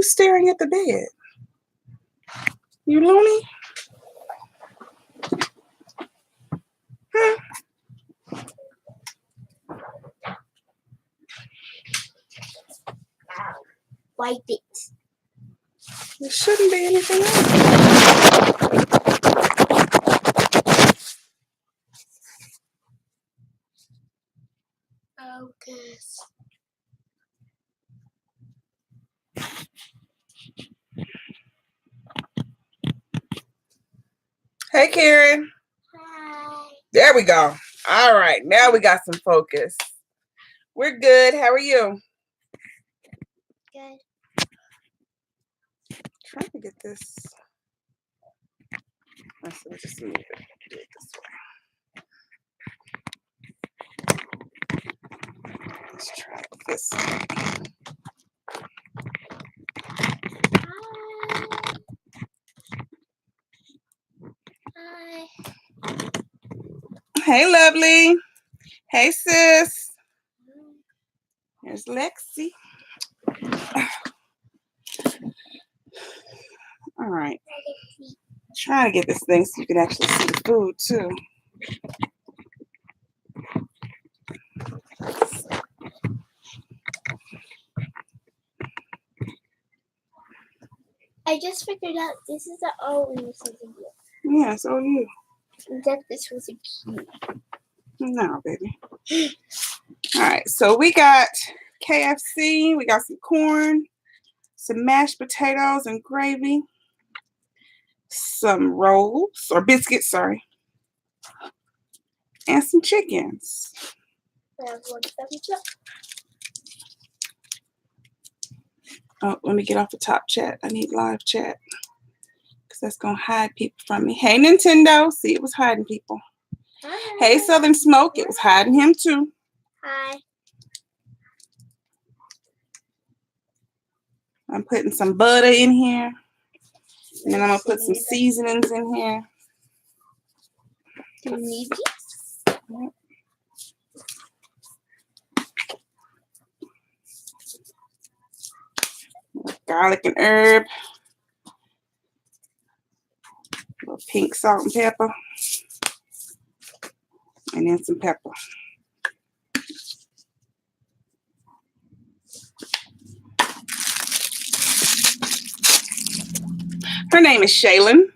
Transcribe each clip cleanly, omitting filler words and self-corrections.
you staring at the bed? You loony? Huh? Wipe it. There shouldn't be anything else. Focus. Hey, Karen. Hi. There we go. All right. Now we got some focus. We're good. How are you? Good. Trying to get this. Let's just move it. Do it this way. Let's try this. Hi. Hey, lovely. Hey, sis. There's Lexi. All right. Trying to get this thing so you can actually see the food too. I just figured out this is the O and this is a U. Yeah, so you. That this was a Q. No, baby. All right, so we got KFC. We got some corn, some mashed potatoes and gravy, some rolls or biscuits, sorry, and some chickens. Oh, let me get off the top chat. I need live chat because that's going to hide people from me. Hey, Nintendo. See, it was hiding people. Hi. Hey, Southern Smoke. It was hiding him too. Hi. I'm putting some butter in here. And then I'm going to put some seasonings in here. Do you need these? Yep. Garlic and herb. A little pink salt and pepper. And then some pepper. Her name is Shaylin.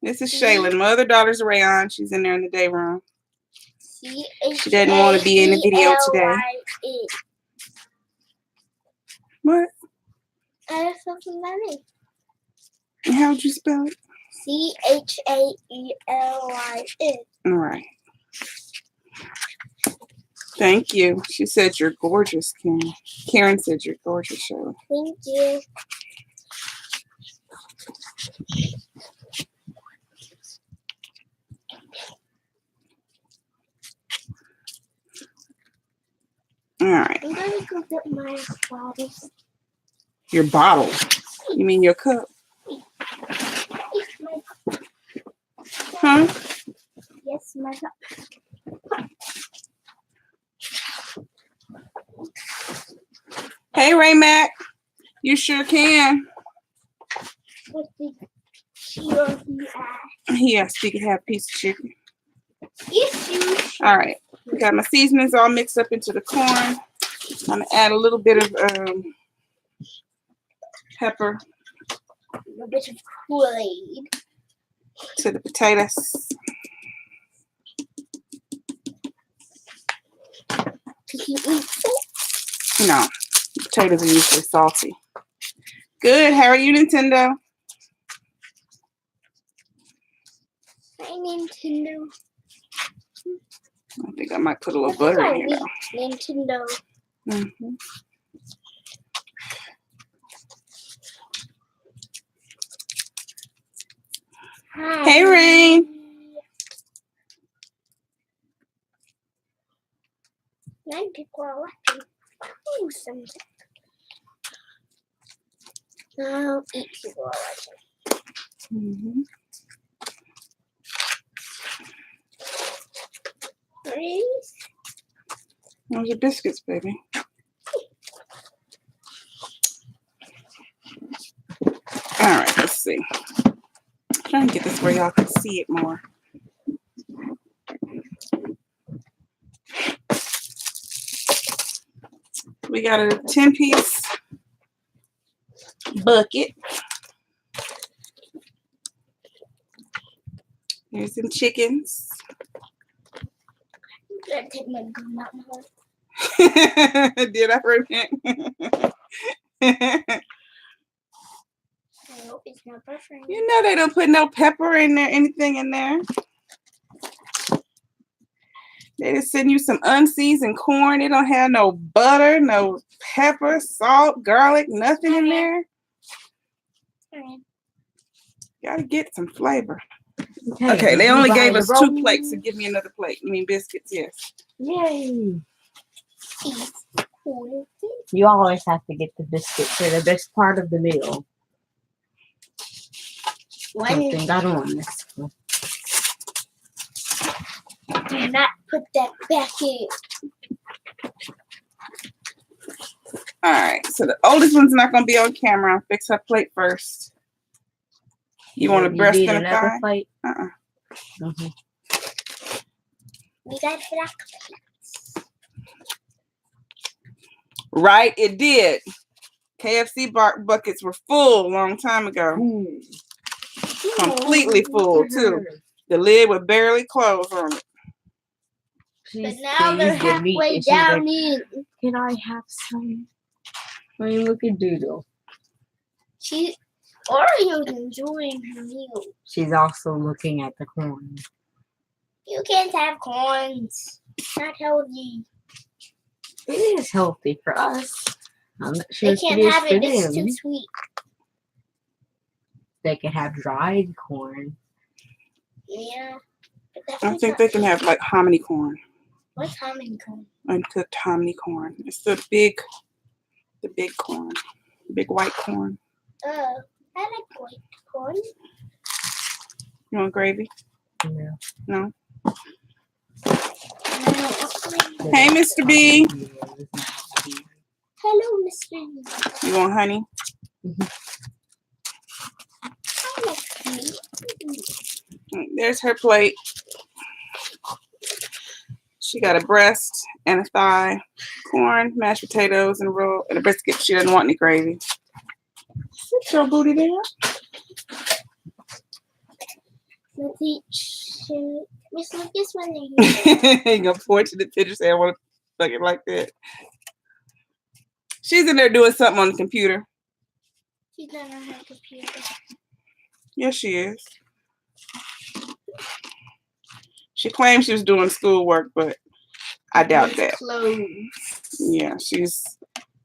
This is Shaylin. My other daughter's Rayon. She's in there in the day room. She doesn't want to be in the video today. What? I have something that name. And how would you spell it? CHAELYN. All right. Thank you. She said you're gorgeous, Karen. Karen said you're gorgeous, Shaylin. Thank you. All right. I'm going to go get my bottle. Your bottle? You mean your cup? Huh? Yes, my cup. Hey, Ray Mac. You sure can. What did she or he ask? Yes, you can have a piece of chicken. Yes, you. All right. Got my seasonings all mixed up into the corn. I'm going to add a little bit of pepper. A bit of Kool-Aid. To the potatoes. Did he eat it? No, potatoes are usually salty. Good. How are you, Nintendo? Hi, Nintendo. I think I might put a little butter in here now. Nintendo. Mm-hmm. Hi. Hey, Rain. 9 people are watching. Oh, something. Now 8 people are watching. Mm-hmm. Please. Those are biscuits, baby. see. I'm trying to get this where y'all can see it more. We got a 10-piece bucket. Here's some chickens. I take my gum out my mouth. Did I repent? I hope it's not buffering. You know they don't put no pepper in there, anything in there. They just send you some unseasoned corn. They don't have no butter, no pepper, salt, garlic, nothing in there. Gotta get some flavor. Okay, they only gave us 2 plates, so give me another plate. You mean biscuits, yes. Yay. You always have to get the biscuits. They're the best part of the meal. Something got on this one. Do not put that back in. All right, so the oldest one's not gonna be on camera. I'll fix her plate first. You want a breast need and a another thigh? plate? We got black plates. Right, it did. KFC buckets were full a long time ago. Ooh. Completely full, too. The lid would barely close on it. But now they're halfway down in. Can I have some? I mean, look at Doodle. Oreo's enjoying her meal. She's also looking at the corn. You can't have corns. It's not healthy. It is healthy for us. I'm not sure They if can't it is have for it. It's them. too sweet. They can have dried corn. Yeah. I think they can have like hominy corn. What's hominy corn? Uncooked hominy corn. It's the big corn. Big white corn. I like white corn. You want gravy? Yeah. No? Hey, Mr. B. Hello, Mr. B. You want honey? I like honey. There's her plate. She got a breast and a thigh, corn, mashed potatoes, and a roll, and a biscuit. She doesn't want any gravy. Sit your booty there. Let's eat. Miss Lucas, when are you? You gonna point to the picture, say I want to fuck it like that. She's in there doing something on the computer. She's not on her computer. Yes, she is. She claims she was doing schoolwork, but I doubt that. Clothes. Yeah, she's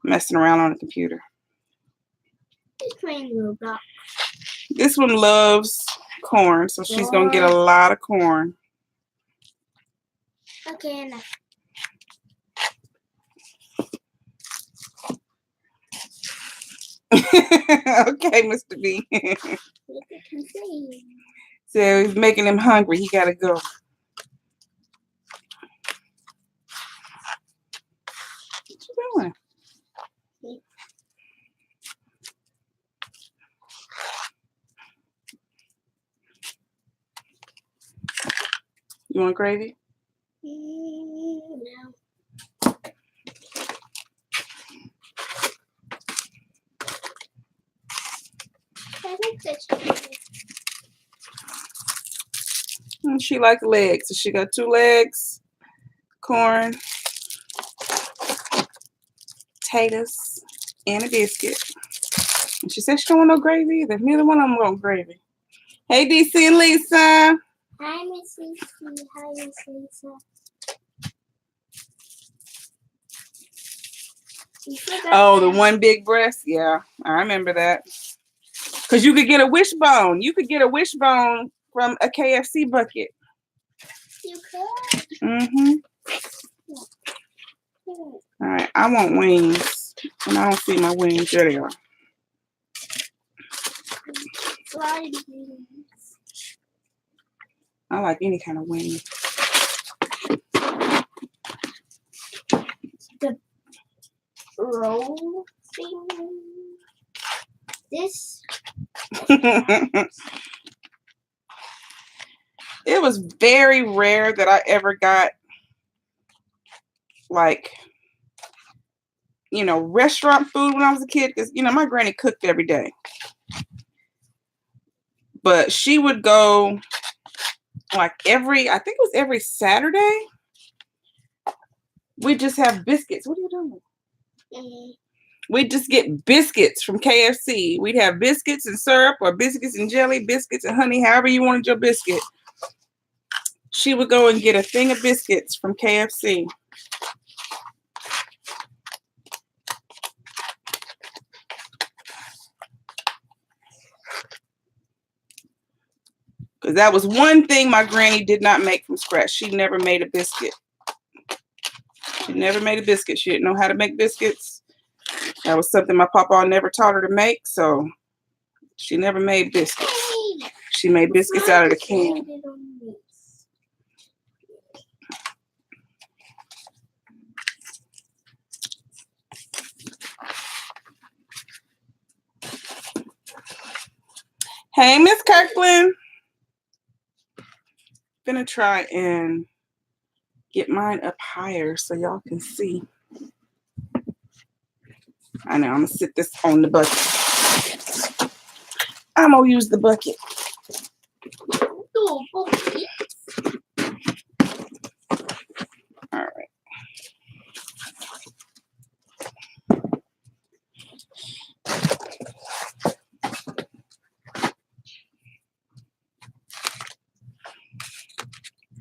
messing around on the computer. She's playing Roblox. This one loves corn, so she's gonna get a lot of corn. Okay, enough. Okay, Mr. B. So he's making him hungry. He gotta go. What you doing? You want gravy? No. I like that chicken. She likes legs, so she got 2 legs, corn, potatoes, and a biscuit. And she said she don't want no gravy either. Neither one of them want gravy. Hey, DC and Lisa. Hi, Miss Lisa. Hi, Miss Lisa. Oh, the one big breast? Yeah, I remember that. Because you could get a wishbone. You could get a wishbone from a KFC bucket. You could? Mm-hmm. All right, I want wings. And I don't see my wings. There they are. Fried wings. I like any kind of wing. The roll thing. This It was very rare that I ever got like, restaurant food when I was a kid, because my granny cooked every day. But she would go like I think it was every Saturday. We just have biscuits. What are you doing? Mm-hmm. We'd just get biscuits from KFC. We'd have biscuits and syrup or biscuits and jelly, biscuits and honey, however you wanted your biscuit. She would go and get a thing of biscuits from KFC. Because that was one thing my granny did not make from scratch. She never made a biscuit. She never made a biscuit. She didn't know how to make biscuits. That was something my papa never taught her to make, so she never made biscuits. She made biscuits out of the can. Hey, Miss Kirkland. Gonna try and get mine up higher so y'all can see. I know, I'm gonna sit this on the bucket. I'm gonna use the bucket. All right.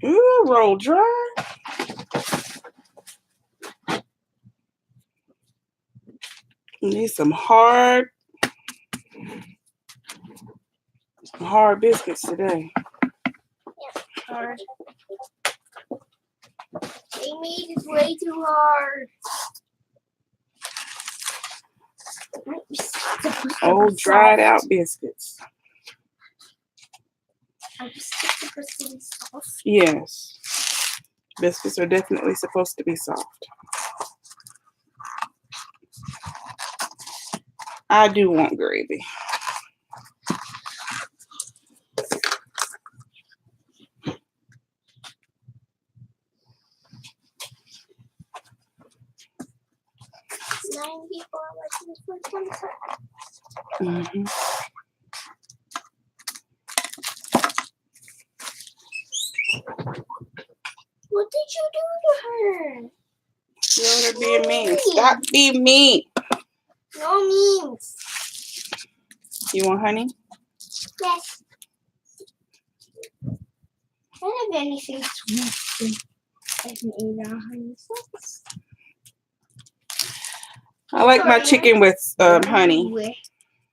Ooh, roll dry. Need some hard biscuits today. Yeah, hard. They made it way too hard. Old dried out biscuits. Are you 60% soft? Yes. Biscuits are definitely supposed to be soft. I do want gravy. Mm-hmm. What did you do to her? You're being mean. Stop being mean. No means. You want honey? Yes. I don't have anything sweet. I can eat our honey sauce. I like my chicken with honey.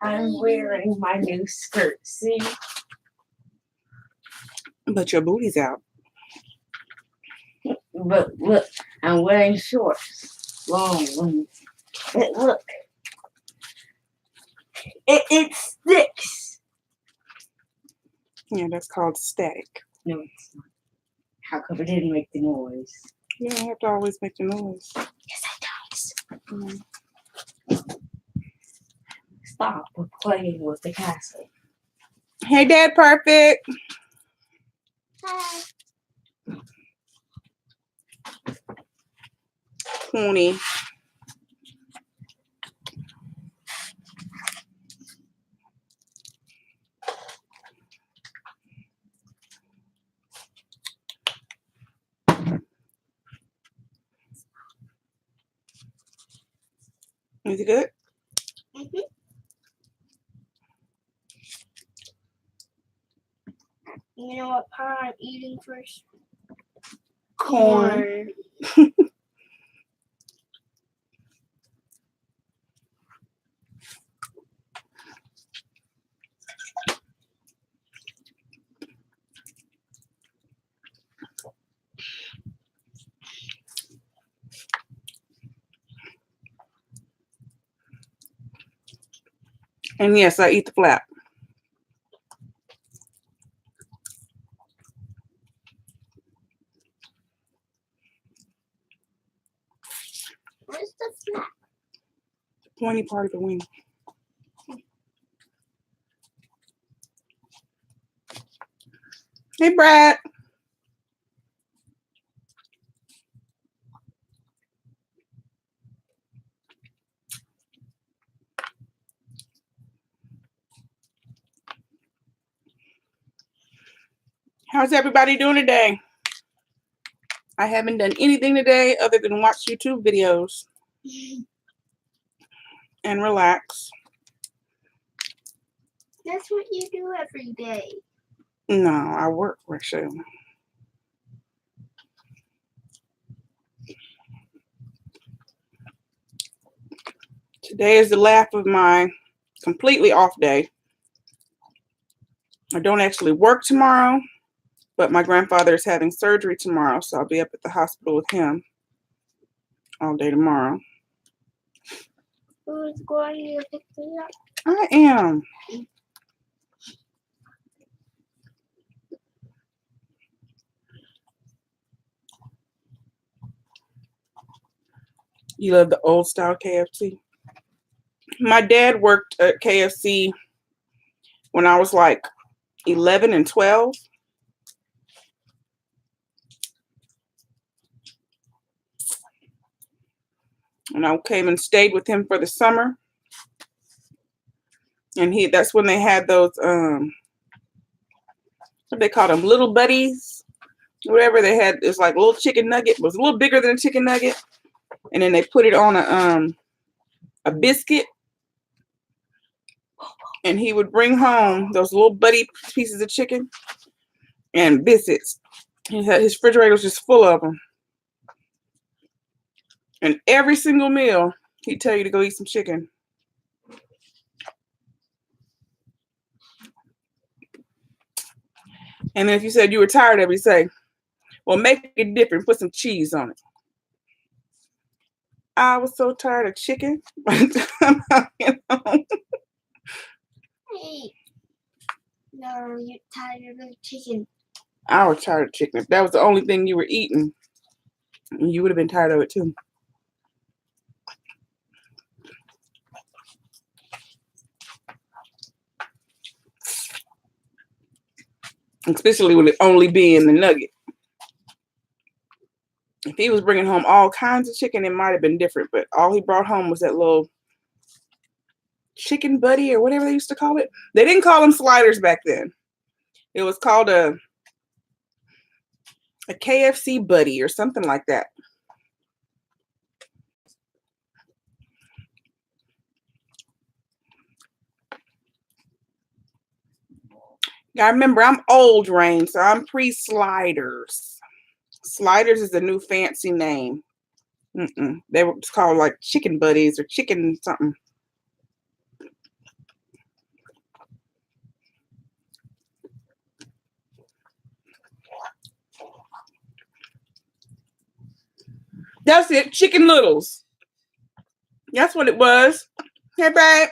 I'm wearing my new skirt. See? But your booty's out. But look, I'm wearing shorts. Long ones. Look. It sticks. Yeah, that's called static. No, it's not. How come it didn't make the noise? You don't have to always make the noise. Yes, it does. Mm. Stop playing with the castle. Hey, Dad Perfect. Hi. 20. Is it good? Mm-hmm. You know what part I'm eating first? Corn. And yes, I eat the flap. Where's the flap? The pointy part of the wing. Hey, Brad. How's everybody doing today? I haven't done anything today other than watch YouTube videos and relax. That's what you do every day. No, I work, Rachel. Today is the last of my completely off day. I don't actually work tomorrow, but my grandfather is having surgery tomorrow, so I'll be up at the hospital with him all day tomorrow. Who's going to pick me up? I am. You love the old style KFC? My dad worked at KFC when I was like 11 and 12. And I came and stayed with him for the summer. And that's when they had those, what they call them, little buddies, whatever they had. It's like a little chicken nugget. It was a little bigger than a chicken nugget. And then they put it on a biscuit. And he would bring home those little buddy pieces of chicken and biscuits. His refrigerator was just full of them. And every single meal, he'd tell you to go eat some chicken. And then if you said you were tired of it, he'd say, well, make it different. Put some cheese on it. I was so tired of chicken. You know? Hey. No, you're tired of chicken. I was tired of chicken. If that was the only thing you were eating, you would have been tired of it too. Especially with it only being the nugget. If he was bringing home all kinds of chicken, it might have been different. But all he brought home was that little chicken buddy or whatever they used to call it. They didn't call them sliders back then. It was called a KFC buddy or something like that. I remember I'm old, Rain, so I'm pre-sliders. Sliders is a new fancy name. They were just called like chicken buddies or chicken something. That's it, chicken littles. That's what it was. Hey, babe.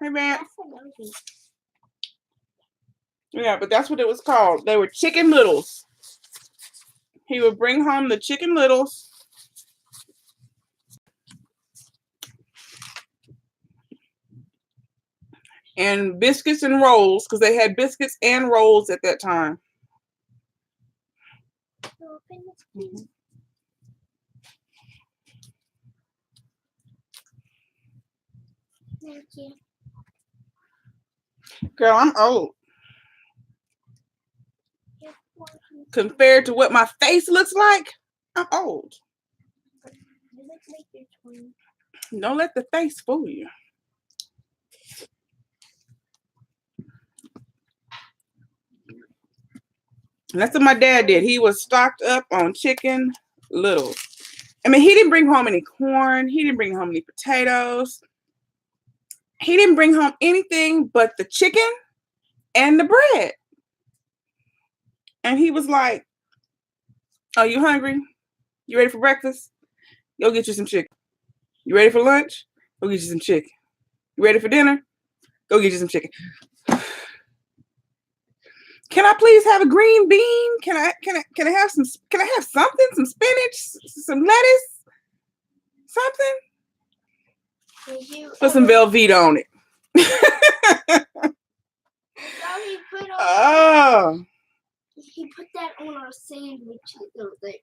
Hey, babe. That's a movie. Yeah, but that's what it was called. They were chicken littles. He would bring home the chicken littles. And biscuits and rolls, because they had biscuits and rolls at that time. Open this, please. Thank you. Girl, I'm old. Just one. Compared to what my face looks like, I'm old. You look like you're 20. Don't let the face fool you. And that's what my dad did. He was stocked up on chicken littles. I mean, he didn't bring home any corn. He didn't bring home any potatoes. He didn't bring home anything but the chicken and the bread. And he was like, oh, you hungry? You ready for breakfast? Go get you some chicken. You ready for lunch? Go get you some chicken. You ready for dinner? Go get you some chicken. Can I please have a green bean? Can I have something? Some spinach, some lettuce, something? Did you Put some Velveeta on it. Mommy, put on Oh. He put that on our sandwiches the other day.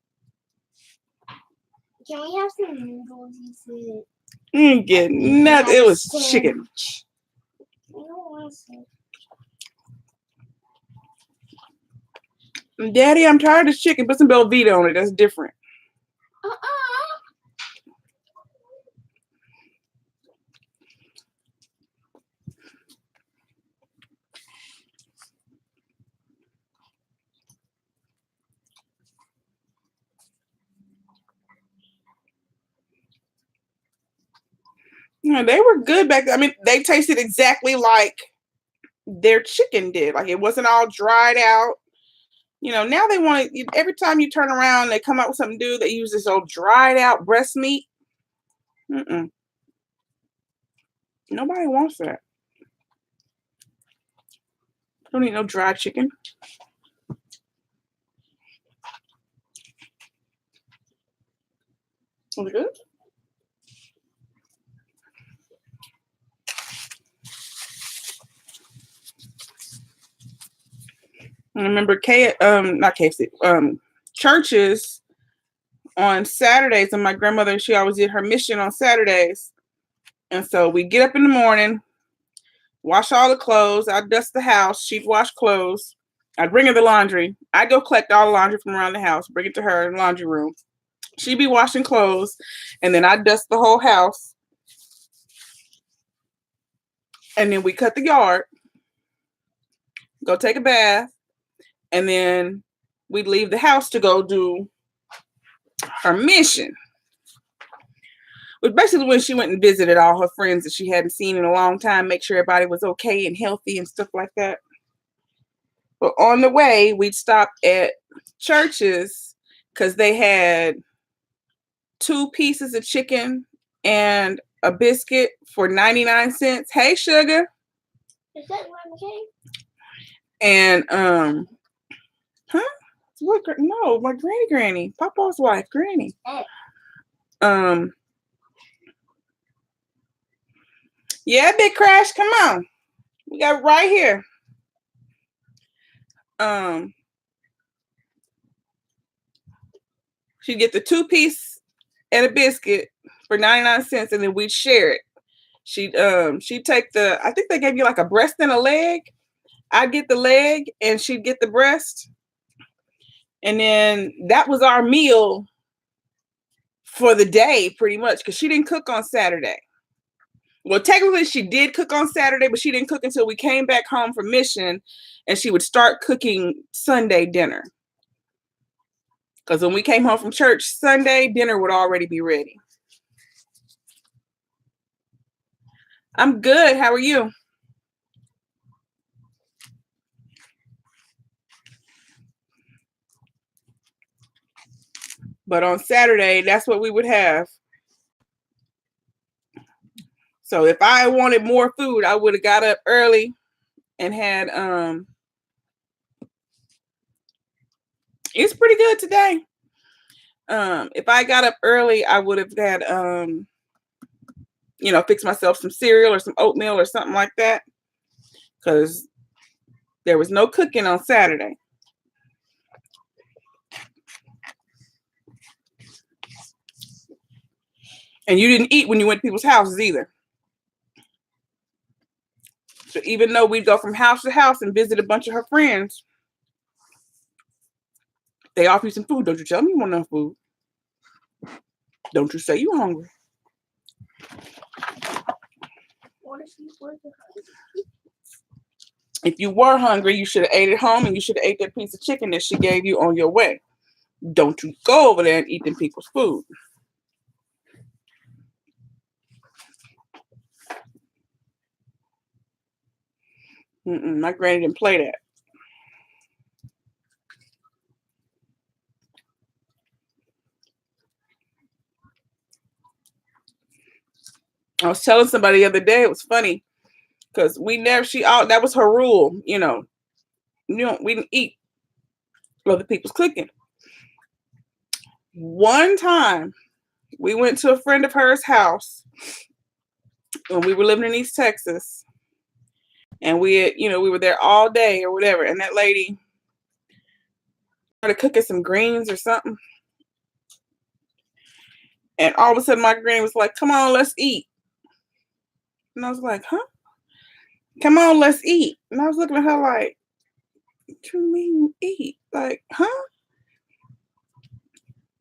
Can we have some noodles? He said. You didn't get nothing. It was chicken. I don't want some. Daddy, I'm tired of chicken. Put some Belvita on it. That's different. Yeah, they were good back then. I mean, they tasted exactly like their chicken did. Like it wasn't all dried out. You know, now they want to, every time you turn around, they come up with something new. They use this old dried out breast meat. Mm-mm. Nobody wants that. Don't eat no dried chicken. Was it good? I remember not KFC, churches on Saturdays, and my grandmother, she always did her mission on Saturdays. And so we get up in the morning, wash all the clothes, I'd dust the house, she'd wash clothes, I'd bring her the laundry. I'd go collect all the laundry from around the house, bring it to her in the laundry room. She'd be washing clothes, and then I'd dust the whole house. And then we cut the yard, go take a bath, and then we'd leave the house to go do her mission. But basically when she went and visited all her friends that she hadn't seen in a long time, make sure everybody was okay and healthy and stuff like that. But on the way, we'd stop at churches because they had 2 pieces of chicken and a biscuit for 99 cents. Hey, sugar. Is that lemon cake? And, what? No, my granny. Papa's wife, Granny. Oh. Yeah, Big Crash, come on. We got it right here. She'd get the 2-piece and a biscuit for 99 cents, and then we'd share it. She'd take I think they gave you like a breast and a leg. I'd get the leg and she'd get the breast. And then that was our meal for the day, pretty much, because she didn't cook on Saturday. Well, technically she did cook on Saturday, but she didn't cook until we came back home from mission, and she would start cooking Sunday dinner. Because when we came home from church Sunday, dinner would already be ready. I'm good. How are you? But on Saturday, that's what we would have. So if I wanted more food, I would have got up early and had it's pretty good today. If I got up early, I would have had fix myself some cereal or some oatmeal or something like that, because there was no cooking on Saturday. And you didn't eat when you went to people's houses either. So even though we'd go from house to house and visit a bunch of her friends, they offer you some food. Don't you tell me you want enough food. Don't you say you're hungry. What if you were hungry? If you were hungry, you should have ate at home, and you should have ate that piece of chicken that she gave you on your way. Don't you go over there and eat them people's food. My granny didn't play that. I was telling somebody the other day, it was funny, because that was her rule, we didn't eat other people's cooking. One time, we went to a friend of hers' house when we were living in East Texas, and we were there all day or whatever, and that lady started cooking some greens or something. And all of a sudden, my granny was like, "Come on, let's eat." And I was like, "Huh? Come on, let's eat." And I was looking at her like, "What you mean eat? Like, huh?"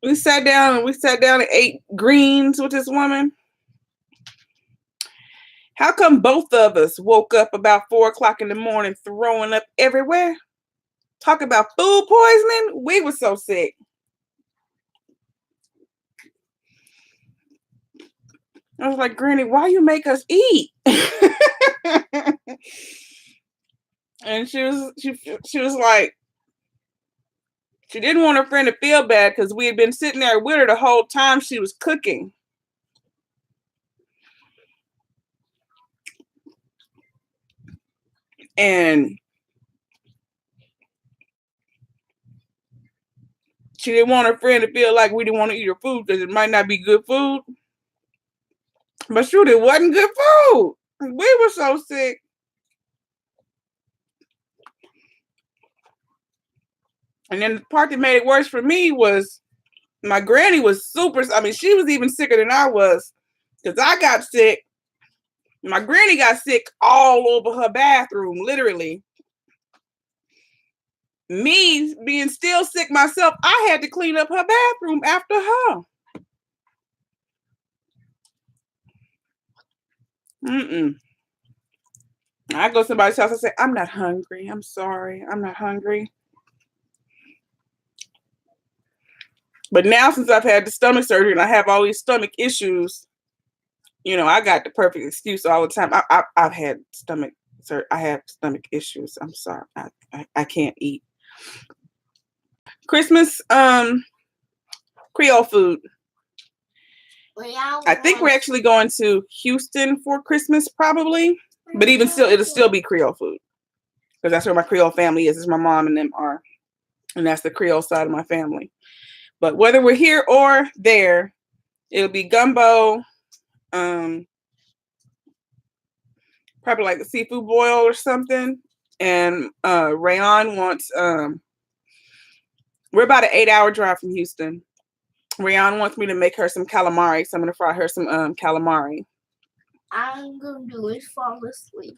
We sat down and ate greens with this woman. How come both of us woke up about 4 o'clock in the morning throwing up everywhere? Talk about food poisoning. We were so sick. I was like, "Granny, why you make us eat?" And she was like, she didn't want her friend to feel bad because we had been sitting there with her the whole time she was cooking. And she didn't want her friend to feel like we didn't want to eat her food because it might not be good food. But shoot, it wasn't good food. We were so sick. And then the part that made it worse for me was my granny was super, I mean, she was even sicker than I was because I got sick. My granny got sick all over her bathroom, literally. Me being still sick myself, I had to clean up her bathroom after her. I go to somebody's house and say, "I'm not hungry. I'm sorry. I'm not hungry." But now, since I've had the stomach surgery and I have all these stomach issues, I got the perfect excuse all the time. I've had stomach, sir. I have stomach issues. I'm sorry. I can't eat. Christmas, Creole food. I think we're actually going to Houston for Christmas, probably. But even still, it'll still be Creole food because that's where my Creole family is. My mom and them are, and that's the Creole side of my family. But whether we're here or there, it'll be gumbo, probably like a seafood boil or something. And Rayon wants, we're about an 8-hour drive from Houston. Rayon wants me to make her some calamari, so I'm going to fry her some calamari. I'm going to do is fall asleep.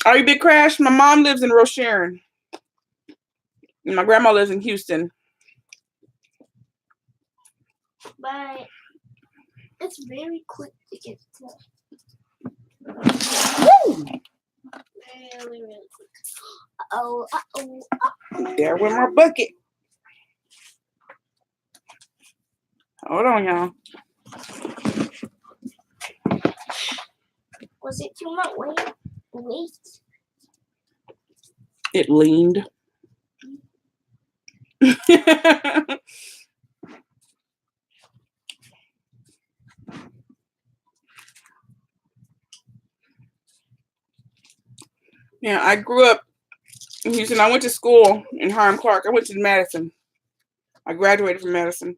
Are you Big Crash? My mom lives in Rocheron. And my grandma lives in Houston. But it's very quick to get to. Woo! Really, really quick. Uh-oh. There with my bucket. Hold on, y'all. Was it too much weight? It leaned. Yeah, I grew up in Houston. I went to school in Hiram Clark. I went to Madison. I graduated from Madison.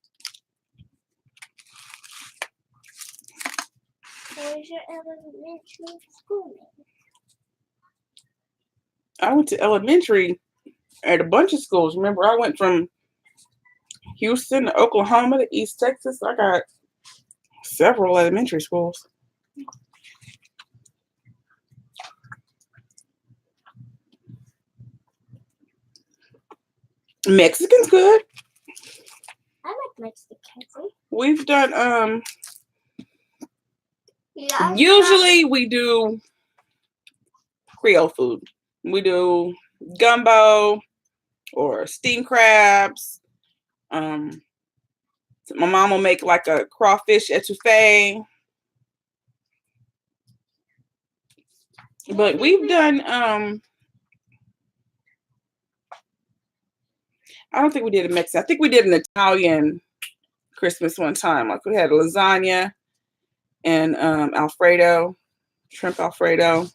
Where's your elementary school? I went to elementary at a bunch of schools. Remember, I went from Houston to Oklahoma to East Texas. I got several elementary schools. Mexican's good. I like Mexican food. We've done Yeah. usually we do Creole food. We do gumbo or steamed crabs. My mom will make like a crawfish etouffee. But we've done I don't think we did a Mexican. I think we did an Italian Christmas one time. Like we had lasagna and Alfredo, shrimp Alfredo,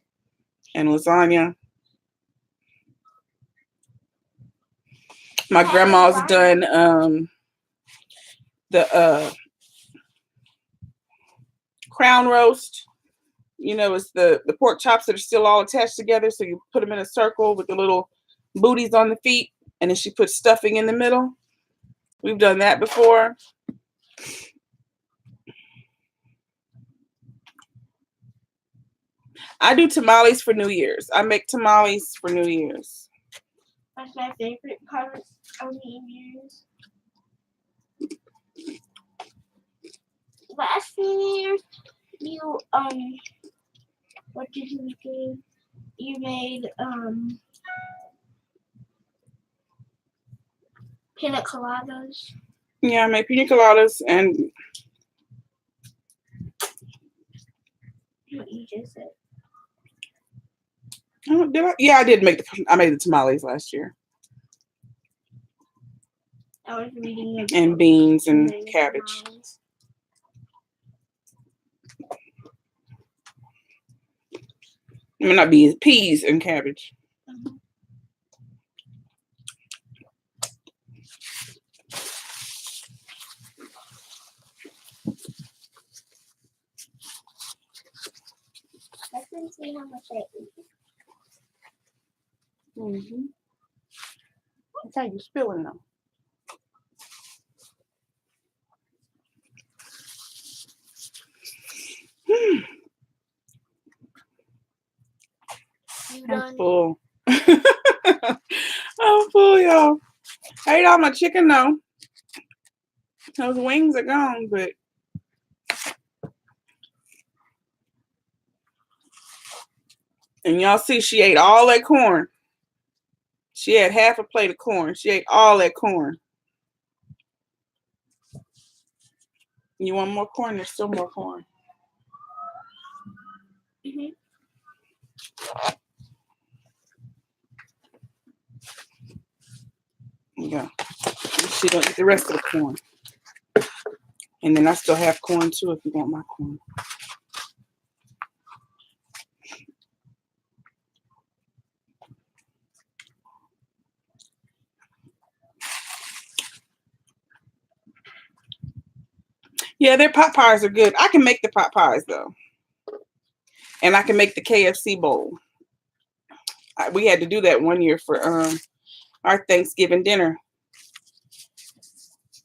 and lasagna. My grandma's done the crown roast You know, it's the pork chops that are still all attached together. So you put them in a circle with the little booties on the feet, and then she puts stuffing in the middle. We've done that before. I do tamales for New Year's. I make tamales for New Year's. That's my favorite part of New Year's. Last New Year's, you what did you do? You made pina coladas. Yeah, I make pina coladas and What you just said. oh, did I? Yeah, I made the tamales last year. I was reading a And book beans and made cabbage. tamales. I mean, not beans, peas and cabbage. Let's see how much I ate. Mm-hmm. That's how you spilling them. You I'm done? full. I'm full, y'all. I ate all my chicken though. Those wings are gone, but and y'all see she ate all that corn. She had half a plate of corn. She ate all that corn. You want more corn? There's still more corn. Mhm. Yeah. She gonna eat the rest of the corn. And then I still have corn too if you want my corn. Yeah, their pot pies are good. I can make the pot pies though. And I can make the KFC bowl. We had to do that one year for our Thanksgiving dinner.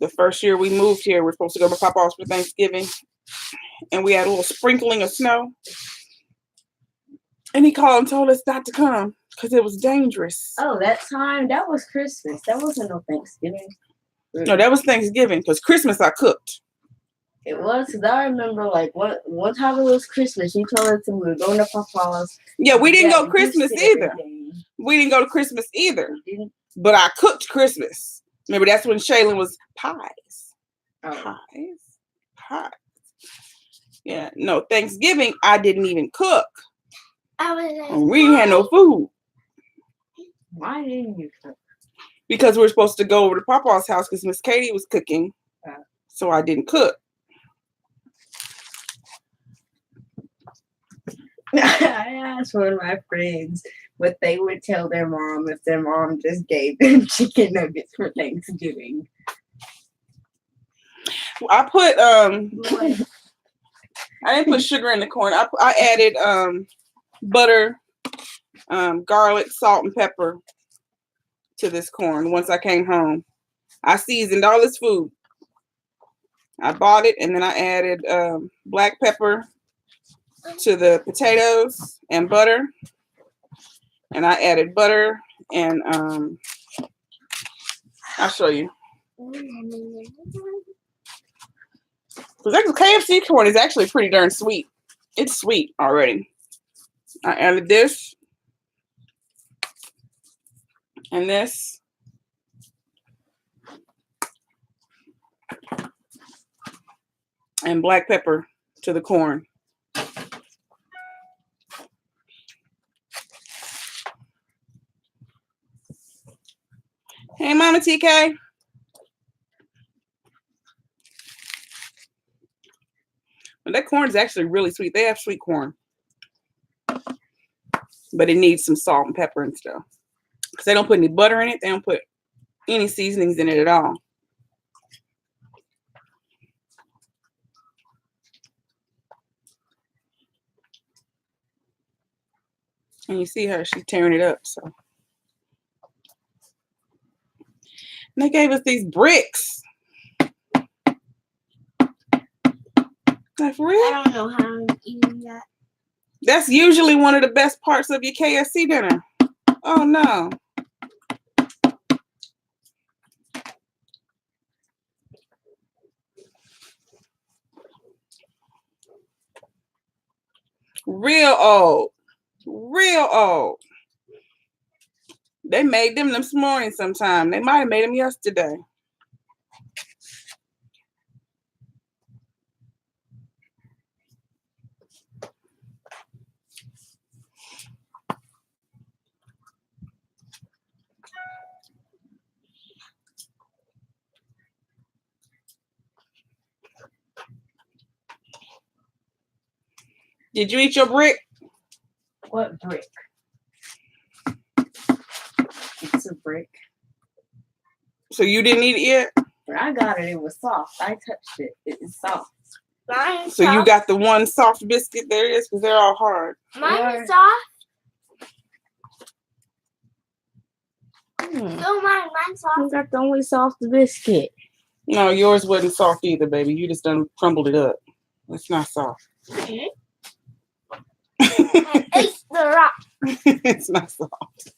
The first year we moved here, we're supposed to go to Papa's for Thanksgiving. And we had a little sprinkling of snow. And he called and told us not to come because it was dangerous. Oh, that time? That was Christmas. That wasn't no Thanksgiving. No, that was Thanksgiving because Christmas I cooked. It was, because I remember, like, one time it was Christmas. You told us we were going to Papa's. Yeah, we didn't go We Christmas did either. everything. We didn't go to Christmas either. We didn't. But I cooked Christmas. Remember, that's when Shaylin was pies. Oh. Pies. Yeah, no, Thanksgiving, I didn't even cook. I was like, And we didn't have no food. Why didn't you cook? Because we were supposed to go over to Papa's house because Miss Katie was cooking. So I didn't cook. I asked one of my friends what they would tell their mom if their mom just gave them chicken nuggets for Thanksgiving. I put boy. I didn't put sugar in the corn. I added butter, garlic, salt, and pepper to this corn once I came home. I seasoned all this food. I bought it and then I added black pepper to the potatoes and butter. And I added butter and I'll show you. Because actually KFC corn is actually pretty darn sweet. It's sweet already. I added this and this. And black pepper to the corn. Hey, Mama TK. Well, that corn is actually really sweet. They have sweet corn. But it needs some salt and pepper and stuff. Because they don't put any butter in it. They don't put any seasonings in it at all. And you see her, she's tearing it up. So and they gave us these bricks. Like, for real? I don't know how I'm eating that. That's usually one of the best parts of your KFC dinner. Oh no. Real old. Real old. They made them this morning sometime. They might have made them yesterday. Did you eat your brick? What brick? It's a brick. So you didn't eat it yet? When I got it, it was soft. I touched it. It is soft. Mine's So you soft. got the one soft biscuit there is because they're all hard. Mine is soft. Hmm. So mine's soft. You got the only soft biscuit. No, yours wasn't soft either, baby. You just done crumbled it up. It's not soft. I ate the rock. It's not soft.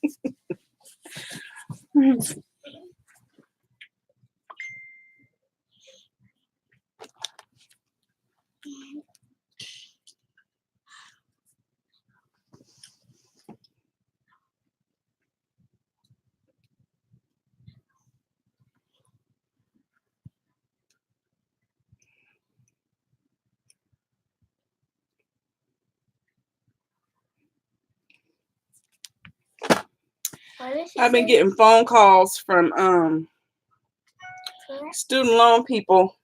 What is she I've been saying? getting phone calls from student loan people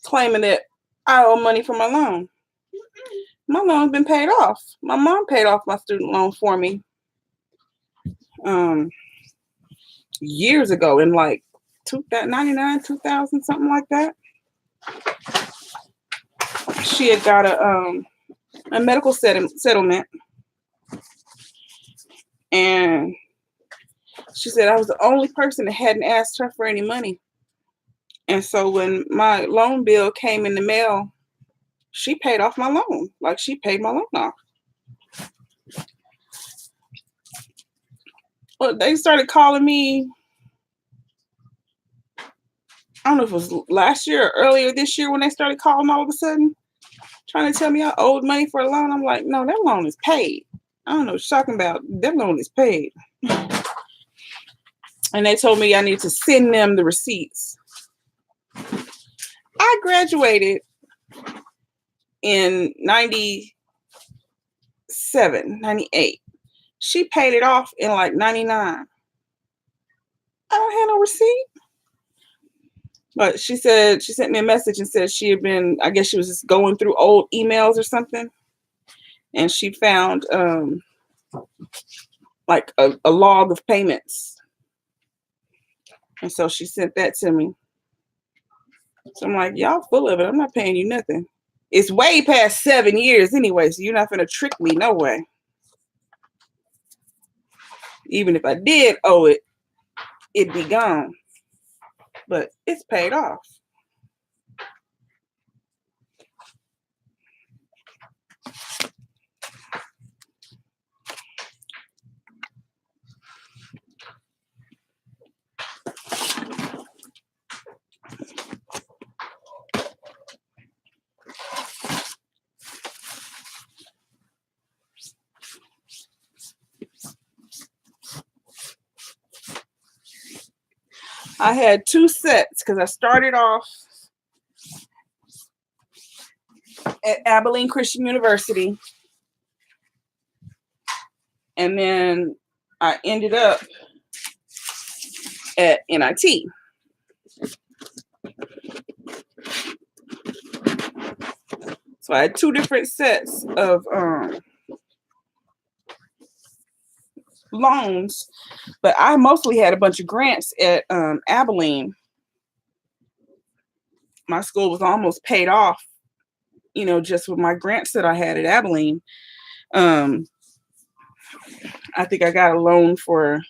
claiming that I owe money for my loan. My loan's been paid off. My mom paid off my student loan for me years ago in like 99, 2000, something like that. She had got a medical settlement, and she said I was the only person that hadn't asked her for any money. And so when my loan bill came in the mail, she paid off my loan. Like, she paid my loan off. Well, they started calling me, I don't know if it was last year or earlier this year when they started calling all of a sudden, trying to tell me I owed money for a loan. I'm like, no, that loan is paid. I don't know what you're talking about. That loan is paid. And they told me I need to send them the receipts. I graduated in 97, 98. She paid it off in like 99. I don't have no receipt. But she said, she sent me a message and said she had been, I guess she was just going through old emails or something. And she found like a log of payments. And so she sent that to me. So I'm like, y'all full of it. I'm not paying you nothing. It's way past 7 years anyway, so you're not going to trick me, no way. Even if I did owe it, it'd be gone. But it's paid off. I had 2 sets because I started off at Abilene Christian University. And then I ended up at NIT. So I had 2 different sets of loans, but I mostly had a bunch of grants at Abilene. My school was almost paid off, you know, just with my grants that I had at Abilene. I think I got a loan for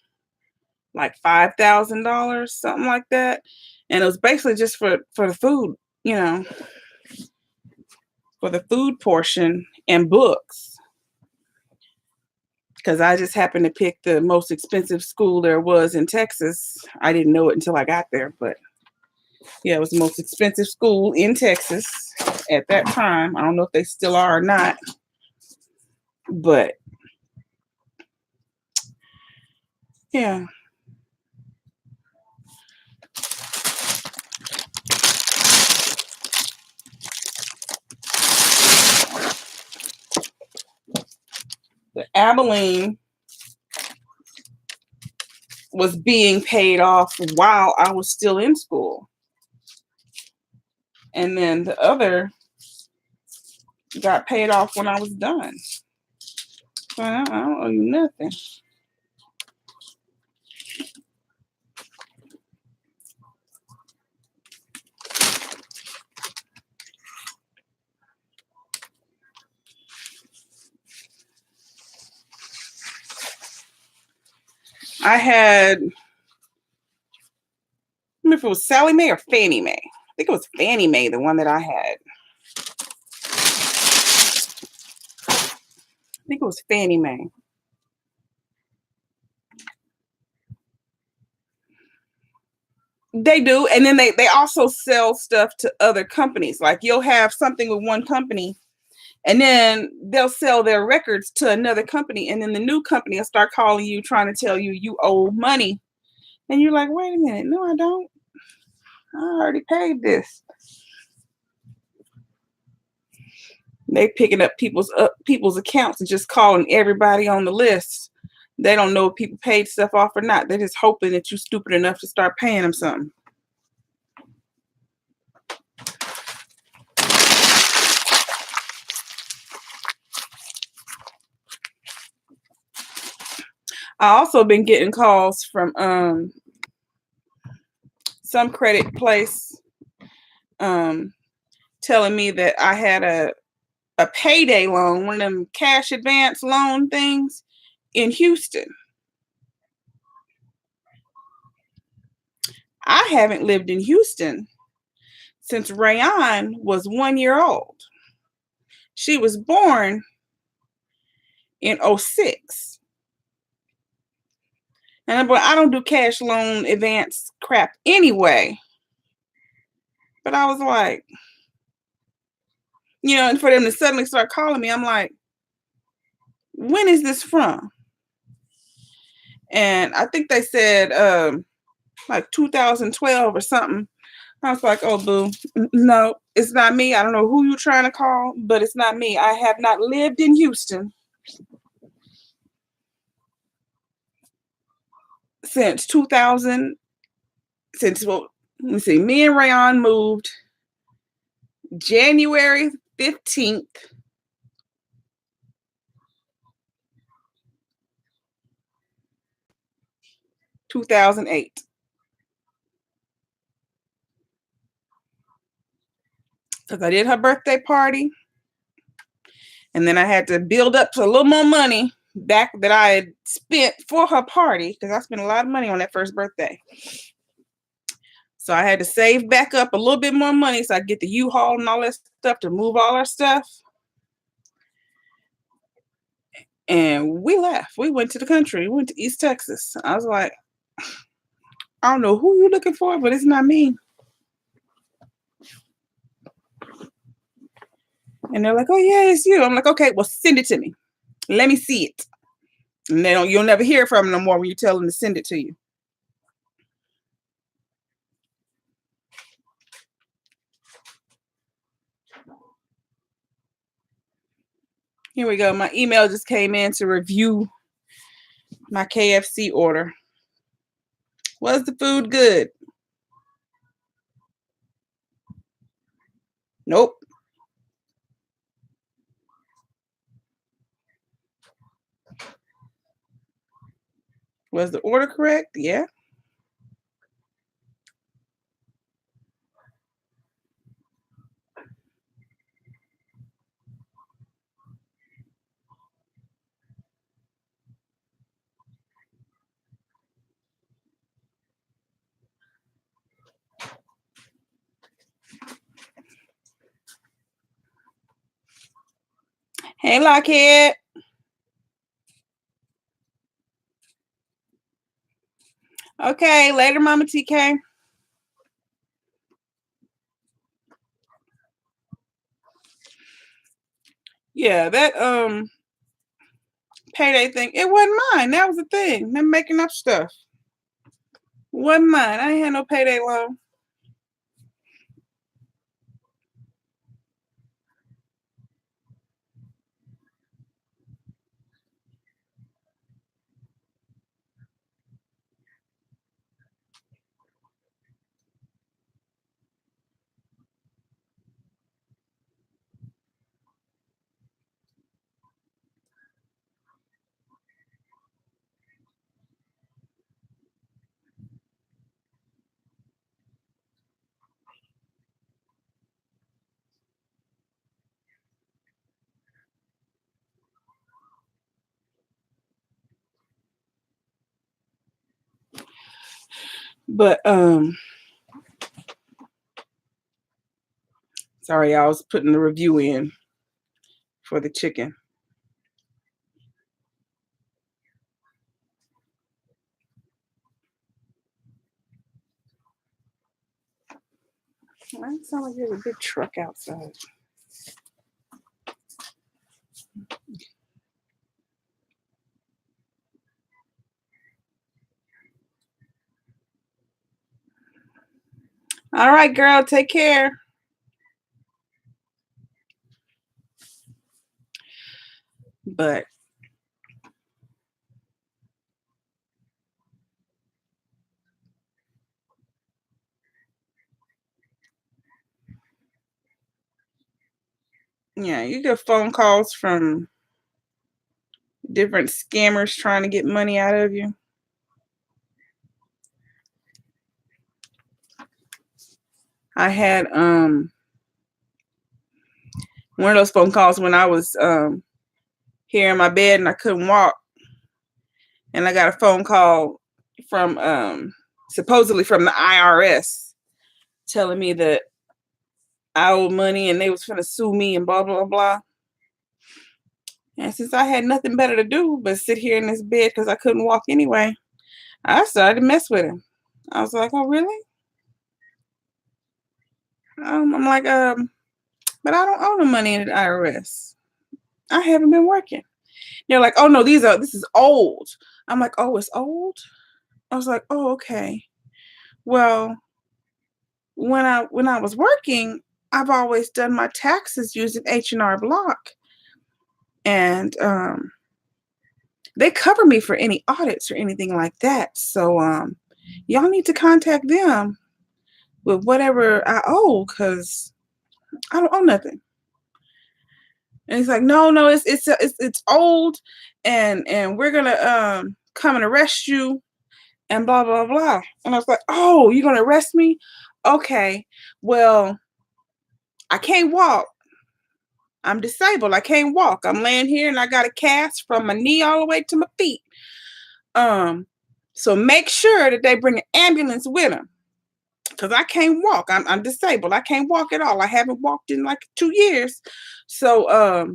like $5,000, something like that. And it was basically just for the food, you know, for the food portion and books. Because I just happened to pick the most expensive school there was in Texas. I didn't know it until I got there, but yeah, it was the most expensive school in Texas at that time. I don't know if they still are or not, but yeah. The Abilene was being paid off while I was still in school. And then the other got paid off when I was done. So I don't owe you nothing. I had, I don't know if it was Sally Mae or Fannie Mae. I think it was Fannie Mae, the one that I had. I think it was Fannie Mae. They do. And then they also sell stuff to other companies. Like you'll have something with one company and then they'll sell their records to another company. And then the new company will start calling you, trying to tell you you owe money. And you're like, wait a minute. No, I don't. I already paid this. They picking up people's accounts and just calling everybody on the list. They don't know if people paid stuff off or not. They're just hoping that you're stupid enough to start paying them something. I also been getting calls from some credit place telling me that I had a payday loan, one of them cash advance loan things in Houston. I haven't lived in Houston since Rayon was 1 year old. She was born in 06. And I don't do cash loan advance crap anyway. But I was like, you know, and for them to suddenly start calling me, I'm like, when is this from? And I think they said like 2012 or something. I was like, oh, boo, no, it's not me. I don't know who you're trying to call, but it's not me. I have not lived in Houston since 2000. Well, let me see. Me and Rayon moved January 15th, 2008. Because I did her birthday party. And then I had to build up to a little more money back that I had spent for her party. Because I spent a lot of money on that first birthday. So I had to save back up a little bit more money so I could get the U-Haul and all that stuff to move all our stuff. And we left. We went to the country. We went to East Texas. I was like, I don't know who you're looking for, but it's not me. And they're like, oh, yeah, it's you. I'm like, okay, well, send it to me. Let me see it. And you'll never hear from them no more when you tell them to send it to you. Here we go. My email just came in to review my KFC order. Was the food good? Nope. Was the order correct? Yeah. Hey, Lockheed. Okay, later, Mama TK. Yeah, that payday thing, it wasn't mine. That was the thing. Them making up stuff. Wasn't mine. I ain't had no payday loan. But sorry, I was putting the review in for the chicken. Why does it sound like there's a big truck outside? All right, girl, take care. But yeah, you get phone calls from different scammers trying to get money out of you. I had one of those phone calls when I was here in my bed and I couldn't walk, and I got a phone call from supposedly from the IRS telling me that I owed money and they was gonna sue me and blah blah blah. And since I had nothing better to do but sit here in this bed because I couldn't walk anyway, I started to mess with him. I was like, oh really? I'm like, but I don't owe no money in the IRS. I haven't been working. They're like, oh no, this is old. I'm like, oh, it's old? I was like, oh, okay. Well, when I was working, I've always done my taxes using H&R Block. And they cover me for any audits or anything like that. So y'all need to contact them with whatever I owe, because I don't owe nothing. And he's like, no, it's old, and we're gonna come and arrest you and blah blah blah. And I was like, oh, you're gonna arrest me? Okay, well, I can't walk. I'm disabled. I can't walk. I'm laying here and I got a cast from my knee all the way to my feet. So make sure that they bring an ambulance with them, because I can't walk. I'm disabled. I can't walk at all. I haven't walked in like 2 years. So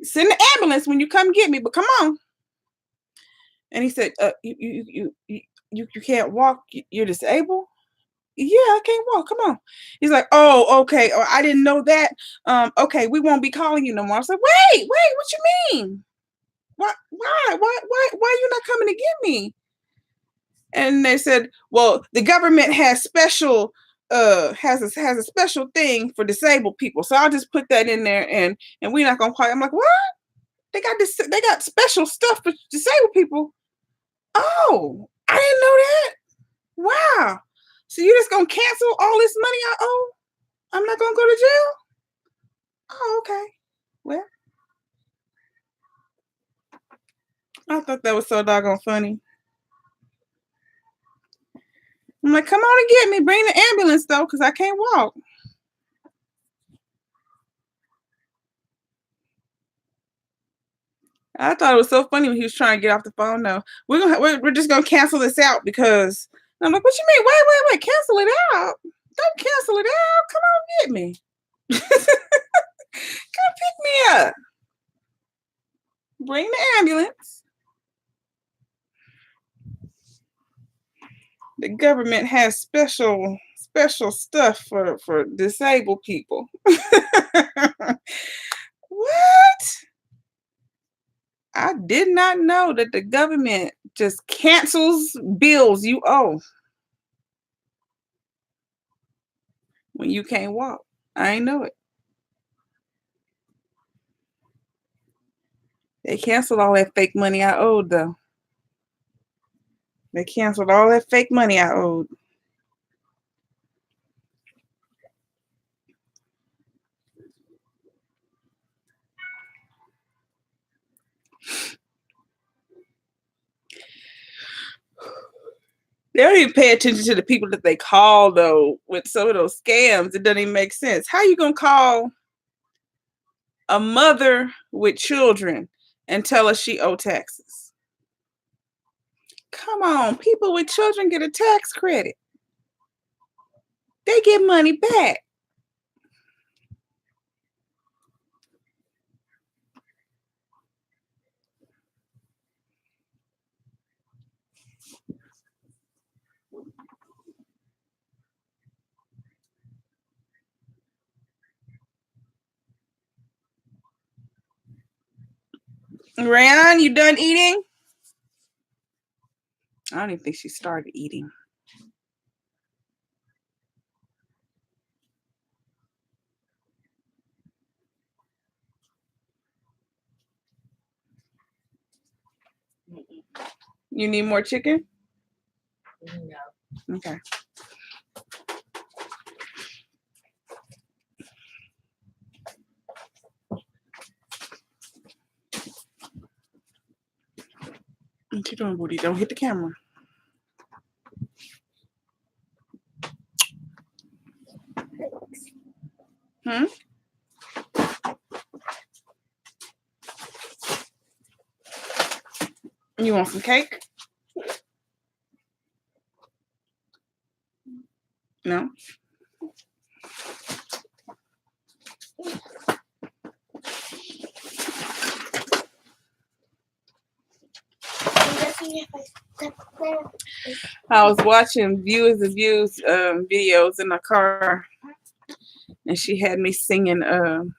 send the ambulance when you come get me, but come on. And he said, you can't walk. You're disabled? Yeah, I can't walk. Come on. He's like, oh, okay. Oh, I didn't know that. Okay, we won't be calling you no more. I was like, wait, what you mean? Why are you not coming to get me? And they said, well, the government has special has a special thing for disabled people. So I'll just put that in there, and we're not gonna call you. I'm like, what? They got special stuff for disabled people. Oh, I didn't know that. Wow. So you're just gonna cancel all this money I owe? I'm not gonna go to jail? Oh, okay. Well, I thought that was so doggone funny. I'm like, come on and get me. Bring the ambulance though, because I can't walk. I thought it was so funny when he was trying to get off the phone. No, we're just gonna cancel this out, because I'm like, what you mean? Wait, cancel it out. Don't cancel it out. Come on, get me. Come pick me up. the government has special stuff for disabled people. What? I did not know that the government just cancels bills you owe when you can't walk. I ain't know it. They canceled all that fake money I owed, though. They canceled all that fake money I owed. They don't even pay attention to the people that they call, though, with some of those scams. It doesn't even make sense. How you going to call a mother with children and tell her she owe taxes? Come on, people with children get a tax credit. They get money back. Rayan, you done eating? I don't even think she started eating. You need more chicken? No. Okay. What you doing, Booty? Don't hit the camera. Hmm? You want some cake? No? I was watching Viewers of Views videos in the car, and she had me singing the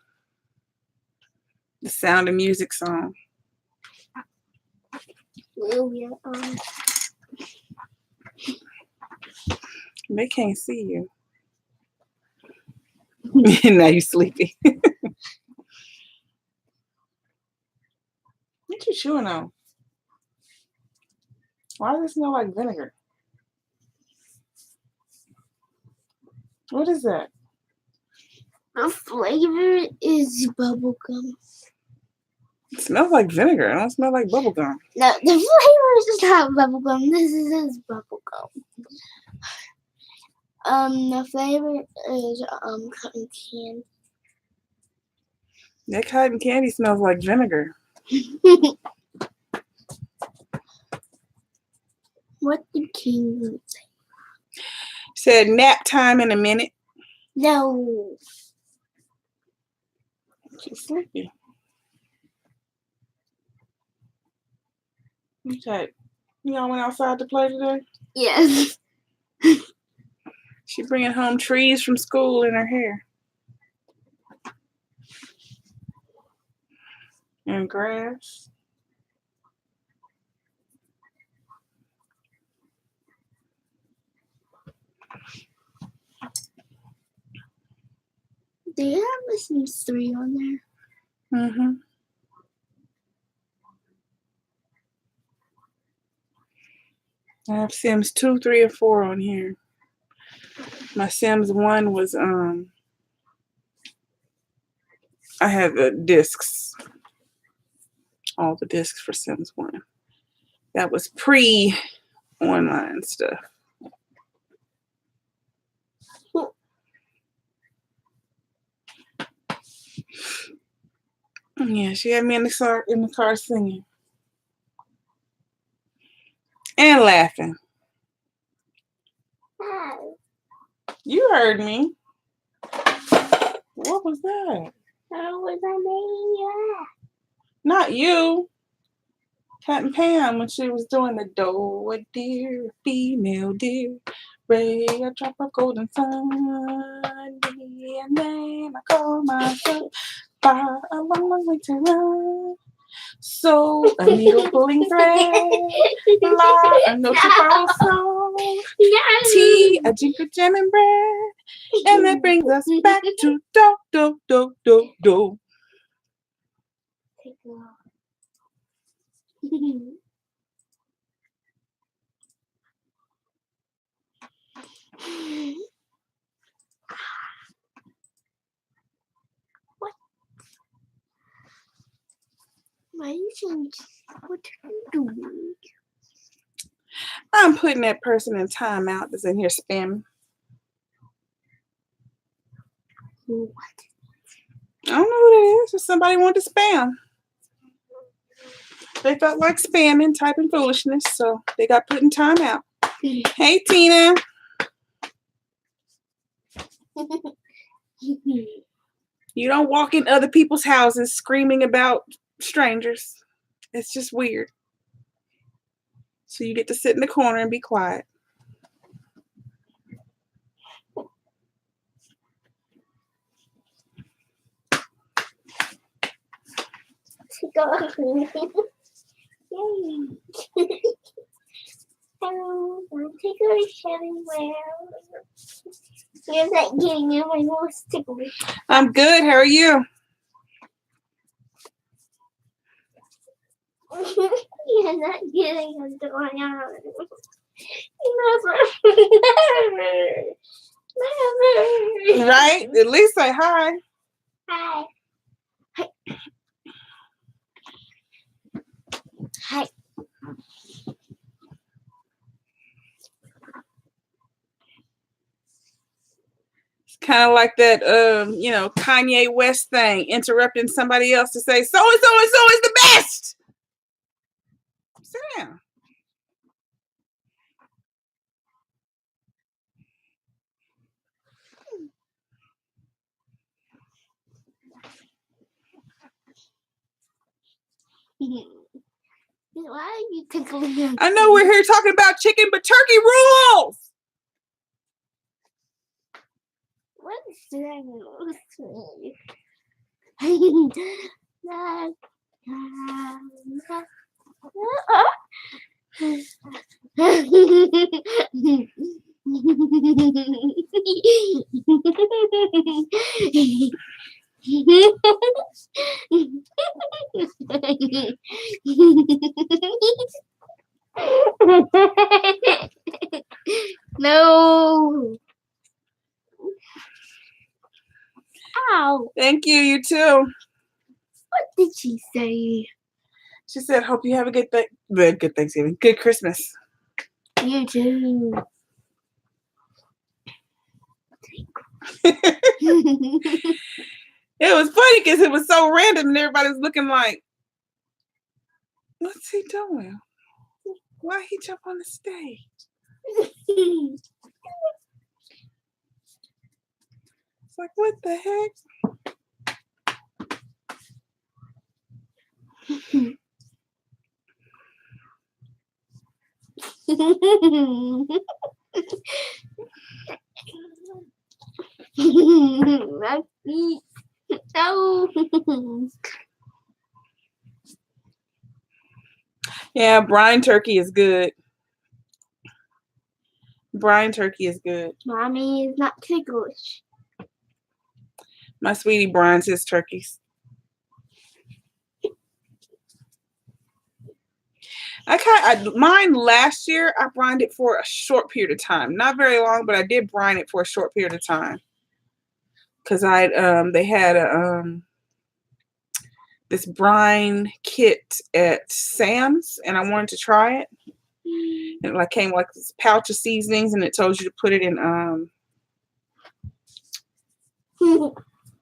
Sound of Music song. They can't see you. Now you sleepy. What you chewing on? Why does it smell like vinegar? What is that? The flavor is bubblegum. It smells like vinegar. It don't smell like bubble gum. No, the flavor is not bubblegum. This is bubblegum. The flavor is cotton candy. That cotton candy smells like vinegar. What did King say? Said nap time in a minute. No. She's sleepy. Okay. Y'all went outside to play today? Yes. She bringing home trees from school in her hair. And grass. They have The Sims 3 on there. Mm-hmm. I have Sims 2, 3, and 4 on here. My Sims 1 was I have the discs. All the discs for Sims 1. That was pre-online stuff. Yeah, she had me in the car singing. And laughing. You heard me. What was that? How was I making you laugh? Not you. Cotton Pam when she was doing the doe, a deer, female deer, ray, a drop of golden sun, me and name I call myself, far a long, long way to run. So a needle pulling thread, la, a note to follow song, tea, a jingle jamming bread, and that brings us back to do, do, do, do, do. Take it off. What? Why you change? What are you doing? I'm putting that person in timeout that's in here spamming. What? I don't know who that is. Just somebody wanted to spam. They felt like spamming, typing foolishness, so they got put in timeout. Hey, Tina. You don't walk in other people's houses screaming about strangers. It's just weird. So you get to sit in the corner and be quiet. Take off. Yay. Take your shaving well. You're not getting in my nose ticklish. I'm good. How are you? You're not getting into my arms. Never. Right? At least say hi. Hi. Hi. It's kind of like that, Kanye West thing, interrupting somebody else to say, so and so and so is the best. Sit down. Why are you tickling him? I know we're here talking about chicken, but turkey rules. What is that? No. Ow. Thank you. You too. What did she say? She said, hope you have a good Thanksgiving. Good Christmas. You too. It was funny because it was so random and everybody was looking like, what's he doing? Why he jump on the stage? It's like, what the heck? My feet. No. Yeah, brine turkey is good. Brine turkey is good. Mommy is not ticklish. My sweetie brines his turkeys. Mine last year, I brined it for a short period of time. Not very long, but I did brine it for a short period of time. Because they had this brine kit at Sam's, and I wanted to try it. And it came like this pouch of seasonings, and it told you to put it in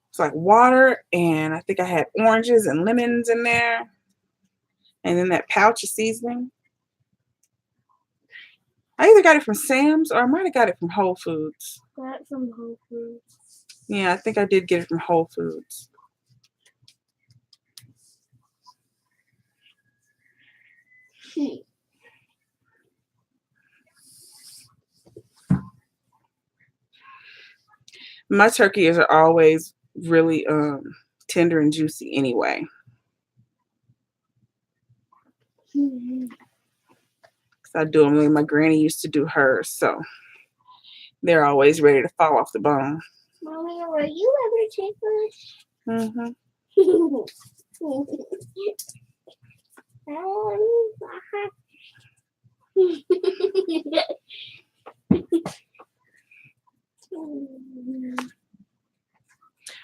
it's like water, and I think I had oranges and lemons in there, and then that pouch of seasoning. I either got it from Sam's or I might have got it from Whole Foods. Got it from Whole Foods. Yeah, I think I did get it from Whole Foods. My turkeys are always really tender and juicy anyway. I do them the way my granny used to do hers, so they're always ready to fall off the bone. Mommy, were you ever chickens? Mm-hmm.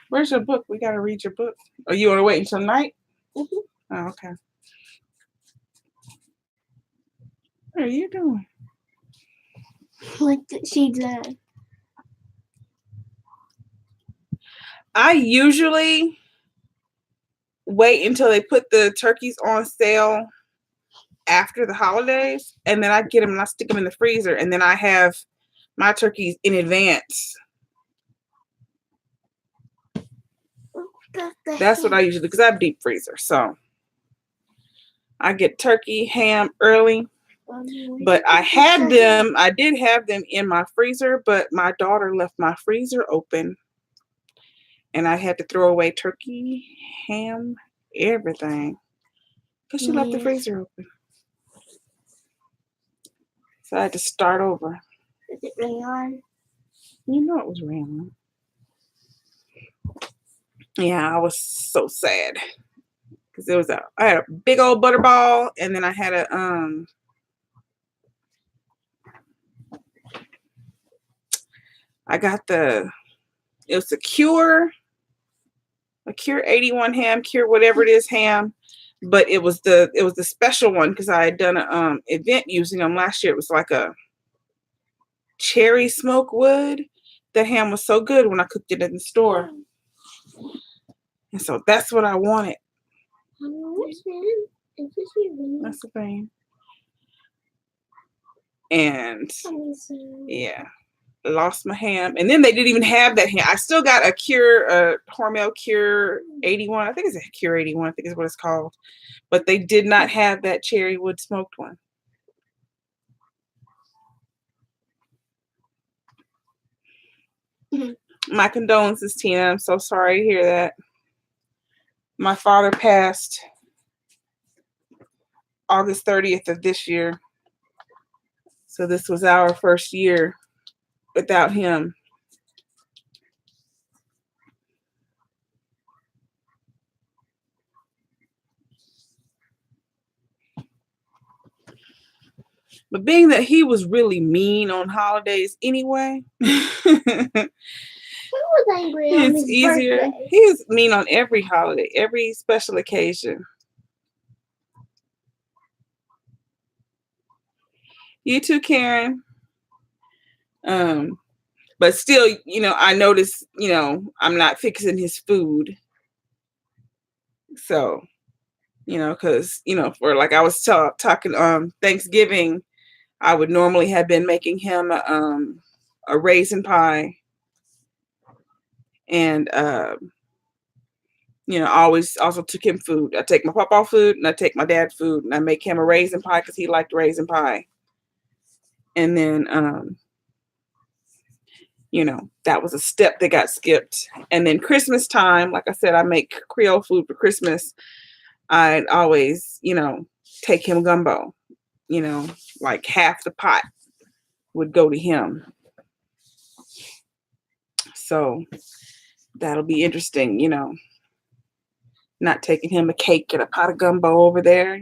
Where's your book? We gotta read your book. Oh, you want to wait until night? Mhm. Oh, okay. What are you doing? What did she do? I usually wait until they put the turkeys on sale after the holidays, and then I get them and I stick them in the freezer, and then I have my turkeys in advance. That's what I usually do because I have deep freezer. So I get turkey, ham early. But I did have them in my freezer, but my daughter left my freezer open and I had to throw away turkey, ham, everything because she left the freezer open. So I had to start over. Is it rayon? You know it was raining. Yeah, I was so sad because I had a big old butterball, and then I had I got it was a Cure 81 ham, Cure whatever it is ham, but it was the special one because I had done an event using them last year. It was like a cherry smoke wood. That ham was so good when I cooked it in the store, and so that's what I wanted. That's the thing. And yeah, lost my ham, and then they didn't even have that ham. I still got a Hormel Cure 81. I think it's a Cure 81. I think is what it's called, but they did not have that cherry wood smoked one. My condolences, Tina. I'm so sorry to hear that. My father passed August 30th of this year, so this was our first year without him. But being that he was really mean on holidays anyway, was angry on it's his easier. birthday. He is mean on every holiday, every special occasion. You too, Karen. But still, I notice, I'm not fixing his food. So, because, for like I was talking Thanksgiving, I would normally have been making him a raisin pie. And, I always also took him food. I take my papa food and I take my dad food and I make him a raisin pie because he liked raisin pie. And then, that was a step that got skipped. And then Christmas time, like I said, I make Creole food for Christmas. I'd always, take him gumbo, like half the pot would go to him. So that'll be interesting, not taking him a cake and a pot of gumbo over there,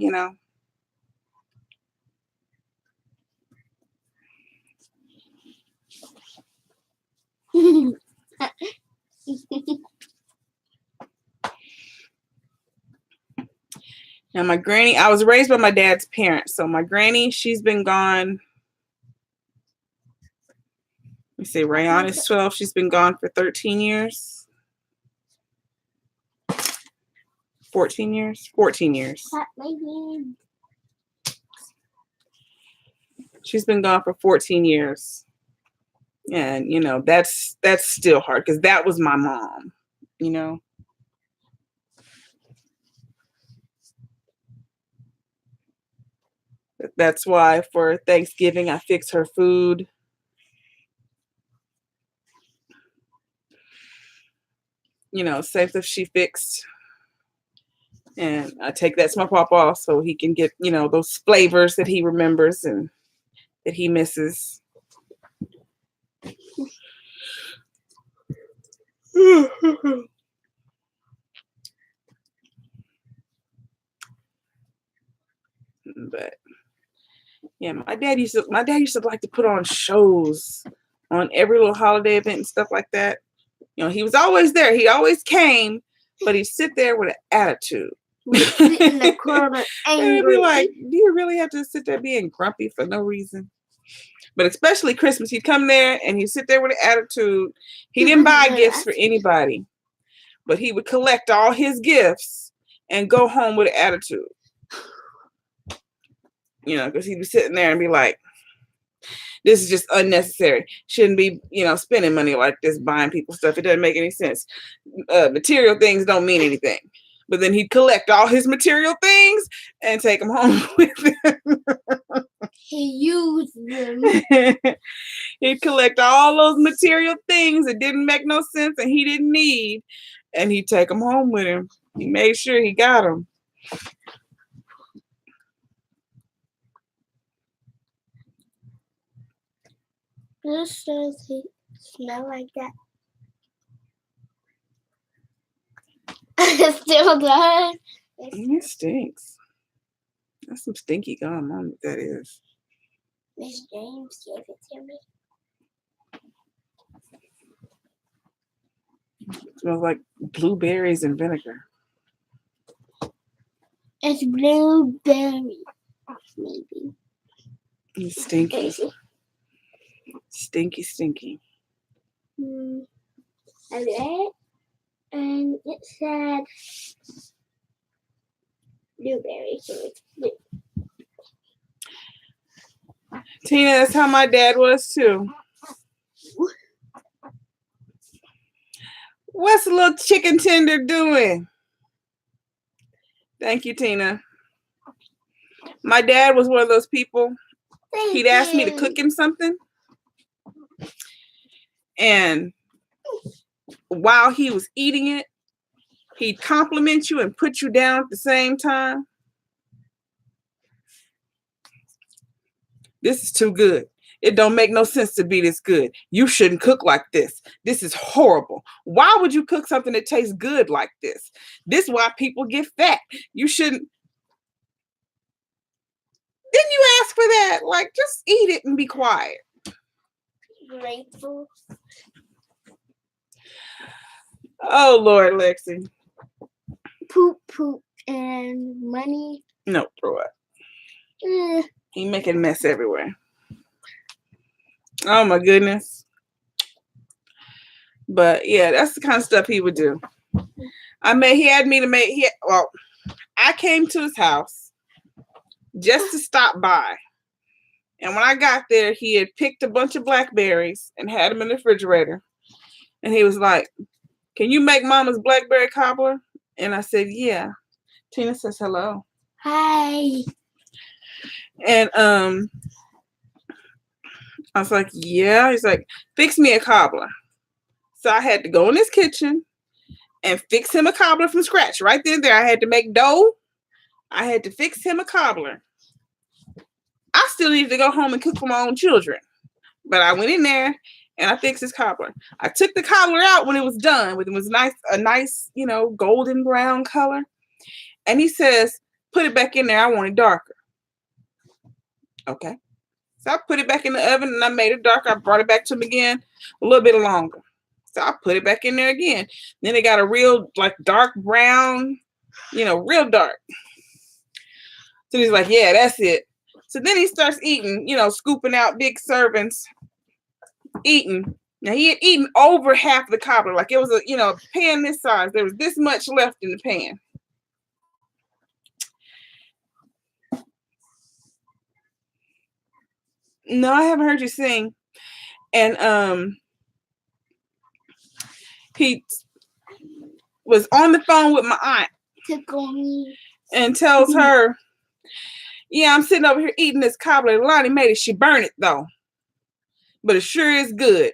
Now my granny, I was raised by my dad's parents. So my granny, she's been gone. Let me see, Rayon is 12. She's been gone for 13 years. 14 years? 14 years. She's been gone for 14 years. And, that's still hard because that was my mom, That's why for Thanksgiving I fix her food. You know, same stuff she fixed. And I take that to my papa so he can get, you know, those flavors that he remembers and that he misses. But yeah, my dad used to like to put on shows on every little holiday event and stuff like that. You know, he was always there. He always came, but he'd sit there with an attitude. Sit in the corner And I'd be angry. like, do you really have to sit there being grumpy for no reason? But especially Christmas, he'd come there and he'd sit there with an attitude. He didn't buy gifts for anybody, but he would collect all his gifts and go home with an attitude. You know, because he'd be sitting there and be like, this is just unnecessary. Shouldn't be, you know, spending money like this, buying people stuff. It doesn't make any sense. Material things don't mean anything. But then he'd collect all his material things and take them home with him. He used them. He'd collect all those material things that didn't make no sense and he didn't need, and he'd take them home with him. He made sure he got them. This does it smell like that? It still does. It stinks. That's some stinky gum. I don't know what that is. Miss James gave it to me. It smells like blueberries and vinegar. It's blueberry, maybe. It's stinky. Crazy. Stinky, stinky. I read it, and it said blueberry, so it's blue. Tina, that's how my dad was too. What's the little chicken tender doing? Thank you, Tina. My dad was one of those people. He'd ask me to cook him something. And while he was eating it, he'd compliment you and put you down at the same time. This is too good. It don't make no sense to be this good. You shouldn't cook like this. This is horrible. Why would you cook something that tastes good like this? This is why people get fat. You shouldn't. Didn't you ask for that? Like, just eat it and be quiet. Grateful. Oh, Lord, Lexi. Poop, and money. No, throw it. Eh. You making a mess everywhere. Oh, my goodness. But, yeah, that's the kind of stuff he would do. He had me to make, I came to his house just to stop by. And when I got there, he had picked a bunch of blackberries and had them in the refrigerator. And he was like, can you make Mama's blackberry cobbler? And I said, yeah. Tina says hello. Hi. And I was like, yeah. He's like, fix me a cobbler. So I had to go in his kitchen and fix him a cobbler from scratch. Right then and there, I had to make dough. I had to fix him a cobbler. I still needed to go home and cook for my own children. But I went in there and I fixed his cobbler. I took the cobbler out when it was done. When it was a nice, golden brown color. And he says, put it back in there. I want it darker. Okay. So I put it back in the oven and I made it darker. I brought it back to him again, a little bit longer. So I put it back in there again. Then it got a real dark brown, real dark. So he's like, yeah, that's it. So then he starts eating, scooping out big servings, eating. Now he had eaten over half the cobbler. Like it was a pan this size. There was this much left in the pan. No, I haven't heard you sing. And he was on the phone with my aunt Tickle me. and tells her, Yeah, I'm sitting over here eating this cobbler. Lonnie made it. She burned it though. But it sure is good.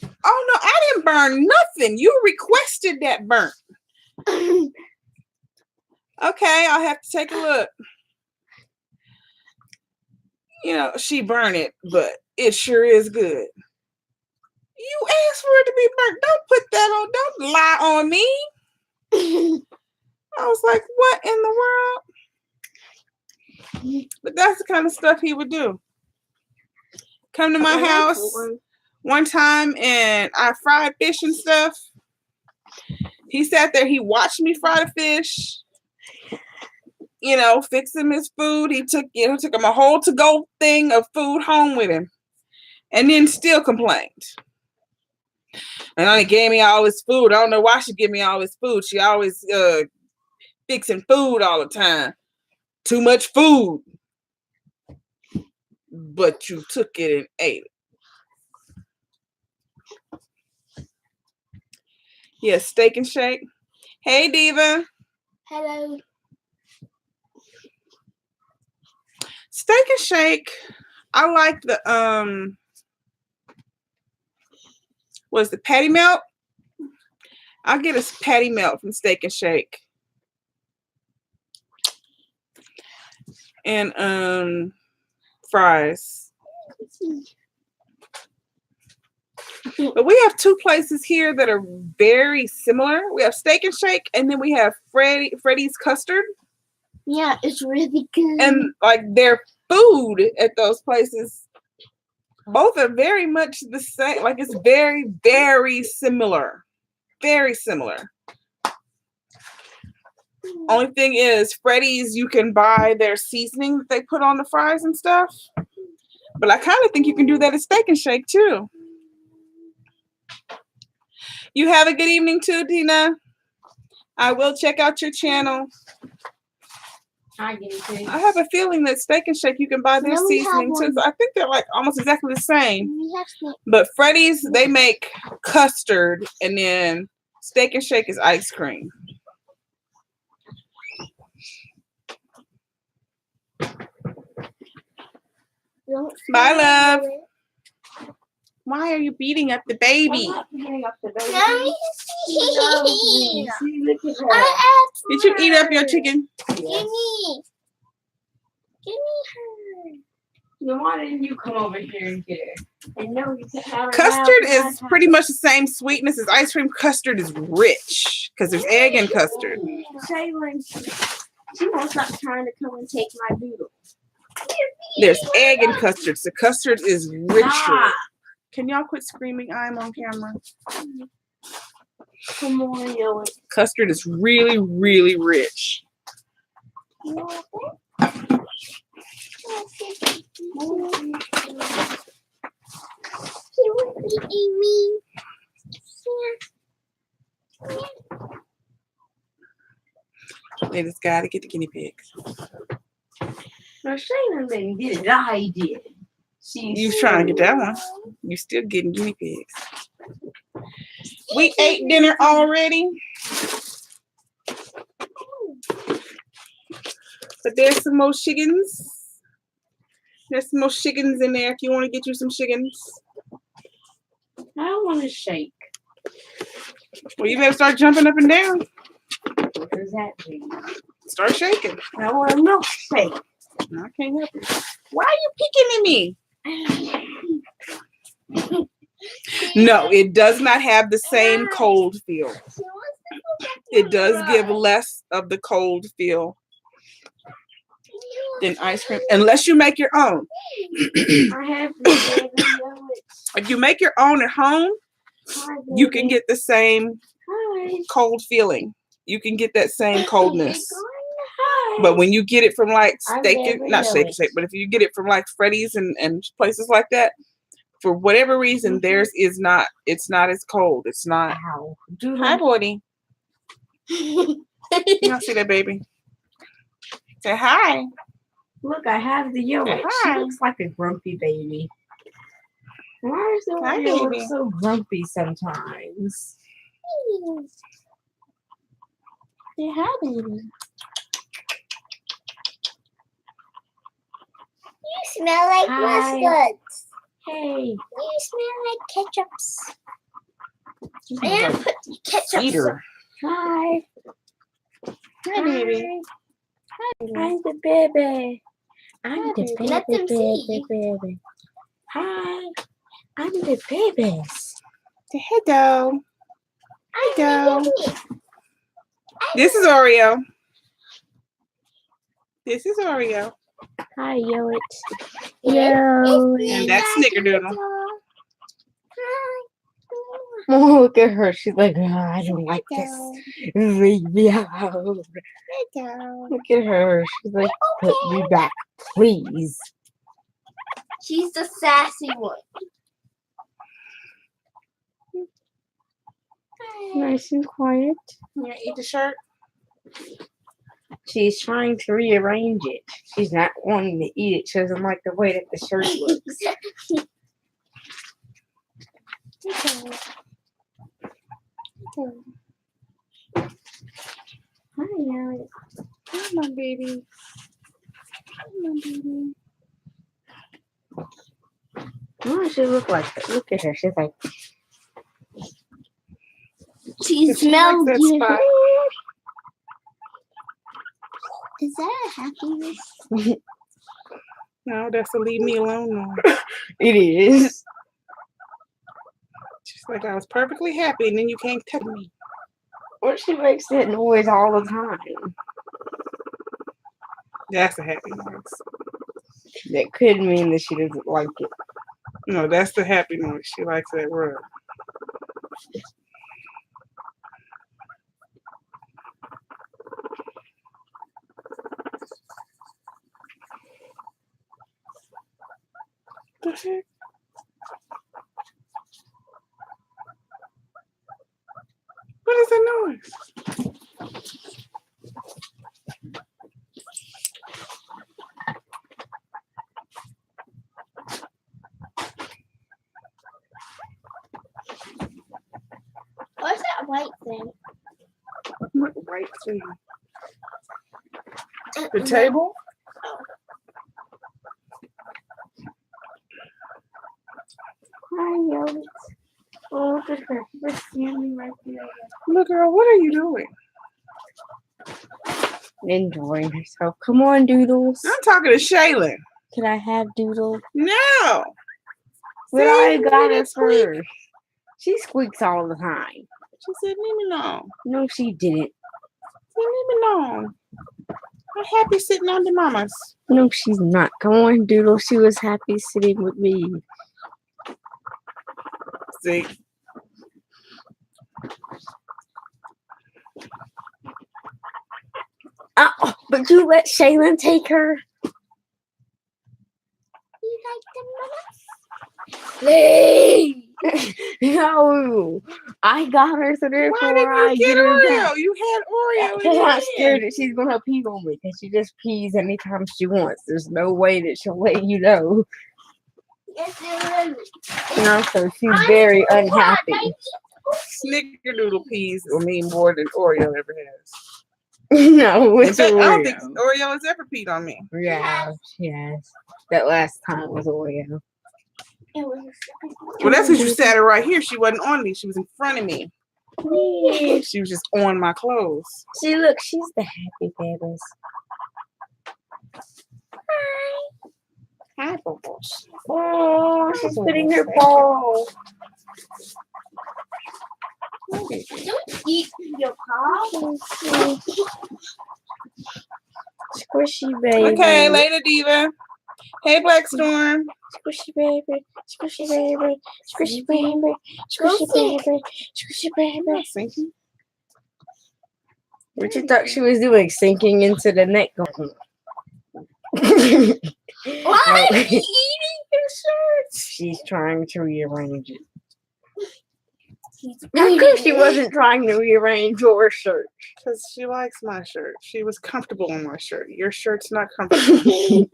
Oh no, I didn't burn nothing. You requested that burnt. Okay, I'll have to take a look. You know, she burned it, but it sure is good. You asked for it to be burnt. Don't put that on. Don't lie on me. I was like, what in the world? But that's the kind of stuff he would do. Come to my house one time and I fried fish and stuff. He sat there, he watched me fry the fish, you know, fix him his food. He took him a whole to-go thing of food home with him and then still complained. And only gave me all his food. I don't know why she give me all his food. She always fixing food all the time. Too much food. But you took it and ate it. Yeah, Steak and Shake. Hey, Diva. Hello. Steak and Shake. I like the what's the patty melt? I'll get a patty melt from Steak and Shake. And fries. But we have two places here that are very similar. We have Steak and Shake, and then we have Freddy's Custard. Yeah, it's really good. And like their food at those places, both are very much the same. Like it's very, very similar. Very similar. Only thing is, Freddy's, you can buy their seasoning that they put on the fries and stuff. But I kind of think you can do that at Steak and Shake too. You have a good evening too, Dina. I will check out your channel. I have a feeling that Steak and Shake, you can buy their No, we seasoning have too. one. I think they're like almost exactly the same. We have snake. But Freddy's, they make custard, and then Steak and Shake is ice cream. Don't Bye, snake love. away. Why are you beating up the baby? I'm not beating up the baby. Mommy, No, please. See, look at her. I asked Did you eat up her. your chicken? Give me. Give me her. Then why didn't you come over here and get her? I know you can have her Custard now. is pretty much the same sweetness as ice cream. Custard is rich because there's egg in custard. Shaylin, she won't stop trying to come and take my doodle. There's egg in custard, so custard is richer. Stop. Can y'all quit screaming? I'm on camera. Come on, yo. Custard is really, really rich. You want that? He was eating me. They just gotta get the guinea pigs. No, Shaylin didn't get it. I did. You was trying to get that one. You still getting guinea pigs. We ate dinner already. But there's some more chickens. There's some more chickens in there if you want to get you some chickens. I don't want to shake. Well, you better start jumping up and down. What does that mean? Start shaking. I want a milkshake. No, I can't help you. Why are you picking at me? No, it does not have the same cold feel. It does give less of the cold feel than ice cream, unless you make your own. I have to If you make your own at home, you can get the same cold feeling. You can get that same coldness. But when you get it from like not Steak and Shake, but if you get it from like Freddy's and places like that, for whatever reason, theirs is not. It's not as cold. It's not. Hi, Woody. You don't see that baby. Say hi. Look, I have the yolk. She Hi. looks like a grumpy baby. Why does Hi, the yolk baby. so grumpy sometimes? Say hi, baby. You smell like Hi. mustards. Hey. You smell like ketchups. She's I didn't like put ketchup. cedar. Hi. Hi, baby. I'm the baby. I'm the baby, Let them see. baby. Hi. I'm the babies. Say hello. I'm Go. the baby. This is Oreo. This is Oreo. Hi, Yoit. Yo. And that's Snickerdoodle. Hi. Oh, look at her. She's like, oh, I don't like this. Leave me out. Hello. Look at her. She's like, put me back, please. She's the sassy one. Nice and quiet. You gonna eat the shirt? She's trying to rearrange it. She's not wanting to eat it. She doesn't like the way that the shirt looks. Hi, Yoit. Come on, baby. Come on, baby. What does she look like? Look at her. She's like, She She smells likes that good. spot. Is that a happiness? No, that's a leave me alone noise. it is. She's like, I was perfectly happy, and then you can't touch me. Or she makes that noise all the time. That's a happy noise. That could mean that she doesn't like it. No, that's the happy noise. She likes that rub. The heck? What is that noise? What's that white thing? What right thing? The table? Hi, Yoit. Oh, look at her. She's standing right there. Look, girl, what are you doing? Enjoying herself. Come on, Doodles. I'm talking to Shaylin. Can I have Doodle? No. But See, I got look her at squeak. first. She squeaks all the time. She said, leave me alone. No, she didn't. Leave me alone. I'm happy sitting on the mamas. No, she's not. Come on, Doodle. She was happy sitting with me. See? Oh, but you let Shaylin take her. You like the mamas? Please. No, I got her, so Why therefore didn't I you get get her Oreo? back. You had Oreo in Because your I'm hand. scared that she's gonna pee on me. Because she just pees anytime she wants. There's no way that she'll let you know. Yes, there is. And also, she's very unhappy. Snickerdoodle peas will mean more than Oreo ever has. No, In it's fact, I don't think Oreo. Oreo has ever peed on me. Yeah, yes. That last time was Oreo. It was Well, that's because you sat her right here. She wasn't on me. She was in front of me. Yeah. She was just on my clothes. See, look, she's the happy babies. Hi, bubbles. Oh, she's putting her ball. Don't eat your paw. Squishy baby. Okay, later, Diva. Hey, Black Storm. Squishy baby. Squishy baby. Squishy baby. Squishy baby. Squishy baby. Sinking. What you thought she was doing? Sinking into the neck. Why are you eating your shirt? She's trying to rearrange it. He's How come she wasn't trying to rearrange your shirt? Because she likes my shirt. She was comfortable in my shirt. Your shirt's not comfortable.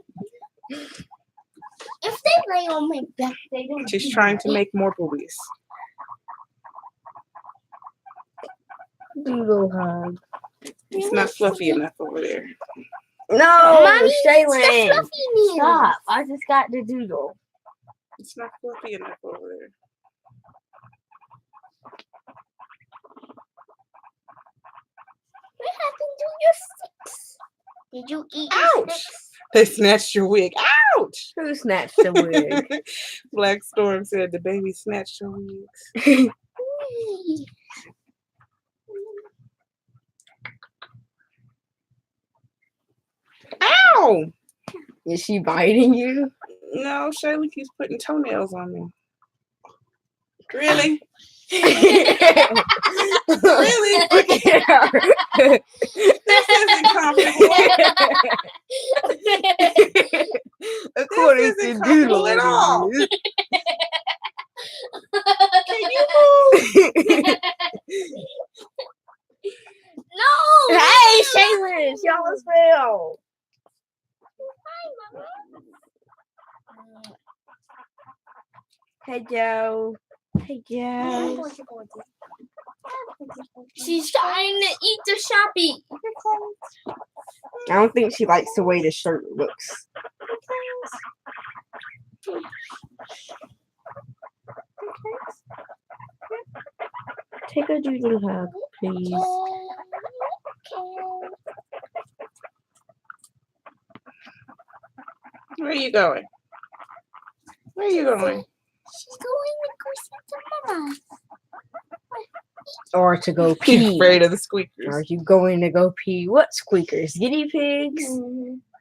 If they lay on my back, they don't. She's trying to make more boobies. Doodle hug. It's not fluffy enough over there. No, Mommy, it's the Shaylin. fluffy meal. Stop. I just got the doodle. It's not fluffy enough over there. What happened to your sticks? Did you eat your Ouch! sticks? They snatched your wig. Ouch! Who snatched the wig? Black Storm said the baby snatched her wigs. Whee! Ow! Is she biting you? No, Shayla keeps putting toenails on me. Really? Really? Look at her. This isn't comfortable. According This isn't to comfortable Doodle, at it all. is. Can you move? No! Hey, Shaylin, she almost fell. Hey, Joe. Hey, Joe. She's trying to eat the shoppy. I don't think she likes the way the shirt looks. Take a doodle hug, please. Where are you going? Where are you going? She's going to go see the mama. Or to go She's pee. afraid of the Are squeakers. you going to go pee? What squeakers? Guinea pigs?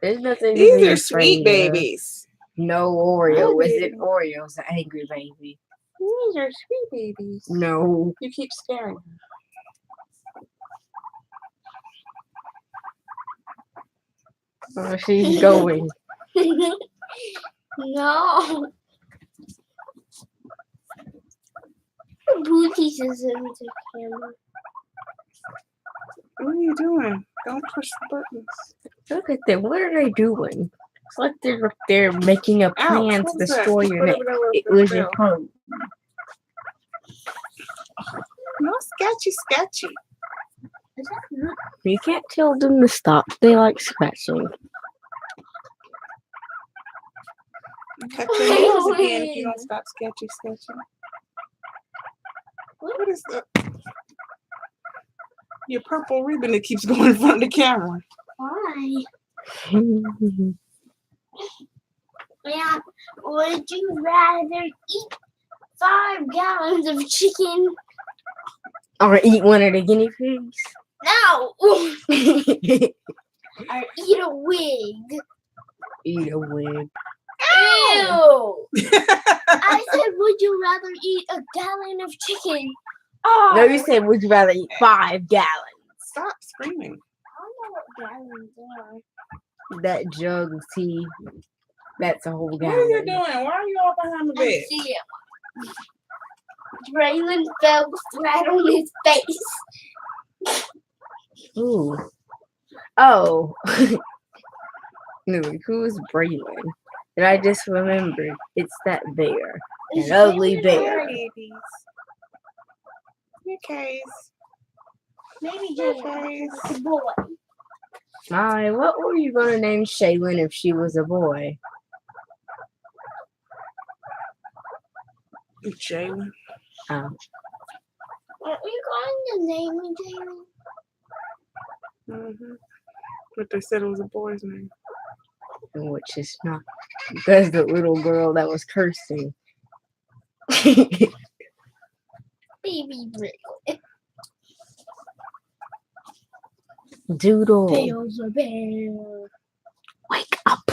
There's nothing to These be are sweet afraid of. babies. No Oreo. Hi, Isn't baby. Oreo's an angry baby? These are sweet babies. No. You keep scaring her. Oh, she's going. No. Booties is in the camera. What are you doing? Don't push the buttons. Look at them. What are they doing? It's like they're making a Ouch, plan what to was that? destroy your Whatever neck. that was, It that was your fell. phone. No sketchy. You can't tell them to stop. They like scratching. Cut your nails again if you don't stop sketchy. What is that? Your purple ribbon that keeps going in front of the camera. Why? Yeah. Would you rather eat 5 gallons of chicken? Or eat one of the guinea pigs. No. Eat Or eat a wig? a wig. Ew. I said, would you rather eat a gallon of chicken? Oh. No, you said, would you rather eat 5 gallons? Stop screaming. I don't know what gallons are. That jug of tea. That's a whole What are you gallon. doing? Why are you all behind the I bed? see it. Braylon fell flat on his face. Ooh. Oh. No, who's Braylon? And I just remembered it's that bear. An ugly bear. Babies. Okay. Maybe Jalen is a boy. My, what were you gonna name Shaylin if she was a boy? Jalen. Oh. Aren't you going to name me Jalen? Mm-hmm. But they said it was a boy's name. Which is not. That's the little girl that was cursing. Baby Braylon. Doodle. Bear's a bear. Wake up.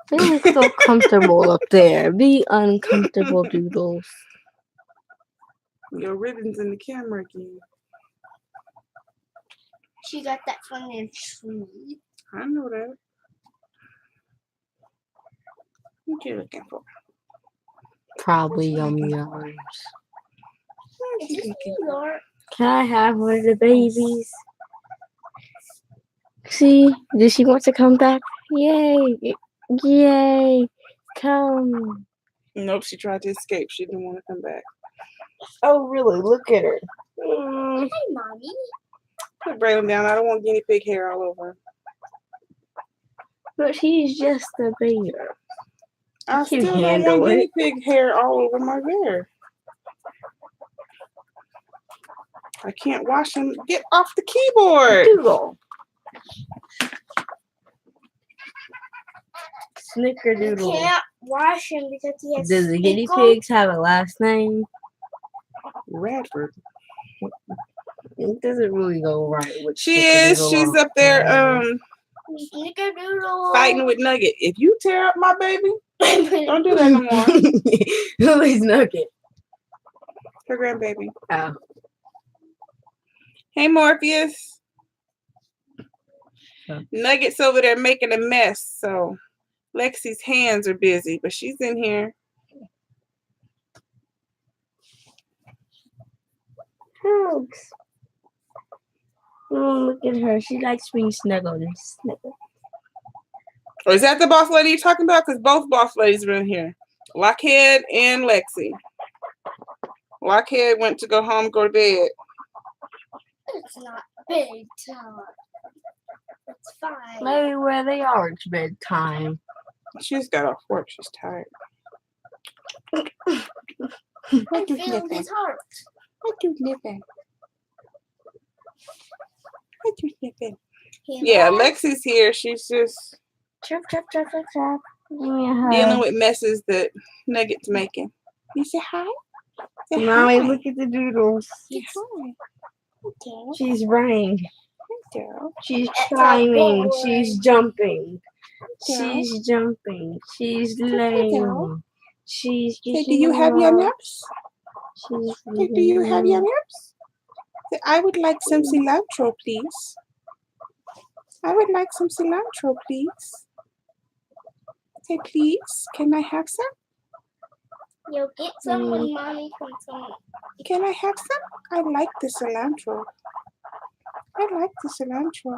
They look so comfortable up there. Be uncomfortable, Doodles. Your ribbon's in the camera again. She got that from the tree. I know that. What you looking for? Probably yum yums. Is this New York? Can I have one of the babies? See, does she want to come back? Yay! Yay! Come. Nope, she tried to escape. She didn't want to come back. Oh, really? Look at her. Hey, Mommy. Put Braylon down. I don't want guinea pig hair all over. But he's just a bear. I can still don't handle want it. guinea pig hair all over my bear. I can't wash him. Get off the keyboard. Doodle. You Snickerdoodle. can't wash him because he has. Does the guinea pickles. pigs have a last name? Radford. It doesn't really go right with She is. Snickerdoodle She's or up there whatever. Snickerdoodle. fighting with Nugget. If you tear up my baby, don't do that no more. Who is Nugget? Her grandbaby. Oh. Hey, Morpheus. Huh. Nugget's over there making a mess, so Lexi's hands are busy, but she's in here. Hugs. Oh, look at her. She likes being snuggled and snuggled. Or is that the boss lady you're talking about? Because both boss ladies are in here. Lockhead and Lexi. Lockhead went to go home, go to bed. It's not bedtime. It's fine. Maybe where they are, it's bedtime. She just got off work. She's tired. I feel his heart. What you sniffing? What you sniffing? He Yeah, loves- Lexi's here. She's just Chirp, chirp, chirp, chirp, chirp. Give me a hug. dealing with messes that Nugget's making. You say hi? Say Mommy, hi. look at the doodles. Say hi. Okay. She's running. Girl. She's It's a climbing. boy. She's jumping. Yeah. She's jumping. She's Good laying. girl. She's Say, do you have your naps? She's Say, do you have your naps? Say, I would like some cilantro, please. I would like some cilantro, please. Say, please, can I have some? You'll get some when mommy comes home. Can I have some? I like the cilantro. I like the cilantro.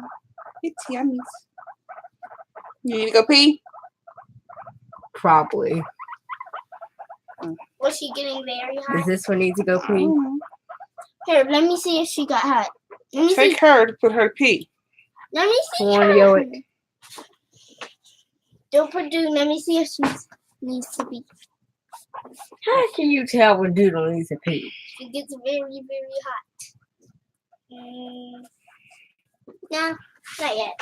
It's yummy. You need to go pee? Probably. Was she getting very Does hot? this one need to go I pee? don't know. Here, let me see if she got hot. Let me see. Take her to put her to pee. Let me see. Warnio her. it. Don't put Dude. Let me see if she needs to be. How can you tell when Doodle needs to pee? She gets very, very hot. No, not yet.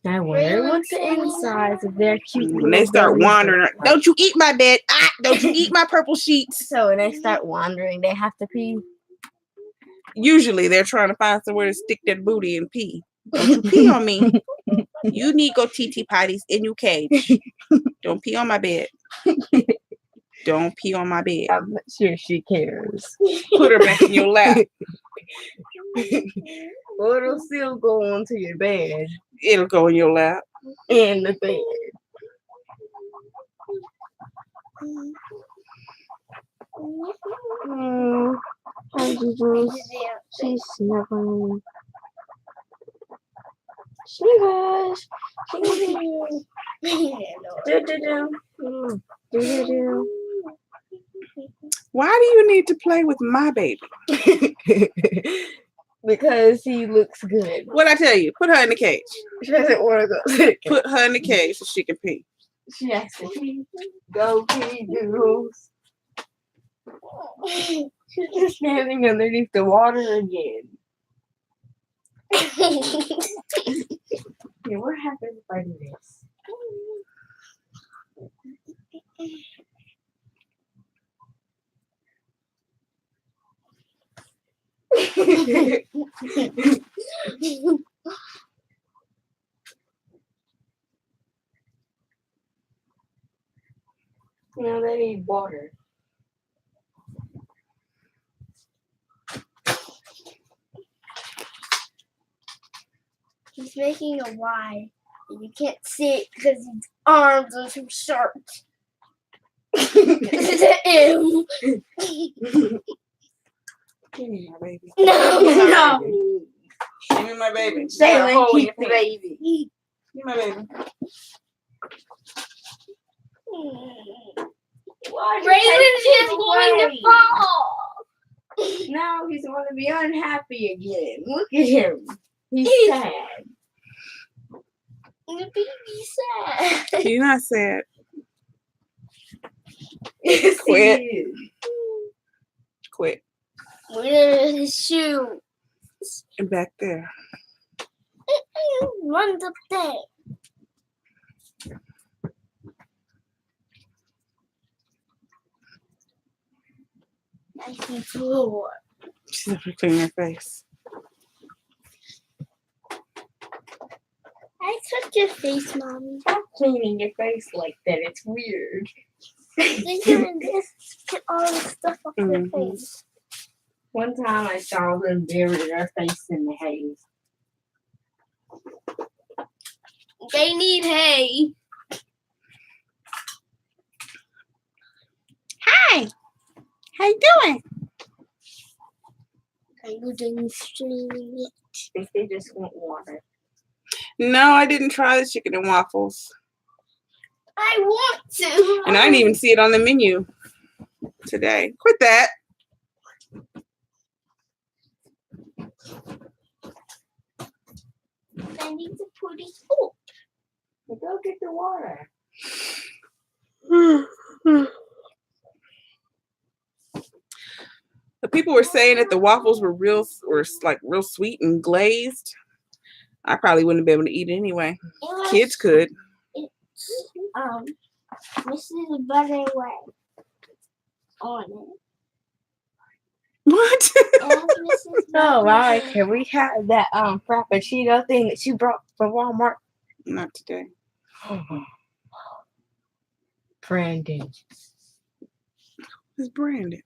I wonder what the insides of their cute When they little start bellies wandering, look like. don't you eat my bed. Ah, don't you eat my purple sheets. So when they start wandering, they have to pee. Usually they're trying to find somewhere to stick their booty and pee. Don't you pee on me. You need go TT potties in your cage. Don't pee on my bed. Don't pee on my bed. I'm not sure she cares. Put her back in your lap. Well, it'll still go onto your bed It'll go in your lap. and the bed. Hi, Doodles. She's snuggling. Snuggles. Do do do. Do do do. Why do you need to play with my baby? Because he looks good. What'd I tell you? Put her in the cage. She doesn't want to go. Put her in the cage so she can pee. She has to pee. Go pee, Doodles. She's just standing underneath the water again. Yeah, what happens if I do this? Now they need water. He's making a Y. And you can't see it because his arms are too short. This is an M. Give me my baby. No, no. Give me my baby. You got a Jalen, hole in keep your the pants. baby. Give me my baby. Raylan's just going to fall. Now he's going to be unhappy again. Look at him. He's sad. The baby's sad. You're not sad. Yes, Quit. he is. Quit. Where are his shoes? And back there. Runs up there. I see floor. She's up to clean her face. I touch your face, Mommy. Stop cleaning your face like that. It's weird. You're doing this. Get all the stuff off your Mhm. face. One time I saw them bury their face in the hay. They need hay. Hi. How you doing? Are you doing streaming it? I think they just want water. No, I didn't try the chicken and waffles. I want to. And I didn't even see it on the menu today. Quit that. I need to put it up. Well, go get the water. The people were saying that the waffles were real sweet and glazed. I probably wouldn't have been able to eat it anyway. Kids could. Mrs. Butterway on it. What? And Mrs. Oh, Butterway. okay. We had that frappuccino thing that she brought from Walmart. Not today. Brandon. It's Brandon.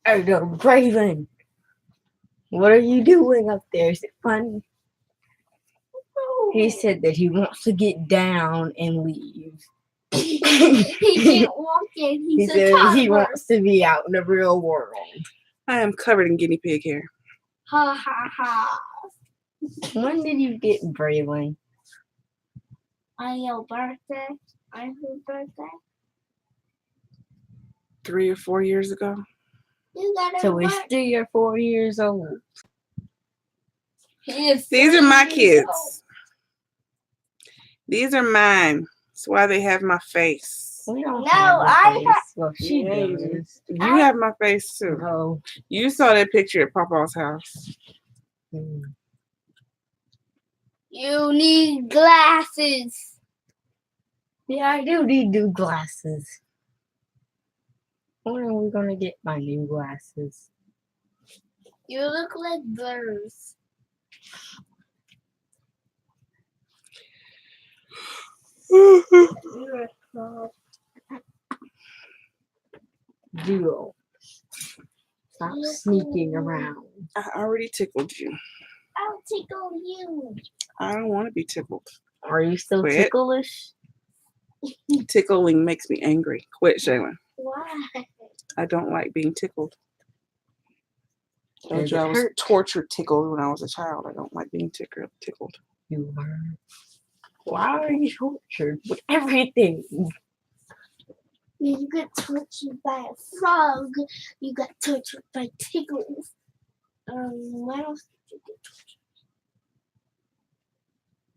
I go, Braylon. What are you doing up there? Is it fun? He said that he wants to get down and leave. He can't walk in. He He's a said toddler. he wants to be out in the real world. I am covered in guinea pig hair. Ha ha ha. When did you get Braylon? On your birthday? On whose birthday? 3 or 4 years ago. You got a So he's birthday. 3 or 4 years old. He is These are my 3 years old. kids. These are mine. That's why they have my face. We don't No, have a I face. ha- Well, she Yeah, you does. You have my face too. No. You saw that picture at Papa's house. Hmm. You need glasses. Yeah, I do need new glasses. When are we gonna get my new glasses? You look like birds. You're a frog. Duo. Stop sneaking around. I already tickled you. I'll tickle you. I don't want to be tickled. Are you still Quit. ticklish? Tickling makes me angry. Quit, Shaylin. Why? I don't like being tickled. I told Does you it I was hurt? torture tickled when I was a child. I don't like being tickled. You are. Why are you tortured with everything? You got tortured by a frog. You got tortured by tickles. What else did you get tortured?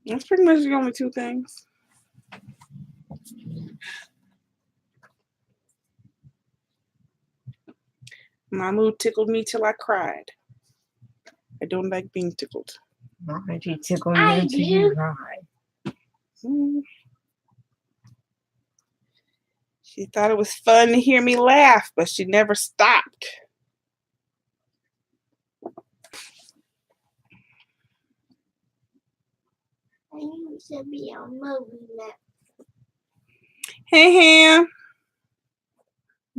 That's pretty much the only 2 things. Mamu tickled me till I cried. I don't like being tickled. Why did you tickle I me until you do. cry? She thought it was fun to hear me laugh, but she never stopped. I used to be on movie net. Hey, Ham.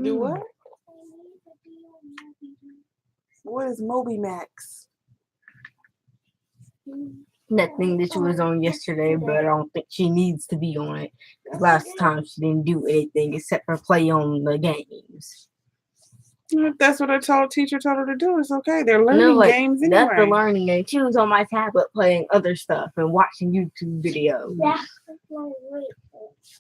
Do what? What is Moby Max? That thing that she was on yesterday, but I don't think she needs to be on it. 'Cause last time she didn't do anything except for play on the games. If that's what teacher told her to do, it's okay. They're learning No, like, games that's the anyway. learning game. She was on my tablet playing other stuff and watching YouTube videos. That's my way.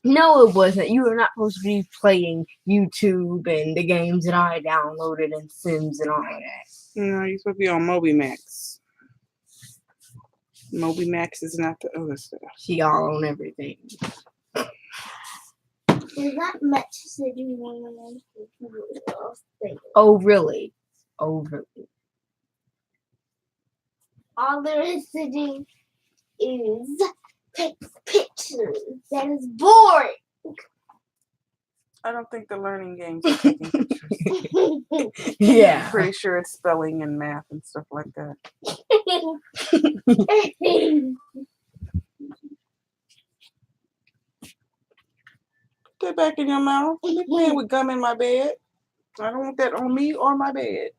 No, it wasn't. You were not supposed to be playing YouTube and the games that I downloaded and Sims and all of that. No, you're supposed to be on MobyMax. MobyMax is not the other stuff. She all on everything. There's not much to do when Oh, really? Oh, really? all there is to do is take pictures. That is boring. I don't think the learning games are taking pictures. I'm Yeah. pretty sure it's spelling and math and stuff like that. Put that back in your mouth. Quit playing with gum in my bed. I don't want that on me or my bed.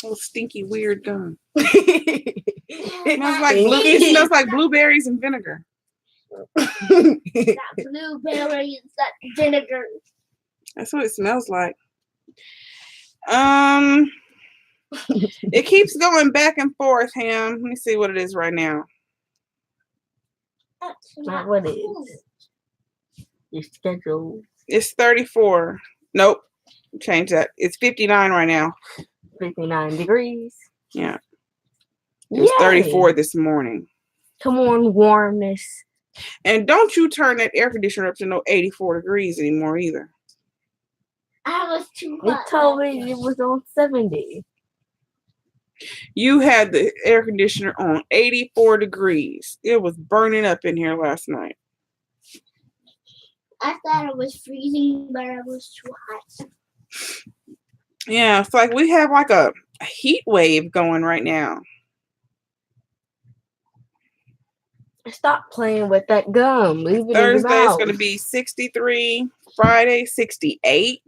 Oh, stinky, weird gum. It smells like blueberries and vinegar. That blueberry is that vinegar. That's what it smells like. It keeps going back and forth, Ham. Let me see what it is right now. That's Not what it is. Your schedule. It's 34. Nope. Change that. It's 59 right now. 59 degrees. Yeah. It was 34 this morning. Come on, warmness. And don't you turn that air conditioner up to no 84 degrees anymore either. I was too You hot. told me it was on 70. You had the air conditioner on 84 degrees. It was burning up in here last night. I thought it was freezing, but I was too hot. Yeah, it's like we have like a heat wave going right now. Stop playing with that gum. Leave it in your Thursday is mouth. going to be 63. Friday, 68.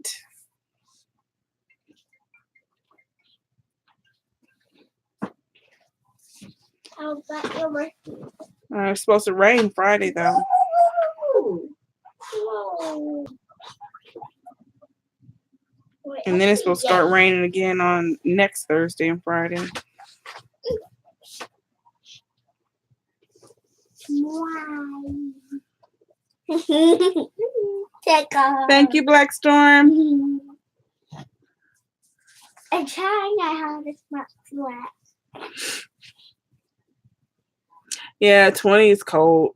How about your birthday? It's supposed to rain Friday, though. Whoa. Wait, And then it's supposed to start raining again on next Thursday and Friday. Wow. Take off. Thank you, Black Storm. I'm trying my hardest not to laugh. Yeah, 20 is cold.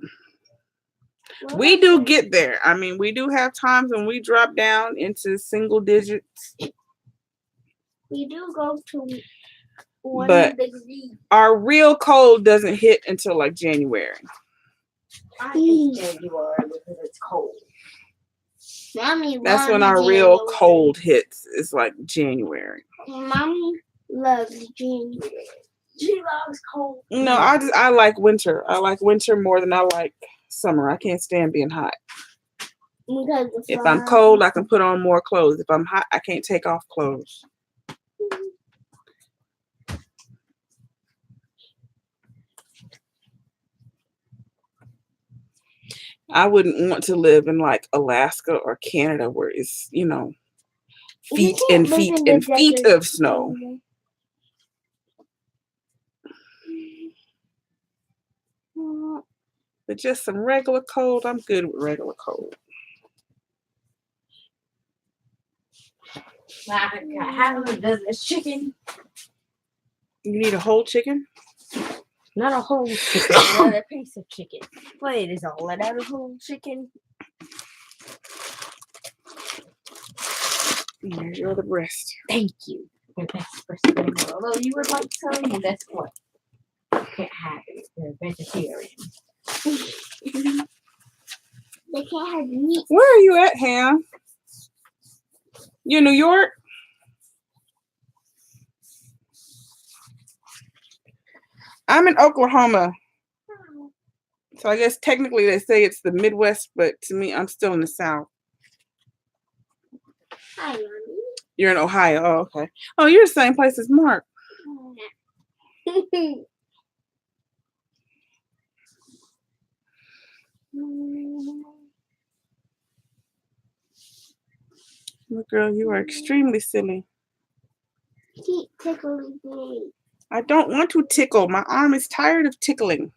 We do get there. I mean, we do have times when we drop down into single digits. We do go to 1 But degree. our real cold doesn't hit until like January. I think January because it's cold. Mommy That's when loves our real January. cold hits. Is like January. Mommy loves January. She loves cold. No, I like winter. I like winter more than I like summer. I can't stand being hot. Because If I'm cold, I can put on more clothes. If I'm hot, I can't take off clothes. I wouldn't want to live in like Alaska or Canada where it's, feet and feet and feet of snow. But just some regular cold, I'm good with regular cold. How does this chicken? You need a whole chicken? Not a whole chicken, not a piece of chicken. Wait, is all that out of whole chicken? Here's your other breast. Thank you. The best breast in the world. Although you would like some, and guess what? You can't have it. They're vegetarian. They can't have meat. Where are you at, Ham? You in New York? I'm in Oklahoma. So I guess technically they say it's the Midwest, but to me, I'm still in the South. Hi, Mommy. You're in Ohio. Oh, okay. Oh, you're the same place as Mark. Look, girl, you are extremely silly. Keep tickling me. I don't want to tickle. My arm is tired of tickling.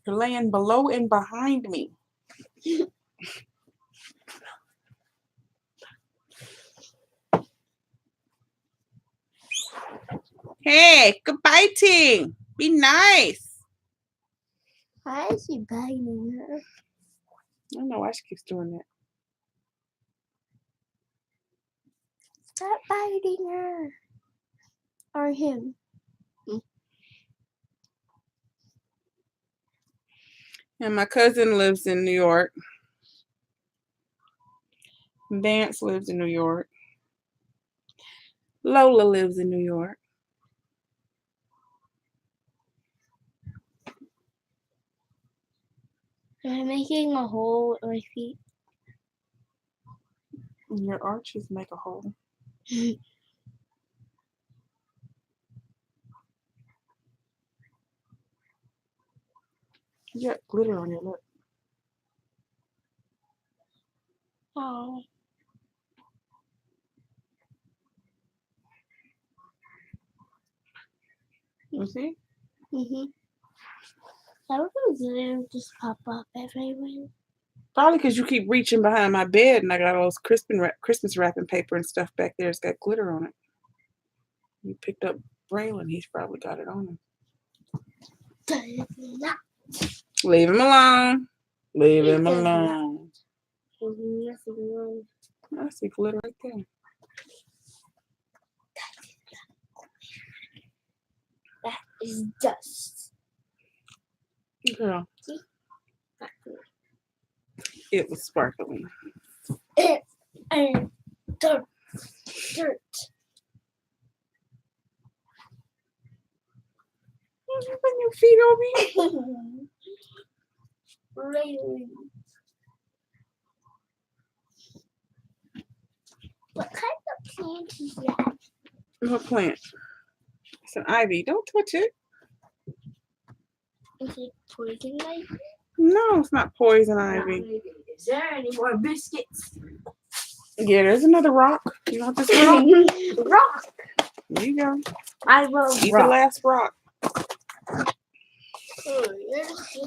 You're laying below and behind me. Hey, good biting. Be nice. Why is she biting her? I don't know why she keeps doing that. Stop biting her. Or him. And my cousin lives in New York. Vance lives in New York. Lola lives in New York. I'm making a hole with my feet. And your arches make a hole. You got glitter on your lip. Oh. You see? How would glitter just pop up everywhere? Probably because you keep reaching behind my bed and I got all those Christmas wrapping paper and stuff back there. It's got glitter on it. You picked up Braylon. He's probably got it on him. Leave him alone. Leave him He does not. alone. There's nothing wrong. I see glitter right there. That is dust. Girl, it was sparkling. And dirt. You put your feet on me. Really? What kind of plant is that? What plant? It's an ivy. Don't touch it. Is it poison ivy? No, it's not poison ivy. Is there any more biscuits? Yeah, there's another rock. You want this rock? Rock. There you go. I will Eat the rock. last rock.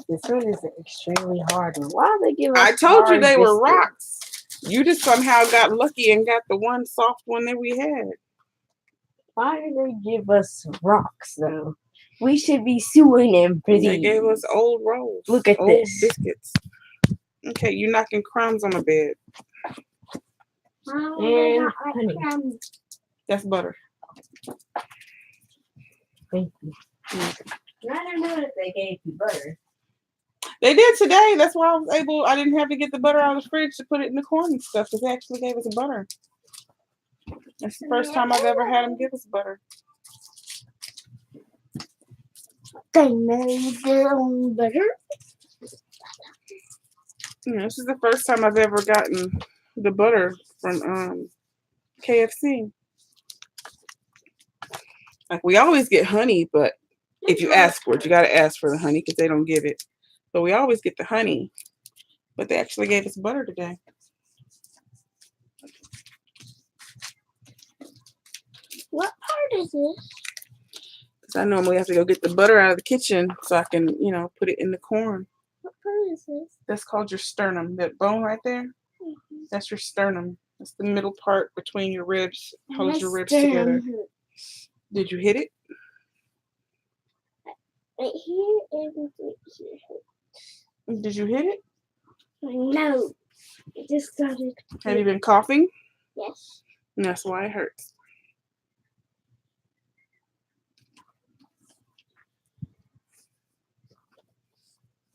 This one is an extremely hard one. Why do they give us I told you hard they were biscuits? rocks. You just somehow got lucky and got the one soft one that we had. Why do they give us rocks though? We should be suing them for They these. gave us old rolls. Look at old this. biscuits. Okay, you knocking crumbs on the bed. And honey. That's butter. Thank you. I don't know if they gave you butter. They did today. That's why I didn't have to get the butter out of the fridge to put it in the corn and stuff because they actually gave us butter. That's the first time I've ever had them give us butter. They made their own butter. Yeah, this is the first time I've ever gotten the butter from KFC. Like we always get honey, but if you ask for it, you gotta ask for the honey because they don't give it. But we always get the honey, but they actually gave us butter today. What part is this? Because I normally have to go get the butter out of the kitchen so I can, put it in the corn. What part is this? That's called your sternum. That bone right there, that's your sternum. That's the middle part between your ribs. Holds your ribs together. Did you hit it? Right here and right here. Did you hit it? No. It just started. Have you been coughing? Yes. And that's why it hurts.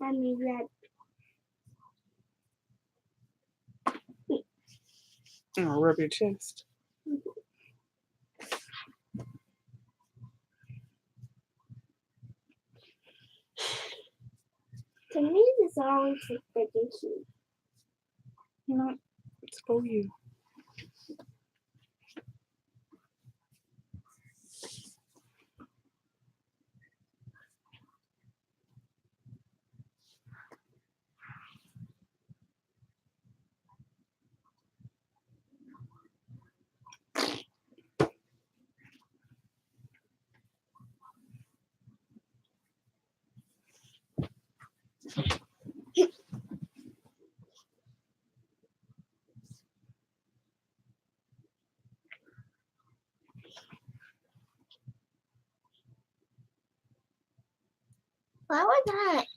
I mean that. I'll rub your chest. To me, this always looks like a cute. No, it's for you.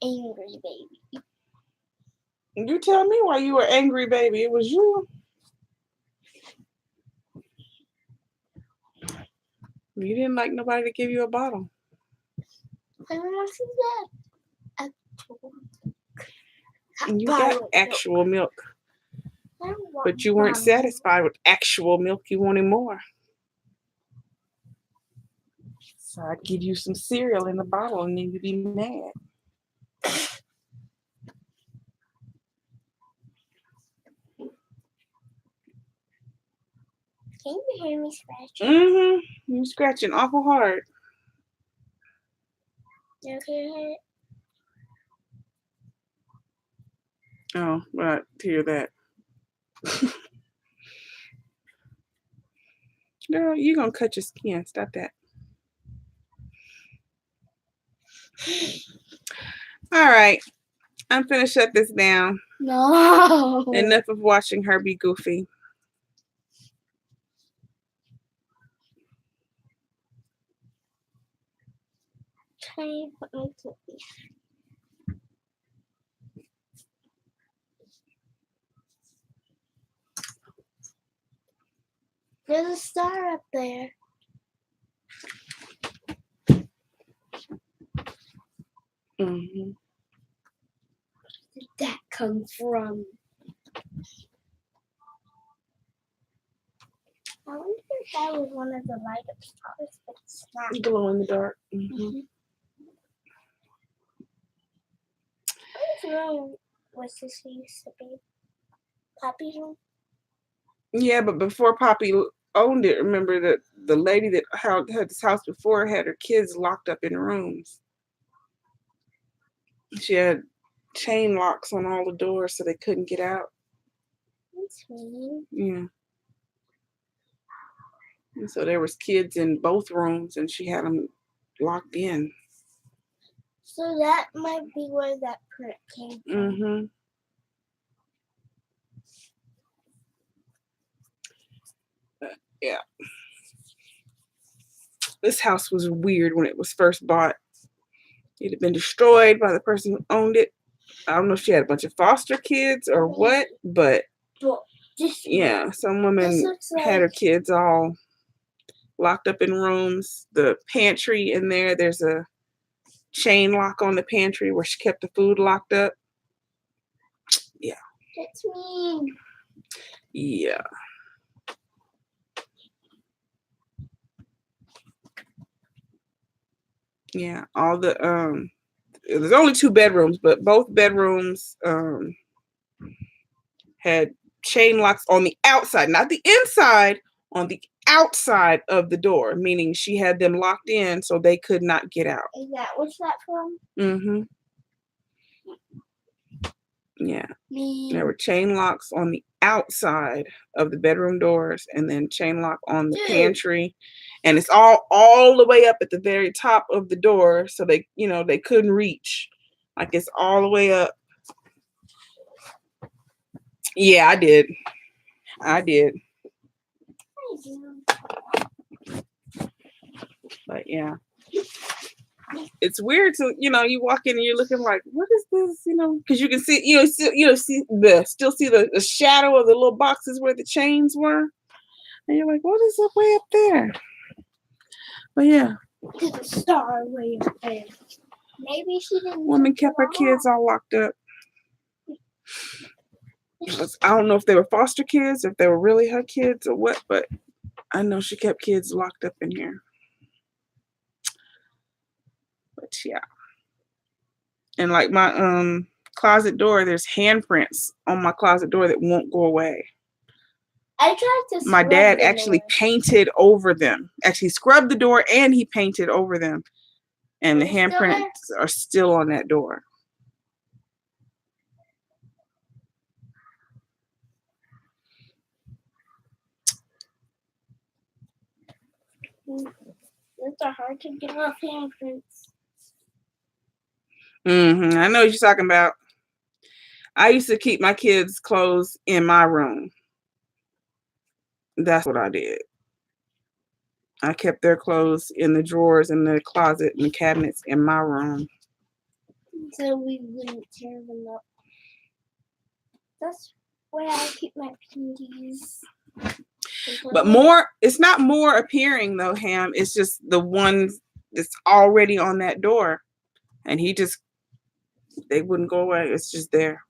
angry baby. You tell me why you were angry, baby. It was you. You didn't like nobody to give you a bottle. I don't know if you got actual. And you got actual milk. But you weren't satisfied with actual milk. You wanted more. So I'd give you some cereal in the bottle and then you'd be mad. Can you hear me scratching? Mm-hmm. You're scratching awful hard. You okay with it? Oh, well, I hear that. Girl, you're going to cut your skin. Stop that. All right. I'm finna shut this down. No. Enough of watching her be goofy. Trying to put my cookie. There's a star up there. Mm-hmm. Where did that come from? I wonder if that was one of the light up stars, but it's not. Glow in the dark. Mm-hmm. Whose room was this used to be? Poppy's room? Yeah, but before Poppy owned it, remember that the lady that had this house before had her kids locked up in rooms. She had chain locks on all the doors so they couldn't get out. That's mean. Yeah. And so there was kids in both rooms and she had them locked in. So that might be where that print came from. Mm-hmm. Yeah. This house was weird when it was first bought. It had been destroyed by the person who owned it. I don't know if she had a bunch of foster kids or what, but yeah, some woman had her kids all locked up in rooms. The pantry in there, there's a chain lock on the pantry where she kept the food locked up. Yeah. That's mean. Yeah. Yeah, all the there's only 2 bedrooms, but both bedrooms had chain locks on the outside, not the inside, on the outside of the door, meaning she had them locked in so they could not get out. Is that what's that from? Mm-hmm. Yeah. There were chain locks on the outside of the bedroom doors and then chain lock on the pantry. And it's all the way up at the very top of the door so they, they couldn't reach. Like it's all the way up. Yeah, I did. But yeah. It's weird to, you walk in and you're looking like, what is this? Because you can see, still see the shadow of the little boxes where the chains were. And you're like, what is up way up there? But yeah. There's a star way up there. Maybe she didn't. Woman kept her kids all locked up. I don't know if they were foster kids, if they were really her kids or what, but I know she kept kids locked up in here. But yeah. And like my closet door, there's handprints on my closet door that won't go away. I tried to. My dad actually painted over them. Actually scrubbed the door and he painted over them. And the handprints are still on that door. Those are hard to get off handprints. Mm-hmm. I know what you're talking about. I used to keep my kids' clothes in my room. That's what I did. I kept their clothes in the drawers in the closet and the cabinets in my room. so we wouldn't tear them up. That's where I keep my candies. But more, it's not more appearing though, Ham. It's just the one that's already on that door. And they wouldn't go away. It's just there.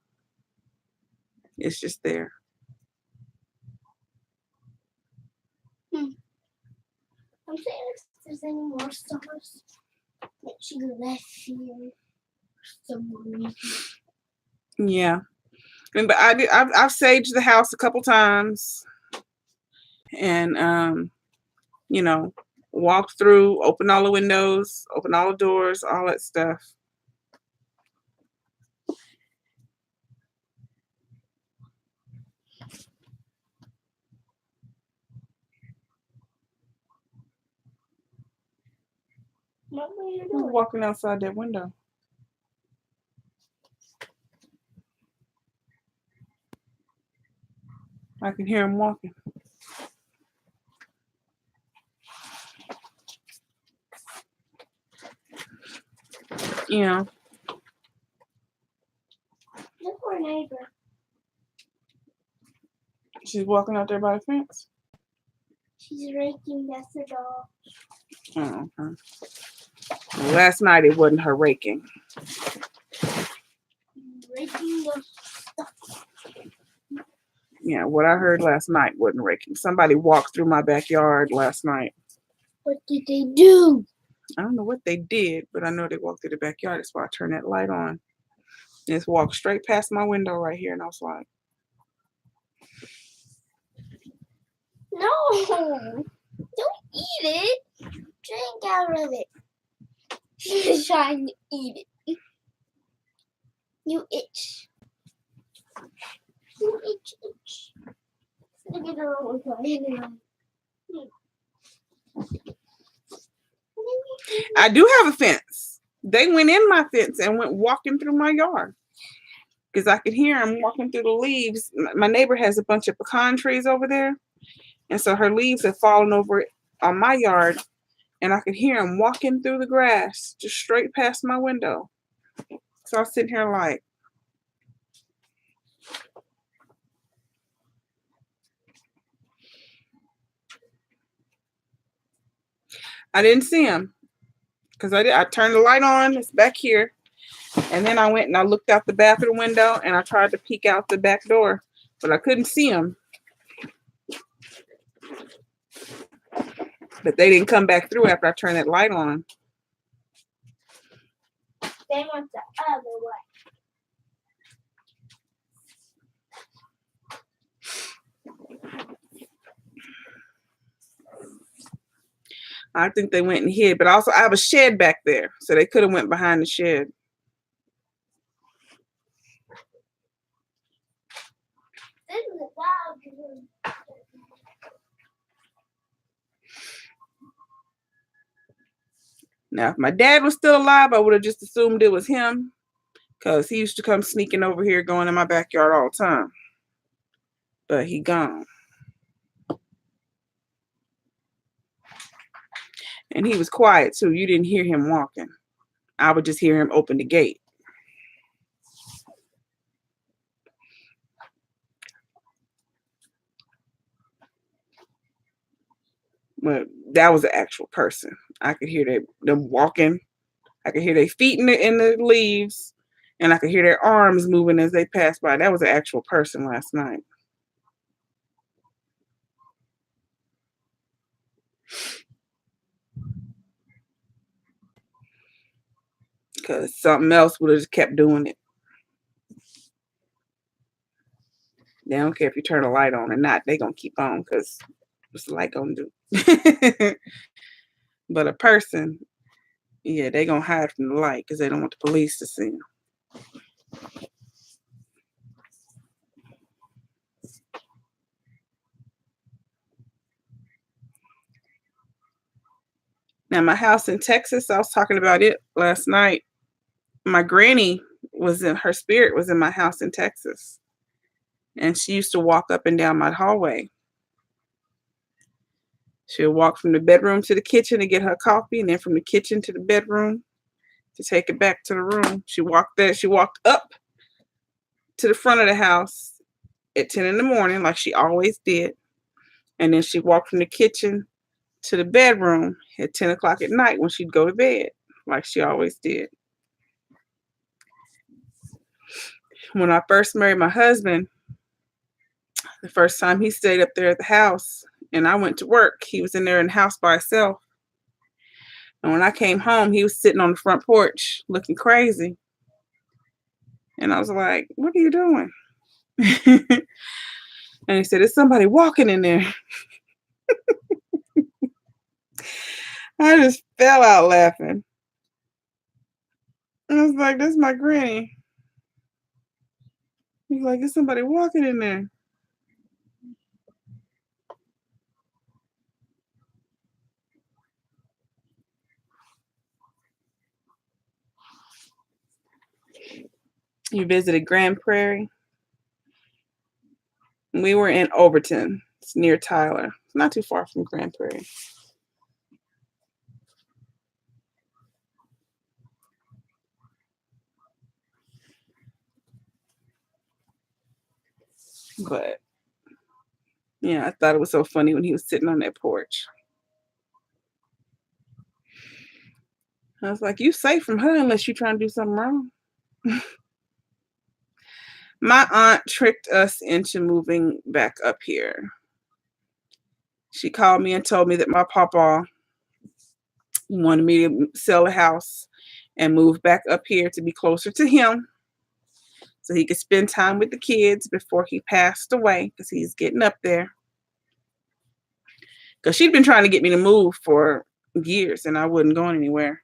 It's just there. I'm saying if there's any more stars that she left here somewhere. Yeah. But I've saged the house a couple times. And you know, walked through, opened all the windows, opened all the doors, all that stuff. What were you Who's doing? walking outside that window? I can hear him walking. Yeah. Look for a neighbor. She's walking out there by the fence. She's raking. That's the dog. Oh, okay. Well, last night it wasn't her raking. Raking the stuff. Yeah, what I heard last night wasn't raking. Somebody walked through my backyard last night. What did they do? I don't know what they did, but I know they walked through the backyard. That's why I turned that light on. Just walked straight past my window right here, and I was like, No! Don't eat it! Drink out of it. She's trying to eat it. You itch. You itch. Look at her own I do have a fence. They went in my fence and went walking through my yard because I could hear them walking through the leaves. My neighbor has a bunch of pecan trees over there, and so her leaves have fallen over on my yard, and I could hear them walking through the grass just straight past my window. So I was sitting here like, I didn't see him because I turned the light on. It's back here. And then I went and I looked out the bathroom window and I tried to peek out the back door, but I couldn't see him. But they didn't come back through after I turned that light on. They went the other way. I think they went and hid, but also I have a shed back there, so they could have went behind the shed. This is a dog. Now, if my dad was still alive, I would have just assumed it was him because he used to come sneaking over here, going in my backyard all the time. But he gone. And he was quiet too. You didn't hear him walking. I would just hear him open the gate. But that was an actual person. I could hear them walking. I could hear their feet in the leaves, and I could hear their arms moving as they passed by. That was an actual person last night. Because something else would have just kept doing it. They don't care if you turn a light on or not. They're going to keep on because what's the light going to do? But a person, yeah, they're going to hide from the light because they don't want the police to see them. Now, my house in Texas, I was talking about it last night. My granny her spirit was in my house in Texas. And she used to walk up and down my hallway. She would walk from the bedroom to the kitchen to get her coffee, and then from the kitchen to the bedroom. to take it back to the room. She walked up to the front of the house at 10 in the morning, like she always did. And then she walked from the kitchen to the bedroom at 10 o'clock at night when she'd go to bed, like she always did. When I first married my husband, the first time he stayed up there at the house and I went to work, he was in there in the house by himself. And when I came home, he was sitting on the front porch looking crazy. And I was like, what are you doing? And he said, there's somebody walking in there. I just fell out laughing. I was like, that's my granny. He's like, there's somebody walking in there. You visited Grand Prairie. We were in Overton. It's near Tyler. It's not too far from Grand Prairie. But yeah, I thought it was so funny when he was sitting on that porch. I was like, you safe from her unless you're trying to do something wrong. My aunt tricked us into moving back up here. She called me and told me that my papa wanted me to sell a house and move back up here to be closer to him so he could spend time with the kids before he passed away, because he's getting up there. Because she'd been trying to get me to move for years and I wasn't going anywhere.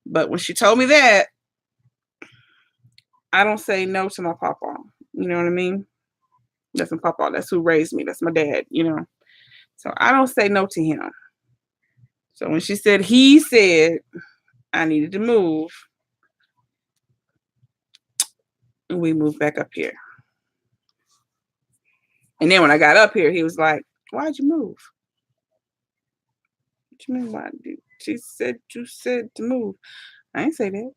But when she told me that, I don't say no to my papa. You know what I mean? That's my papa. That's who raised me. That's my dad, you know. So I don't say no to him. So when she said, he said I needed to move, and we moved back up here. And then when I got up here, he was like, why'd you move? What you mean, why? She said, you said to move. I ain't say that.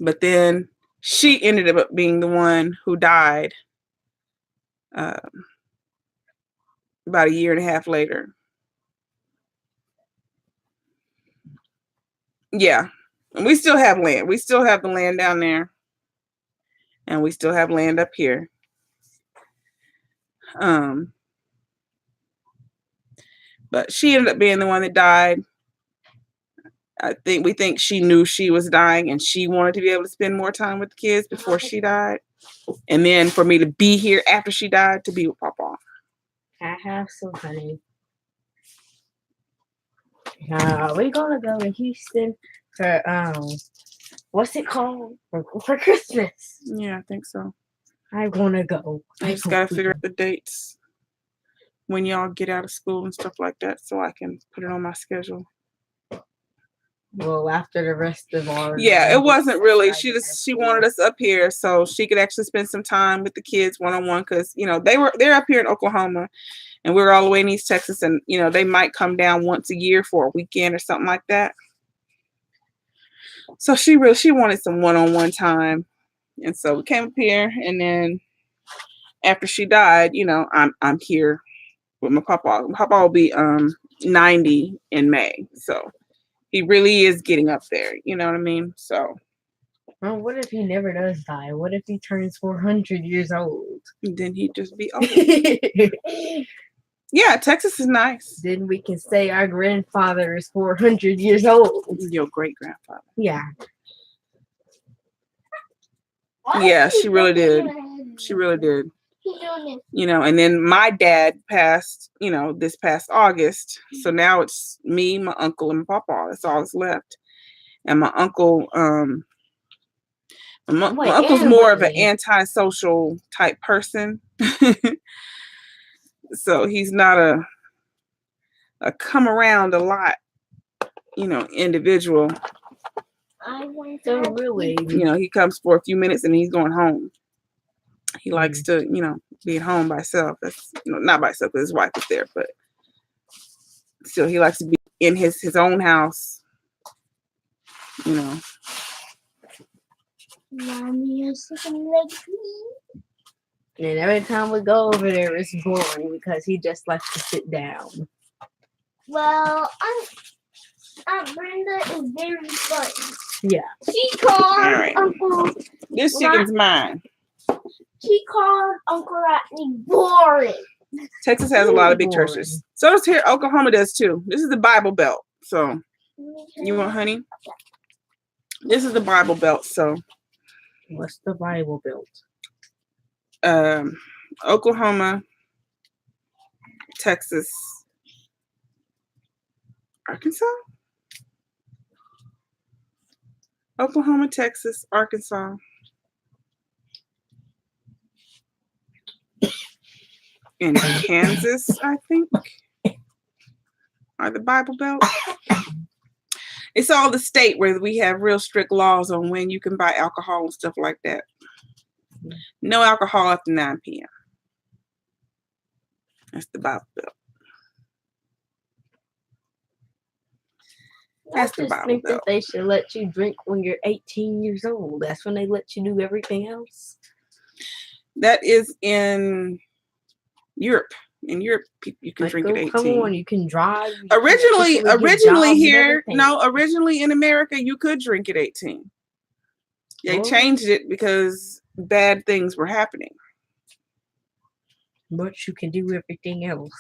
But then she ended up being the one who died about a year and a half later. Yeah. And we still have land. We still have the land down there. And we still have land up here. But she ended up being the one that died. We think she knew she was dying and she wanted to be able to spend more time with the kids before she died. And then for me to be here after she died to be with Papa. I have some honey. We're gonna go to Houston for what's it called? For Christmas. Yeah, I think so. I wanna go. I just gotta figure out the dates when y'all get out of school and stuff like that so I can put it on my schedule. Well, after the rest of our it wasn't really. She wanted us up here so she could actually spend some time with the kids one-on-one, because you know they're up here in Oklahoma and we're all the way in East Texas, and you know they might come down once a year for a weekend or something like that. So she wanted some one-on-one time, and so we came up here, and then after she died, you know, I'm here with my papa. My papa will be 90 in May, so he really is getting up there. You know what I mean? So. Well, what if he never does die? What if he turns 400 years old? Then he'd just be old. Yeah, Texas is nice. Then we can say our grandfather is 400 years old. Your great grandfather. Yeah. Yeah, she really did. She really did. You know, and then my dad passed, you know, this past August. So now it's me, my uncle, and my papa. That's all that's left. And my uncle, my uncle's more of an antisocial type person. So he's not a come around a lot, you know, individual. So really, you know, he comes for a few minutes and he's going home. He likes to, you know, be at home by himself. That's, you know, not by himself because his wife is there, but still he likes to be in his own house. You know. Mommy is something like me. And every time we go over there, it's boring because he just likes to sit down. Well, Aunt Brenda is very funny. Yeah. She called Alright. Uncle. This chicken's mine. She called Uncle Rodney boring. Texas has a lot of big Boring. churches. So does here. Oklahoma does too. This is the Bible Belt. So you want honey? This is the Bible Belt. So What's the Bible Belt? Oklahoma, Texas, Arkansas. Oklahoma, Texas, Arkansas. And Kansas, I think, are the Bible Belt. It's all the state where we have real strict laws on when you can buy alcohol and stuff like that. No alcohol after 9 p.m. That's the Bible Belt. That's the I just Bible think Belt. that they should let you drink when you're 18 years old. That's when they let you do everything else. That is in Europe. In Europe, you can Like, drink oh, at 18. come on, you can drive. You can Originally officially get originally jobs and here, everything. no, originally in America, you could drink at 18. They Oh. changed it because bad things were happening. But you can do everything else.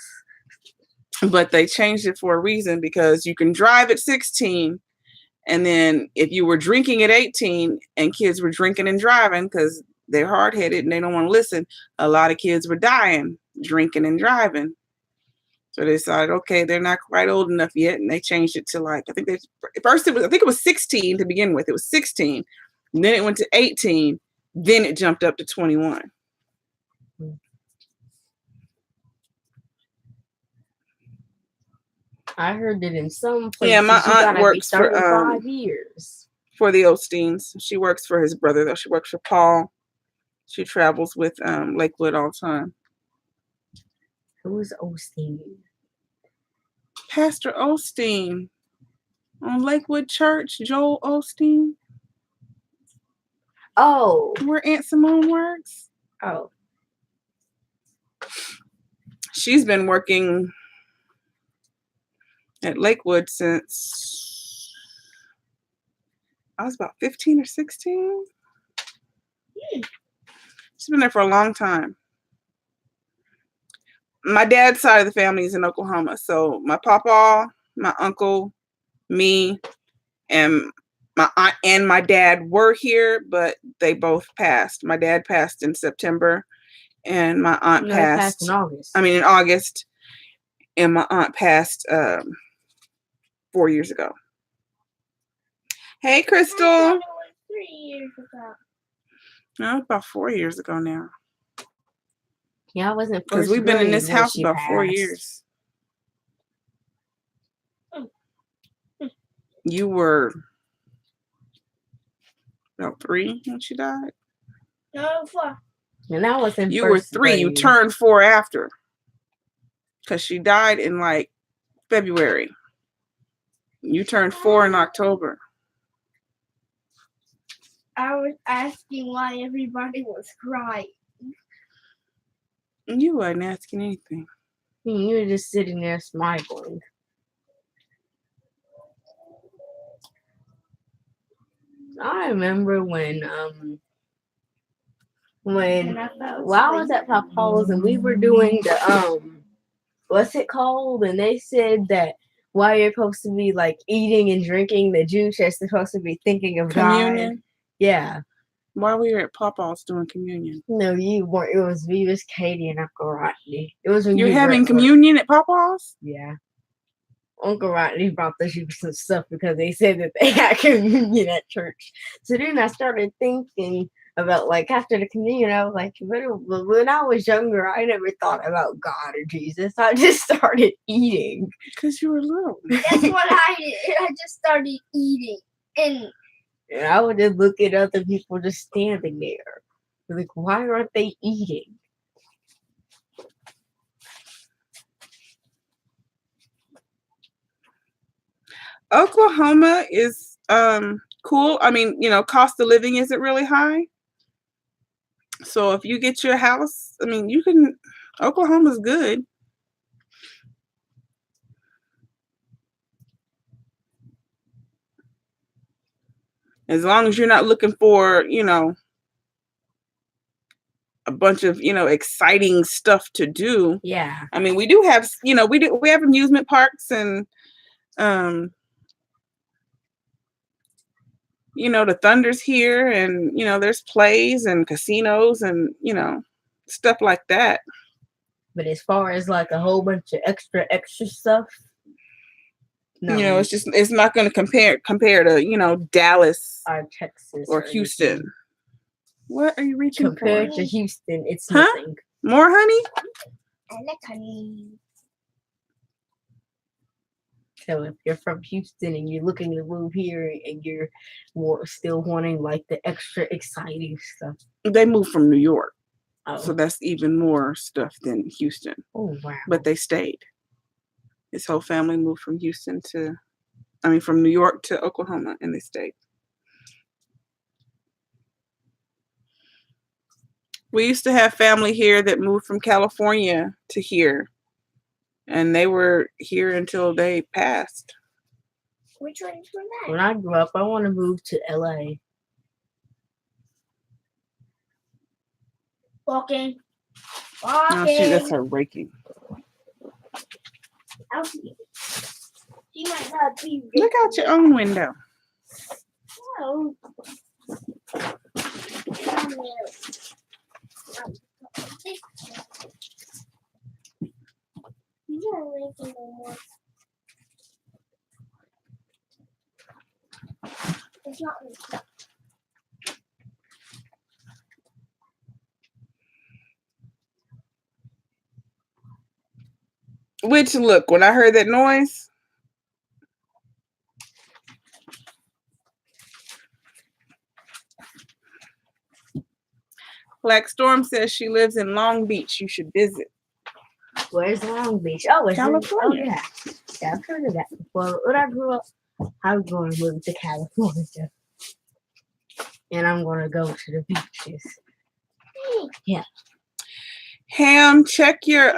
But they changed it for a reason because you can drive at 16. And then if you were drinking at 18 and kids were drinking and driving because they're hard-headed and they don't want to listen, a lot of kids were dying drinking and driving. So they decided, okay, they're not quite old enough yet, and they changed it to like I think it was 16 to begin with. It was 16, and then it went to 18, then it jumped up to 21. I heard that in some places Yeah, my you aunt gotta works be for 35 years. for the Osteens. She works for his brother though. She works for Paul. She travels with Lakewood all the time. Who's Osteen? Pastor Osteen on Lakewood Church, Joel Osteen, Oh. where Aunt Simone works. Oh. She's been working at Lakewood since I was about 15 or 16. She's been there for a long time. My dad's side of the family is in Oklahoma. So my papa, my uncle, me, and my aunt and my dad were here, but they both passed. My dad passed in September, and my aunt No, passed in August. I mean, in August, and my aunt passed 4 years ago. Hey, I Crystal. thought it was 3 years ago. No, about 4 years ago now. Yeah, I wasn't Because first we've been in grade this when house she about 4 passed. years. You were about 3 when she died. No, 4. And I was in You were first 3. You grade. turned 4 after. Because she died in like February. You turned 4 in October. I was asking why everybody was crying. You wasn't asking anything. You were just sitting there smiling. I remember when I was at Papa's and we were doing the what's it called? And they said that while you're supposed to be like eating and drinking the juice, you're supposed to be thinking of Communion? God. Yeah. While we were at Papa's doing communion. No, you weren't. It was Beavis, Katie, and Uncle Rodney. It was when You're you were having at work. communion at Papa's? Yeah. Uncle Rodney brought the juice and stuff because they said that they had communion at church. So then I started thinking about, like, after the communion, I was like, when I was younger, I never thought about God or Jesus. I just started eating. Because you were little. That's what I did. I just started eating. And I would just look at other people just standing there. Like, why aren't they eating? Oklahoma is cool. I mean, cost of living isn't really high. So if you get your house, I mean, Oklahoma's good. As long as you're not looking for, a bunch of, exciting stuff to do. Yeah. I mean, we do have, we have amusement parks and, the Thunder's here and, there's plays and casinos and, stuff like that. But as far as like a whole bunch of extra stuff, no. It's not going to compare to, Dallas or Texas or Houston. anything. What are you reaching Compared for? to Houston, it's Huh? nothing. More honey? I like honey. So if you're from Houston and you're looking to move here and you're still wanting like the extra exciting stuff. They moved from New York. Oh. So that's even more stuff than Houston. Oh, wow. But they stayed. His whole family moved from from New York to Oklahoma, and they stayed. We used to have family here that moved from California to here, and they were here until they passed. Which one's for that? When I grew up, I want to move to LA. Walking. Oh, shoot, that's her raking. I'll see. She might not be. Look out your own window. Oh. He's not raking no more. It's not raking. Which, look, when I heard that noise, Black Storm says she lives in Long Beach. You should visit. Where's Long Beach? Oh, it's California. Yeah, I've heard of that before. When I grew up, I was going to move to California. And I'm going to go to the beaches. Yeah. Ham, check your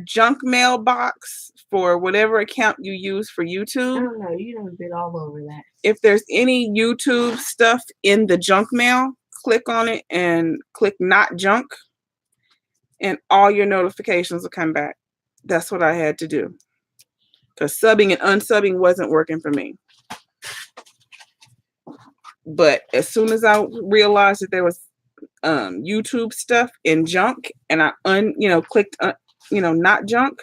junk mail box for whatever account you use for I YouTube. don't know. You done been all over that. If there's any YouTube stuff in the junk mail, click on it and click not junk, and all your notifications will come back. That's what I had to do, because subbing and unsubbing wasn't working for me. But as soon as I realized that there was YouTube stuff in junk, and I clicked not junk,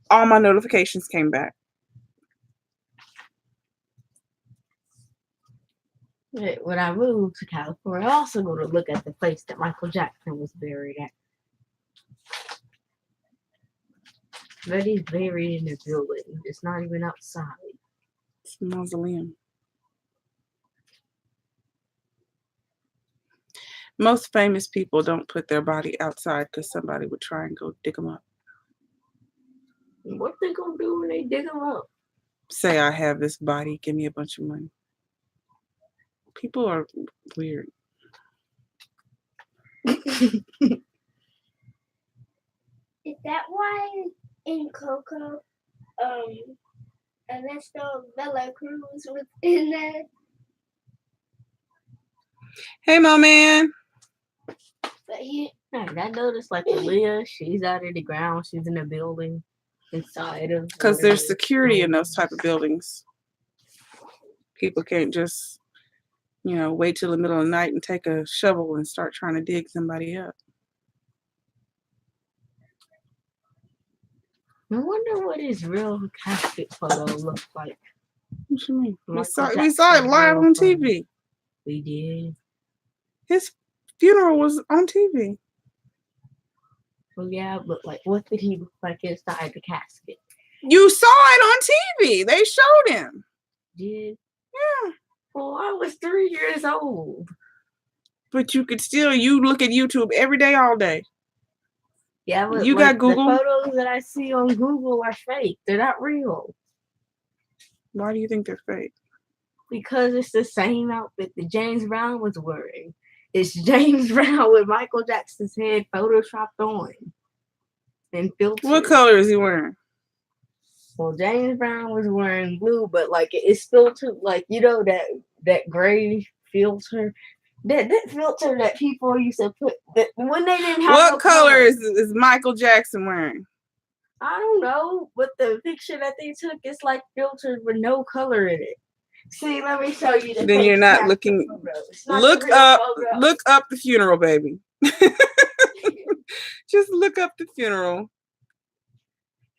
all my notifications came back. When I moved to California, I also go to look at the place that Michael Jackson was buried at. But he's buried in a building. It's not even outside. It's a mausoleum. Most famous people don't put their body outside because somebody would try and go dig them up. What they gonna do when they dig them up? Say, I have this body, give me a bunch of money. People are weird. Is that why in Coco, Ernesto Bella Cruz was in there? Hey, my man. But he. I noticed like Aaliyah, she's out of the ground. She's in a building inside of. Because there's security in those type of buildings. People can't just, wait till the middle of the night and take a shovel and start trying to dig somebody up. I wonder what his real casket photo looks like. What you mean? We saw it Jackson's live on real TV. We did. His funeral was on TV. Well, yeah, but like, what did he look like inside the casket? You saw it on TV. They showed him. Did? Yeah. Well, I was 3 years old. But you look at YouTube every day, all day. Yeah, but you got Google? The photos that I see on Google are fake. They're not real. Why do you think they're fake? Because it's the same outfit that James Brown was wearing. It's James Brown with Michael Jackson's head photoshopped on and filtered. What color is he wearing? Well, James Brown was wearing blue, but like it's filtered, like you know that gray filter, that filter that people used to put that when they didn't have. What no color is Michael Jackson wearing? I don't know, but the picture that they took is like filtered with no color in it. See, let me show you the. Then you're not looking. Look up the funeral, baby. Just look up the funeral.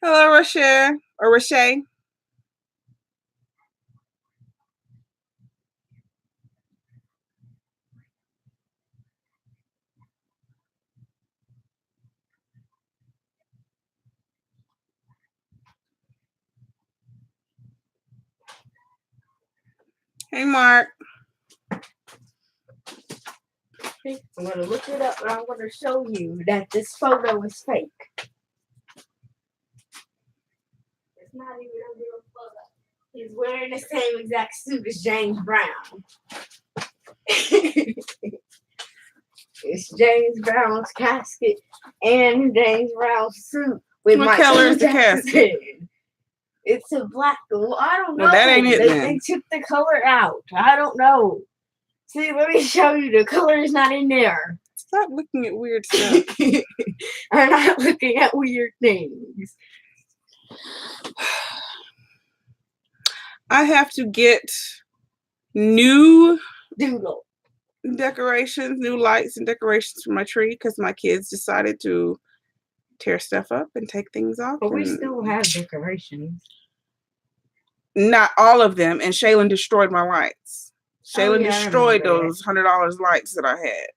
Hello, Rochelle or Roche. Hey, Mark. I'm going to look it up and I'm going to show you that this photo is fake. It's not even a real photo. He's wearing the same exact suit as James Brown. It's James Brown's casket and James Brown's suit. With What color is the casket? It's a black. Well, I don't know. Well, that ain't it then. They took the color out. I don't know. See, let me show you. The color is not in there. Stop looking at weird stuff. I'm not looking at weird things. I have to get new Doodle decorations, new lights and decorations for my tree because my kids decided to tear stuff up and take things off. But we still have decorations. Not all of them. And Shaylin destroyed my lights. Shaylin destroyed those $100 lights that I had.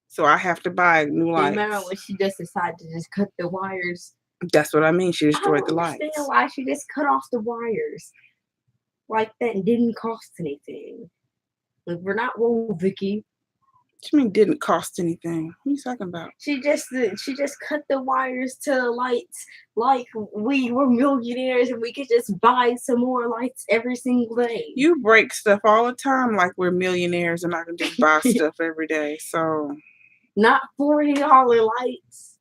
So I have to buy new lights. Remember when she just decided to just cut the wires? That's what I mean. She destroyed the lights. I don't understand why she just cut off the wires like that and didn't cost anything. Like, we're not woke, Vicky. What do you mean didn't cost anything? What are you talking about? She just cut the wires to lights like we were millionaires and we could just buy some more lights every single day. You break stuff all the time like we're millionaires and I can just buy stuff every day. So not $40 lights.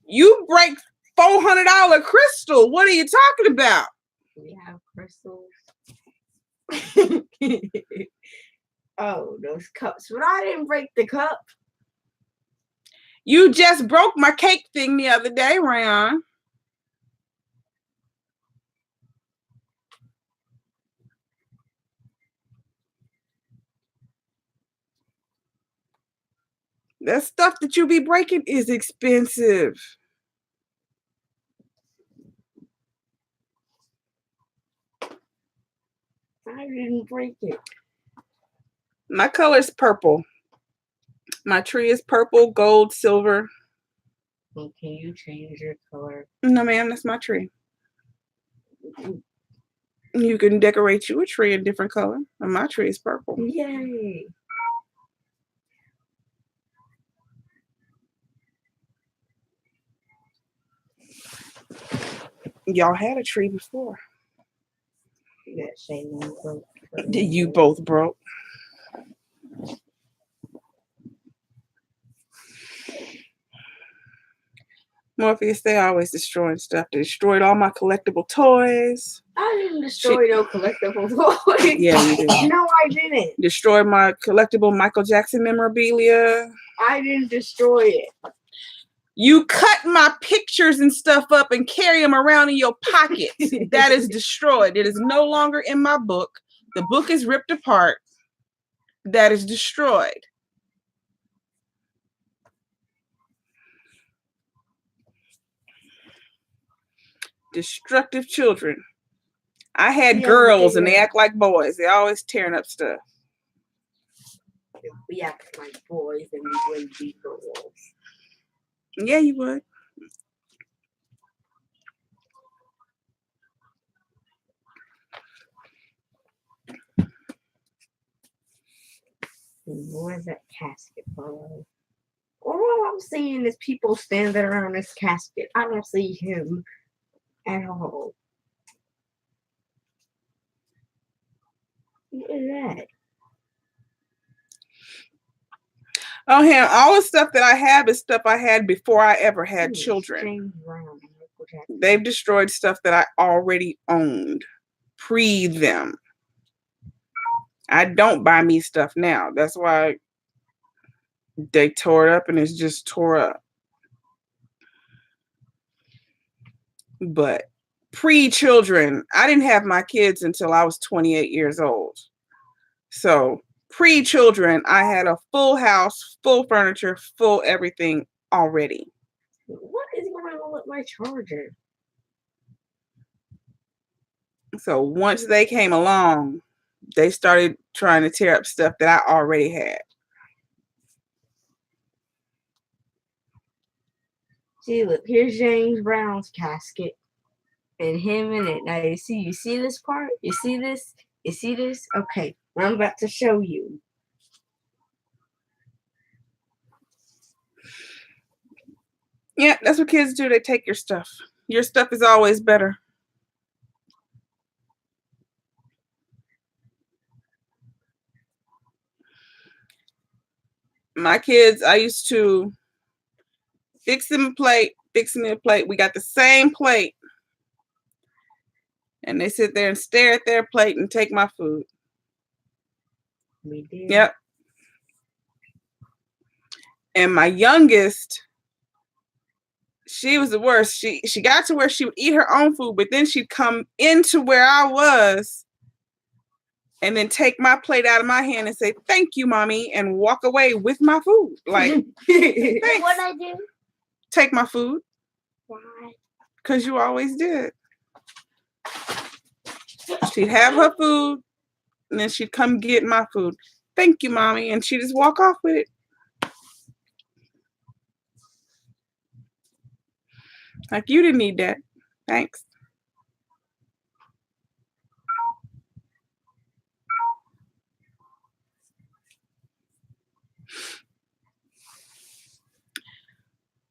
You break $400 crystal. What are you talking about? We have crystals. Oh, those cups. But I didn't break the cup. You just broke my cake thing the other day, Rayon. That stuff that you be breaking is expensive. I didn't break it. My color is purple. My tree is purple, gold, silver. Well, can you change your color? No, ma'am, that's my tree. You can decorate you a tree in different color. And my tree is purple. Yay. Y'all had a tree before. That Shayla broke. You both broke. Morpheus, they always destroying stuff. They destroyed all my collectible toys. I didn't destroy no collectible toys. Yeah, you did. No, I didn't. Destroyed my collectible Michael Jackson memorabilia. I didn't destroy it. You cut my pictures and stuff up and carry them around in your pocket. That is destroyed. It is no longer in my book. The book is ripped apart. That is destroyed. Destructive children. I had girls and they act like boys. They always tearing up stuff. We act like boys and we wouldn't be girls. Yeah, you would. Where's that casket photo? All I'm seeing is people standing around this casket. I don't see him at all. What is that? Oh, him. All the stuff that I have is stuff I had before I ever had Yes, children. James Brown and Michael Jackson. They've destroyed stuff that I already owned pre them. I don't buy me stuff now. That's why they tore it up and it's just tore up. But pre-children, I didn't have my kids until I was 28 years old. So pre-children, I had a full house, full furniture, full everything already. What is going on with my charger? So once they came along, they started trying to tear up stuff that I already had. See, look, here's James Brown's casket. And him in it. Now you see this part? You see this? You see this? Okay, I'm about to show you. Yeah, that's what kids do. They take your stuff. Your stuff is always better. My kids, I used to fix them a plate, We got the same plate. And they sit there and stare at their plate and take my food. We did. Yep. And my youngest, she was the worst. She got to where she would eat her own food, but then she'd come into where I was and then take my plate out of my hand and say, "Thank you, mommy," and walk away with my food. Like, thanks. What I do? Take my food. Why? Because you always did. She'd have her food, and then she'd come get my food. "Thank you, mommy," and she'd just walk off with it. Like, you didn't need that. Thanks.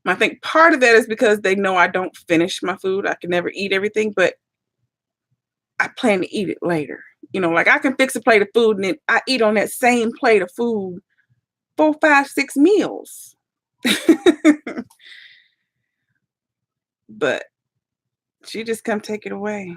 I think part of that is because they know I don't finish my food. I can never eat everything, but I plan to eat it later. You know, like I can fix a plate of food and then I eat on that same plate of food 4, 5, 6 meals. But she just come take it away.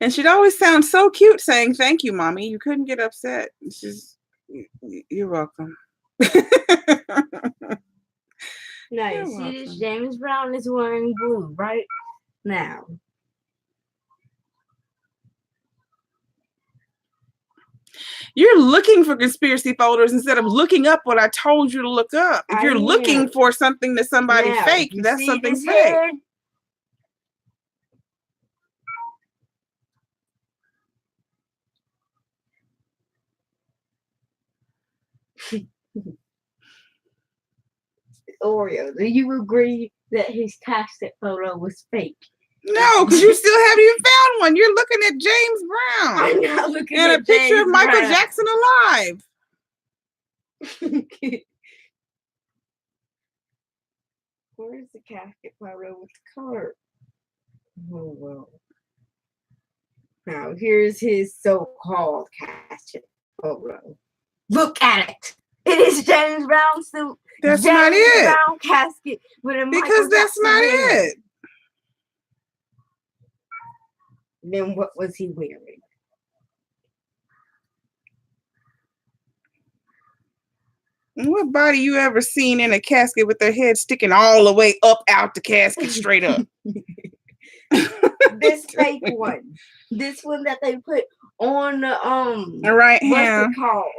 And she'd always sound so cute saying, "Thank you, mommy." You couldn't get upset. She's, "You're welcome." Now you see this? James Brown is wearing blue right now. You're looking for conspiracy photos instead of looking up what I told you to look up. If you're looking for something that somebody faked, that's something fake. Oreo, do you agree that his casket photo was fake? No, because you still haven't even found one. You're looking at James Brown. I'm not looking and at a picture James of Michael Brown. Jackson alive. Where's the casket photo with the color? Oh, well. Now, here's his so-called casket photo. Look at it. It is James Brown suit. That's James not it. Brown casket with a Because Michael that's Jackson not hair. it. Then what was he wearing? What body you ever seen in a casket with their head sticking all the way up out the casket straight up? This fake one. This one that they put on the right what's hand. it called?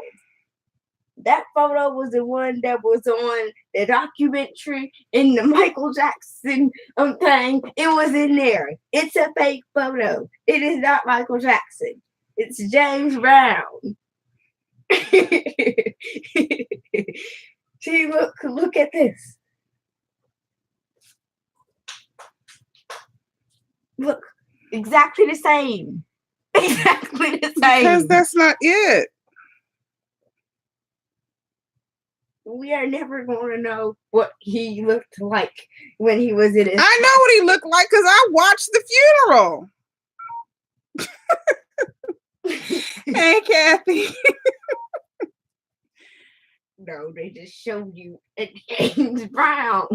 That photo was the one that was on the documentary in the Michael Jackson thing. It was in there. It's a fake photo. It is not Michael Jackson. It's James Brown. See, look at this. Look, exactly the same. Exactly the same. Because that's not it. we are never going to know what he looked like when he was in his. I know what he looked like because I watched the funeral. Hey, Kathy. No, they just showed you James Brown.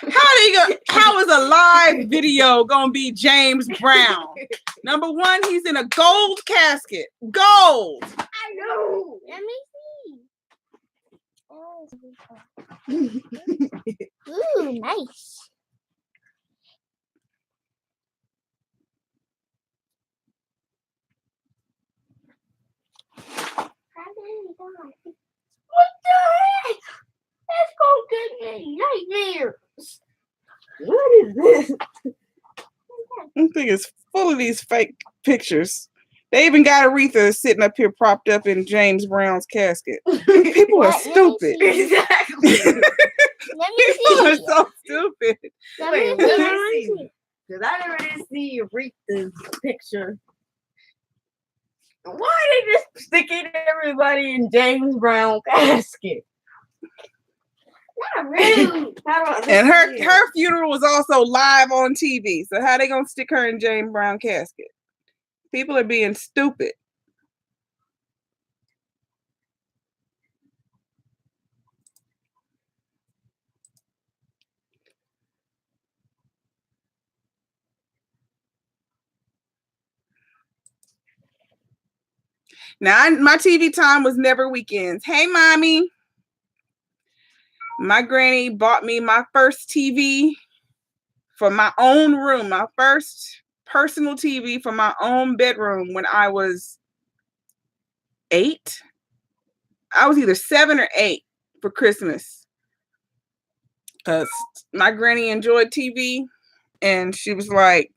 How is a live video gonna be James Brown? Number one, he's in a gold casket. Gold. I know. Let me see. Oh, ooh, nice. What the heck? That's gonna give me nightmares. What is this? I think it's full of these fake pictures. They even got Aretha sitting up here propped up in James Brown's casket. People are Let me stupid. see. Exactly. Let me People are see. so stupid. Let Wait, me let see. me see. Because I never did see Aretha's picture. Why are they just sticking everybody in James Brown casket? Not rude. And her funeral was also live on TV. So how they gonna stick her in James Brown casket? People are being stupid. Now, my TV time was never weekends. Hey, mommy. My granny bought me my first TV for my own room, my first personal TV for my own bedroom when I was 8. I was either 7 or 8 for Christmas because my granny enjoyed TV and she was like,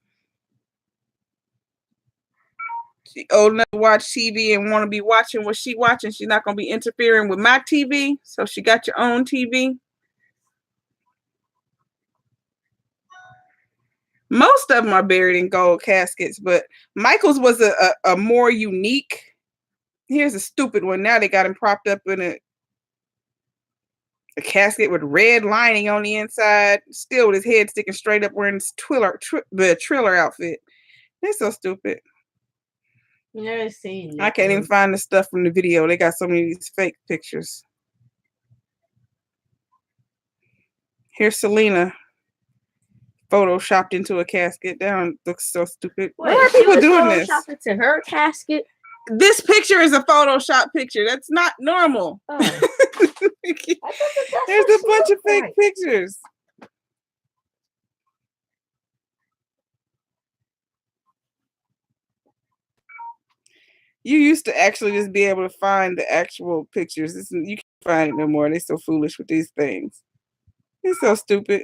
she old enough to watch TV and want to be watching what she watching. She's not going to be interfering with my TV. So she got your own TV. Most of them are buried in gold caskets, but Michael's was a more unique. Here's a stupid one. Now they got him propped up in a casket with red lining on the inside, still with his head sticking straight up wearing his the Triller outfit. They're so stupid. You never seen I can't even find the stuff from the video. They got so many of these fake pictures. Here's Selena photoshopped into a casket. That looks so stupid. Wait, Why are people doing this? To her casket. This picture is a Photoshop picture. That's not normal. Oh. There's a bunch of fake pictures. You used to actually just be able to find the actual pictures. You can't find it no more. They're so foolish with these things. It's so stupid.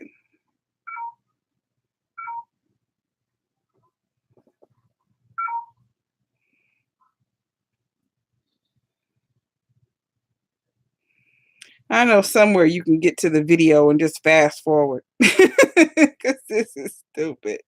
I know somewhere you can get to the video and just fast forward. Because this is stupid.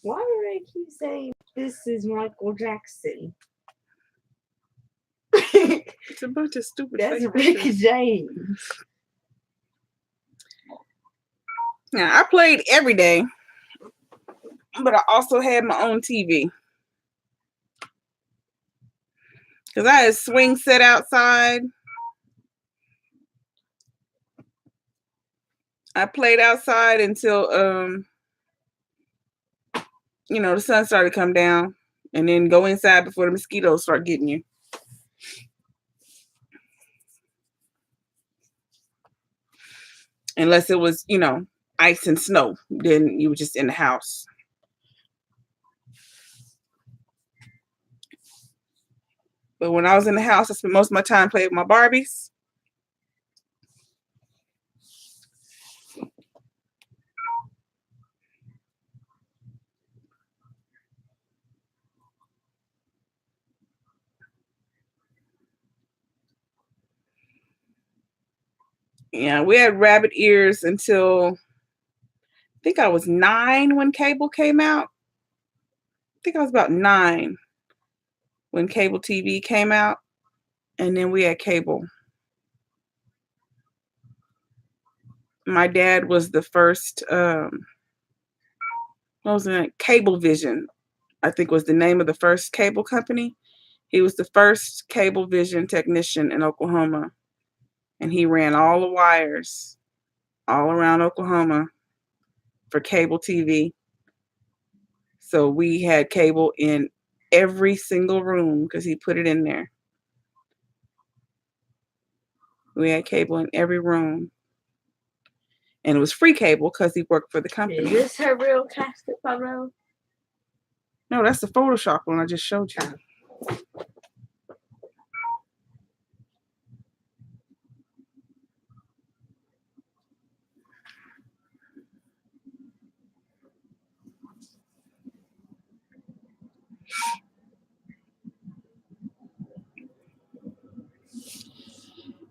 Why do they keep saying this is Michael Jackson? It's a bunch of stupid. That's fake Rick pictures. James. Now, I played every day, but I also had my own TV. Because I had a swing set outside. I played outside until the sun started to come down, and then go inside before the mosquitoes start getting you. Unless it was, ice and snow, then you were just in the house. But when I was in the house, I spent most of my time playing with my Barbies. Yeah, we had rabbit ears until I think I was 9 when cable came out. I think I was about 9 when cable TV came out, and then we had cable. My dad was the first, what was it? Cablevision, I think was the name of the first cable company. He was the first Cablevision technician in Oklahoma, and he ran all the wires all around Oklahoma for cable TV. So we had cable in every single room because he put it in there. We had cable in every room. And it was free cable because he worked for the company. Is this her real casket photo? No, that's the Photoshop one I just showed you.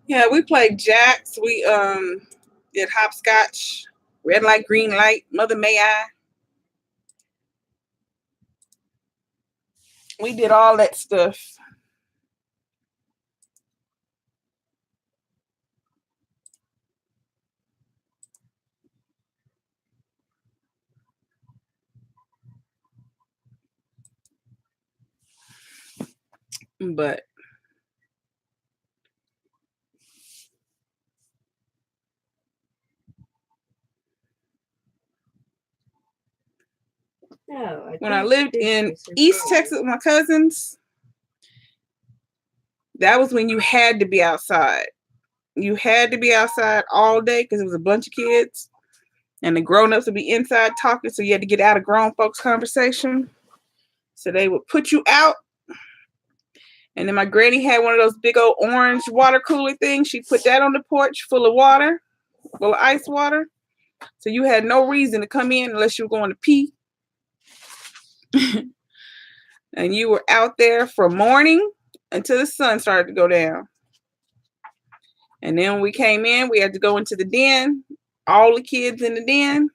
Yeah, we played jacks. We did hopscotch, red light, green light, Mother May I. We did all that stuff. But No, when I lived in East Texas with my cousins, that was when you had to be outside. You had to be outside all day because it was a bunch of kids, and the grown-ups would be inside talking, so you had to get out of grown folks' conversation. So they would put you out. And then my granny had one of those big old orange water cooler things. She put that on the porch full of water, full of ice water. So you had no reason to come in unless you were going to pee. And you were out there from morning until the sun started to go down. And then when we came in, we had to go into the den, all the kids in the den,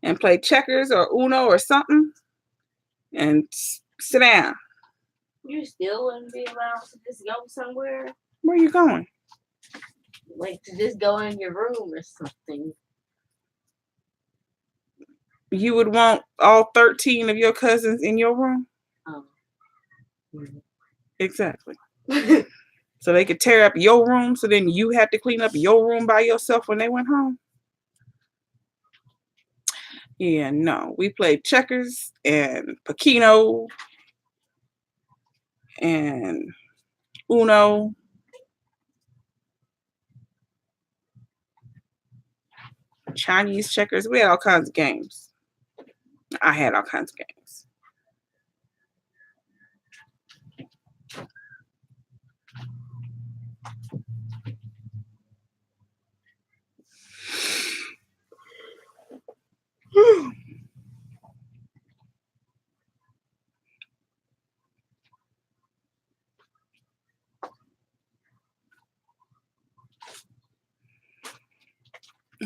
and play checkers or Uno or something, and sit down. You still wouldn't be allowed to just go somewhere? Where are you going? Like to just go in your room or something. You would want all 13 of your cousins in your room? Oh. Exactly. So they could tear up your room, so then you had to clean up your room by yourself when they went home? Yeah, no. We played checkers and Pacino and Uno. Chinese checkers. We had all kinds of games. I had all kinds of games.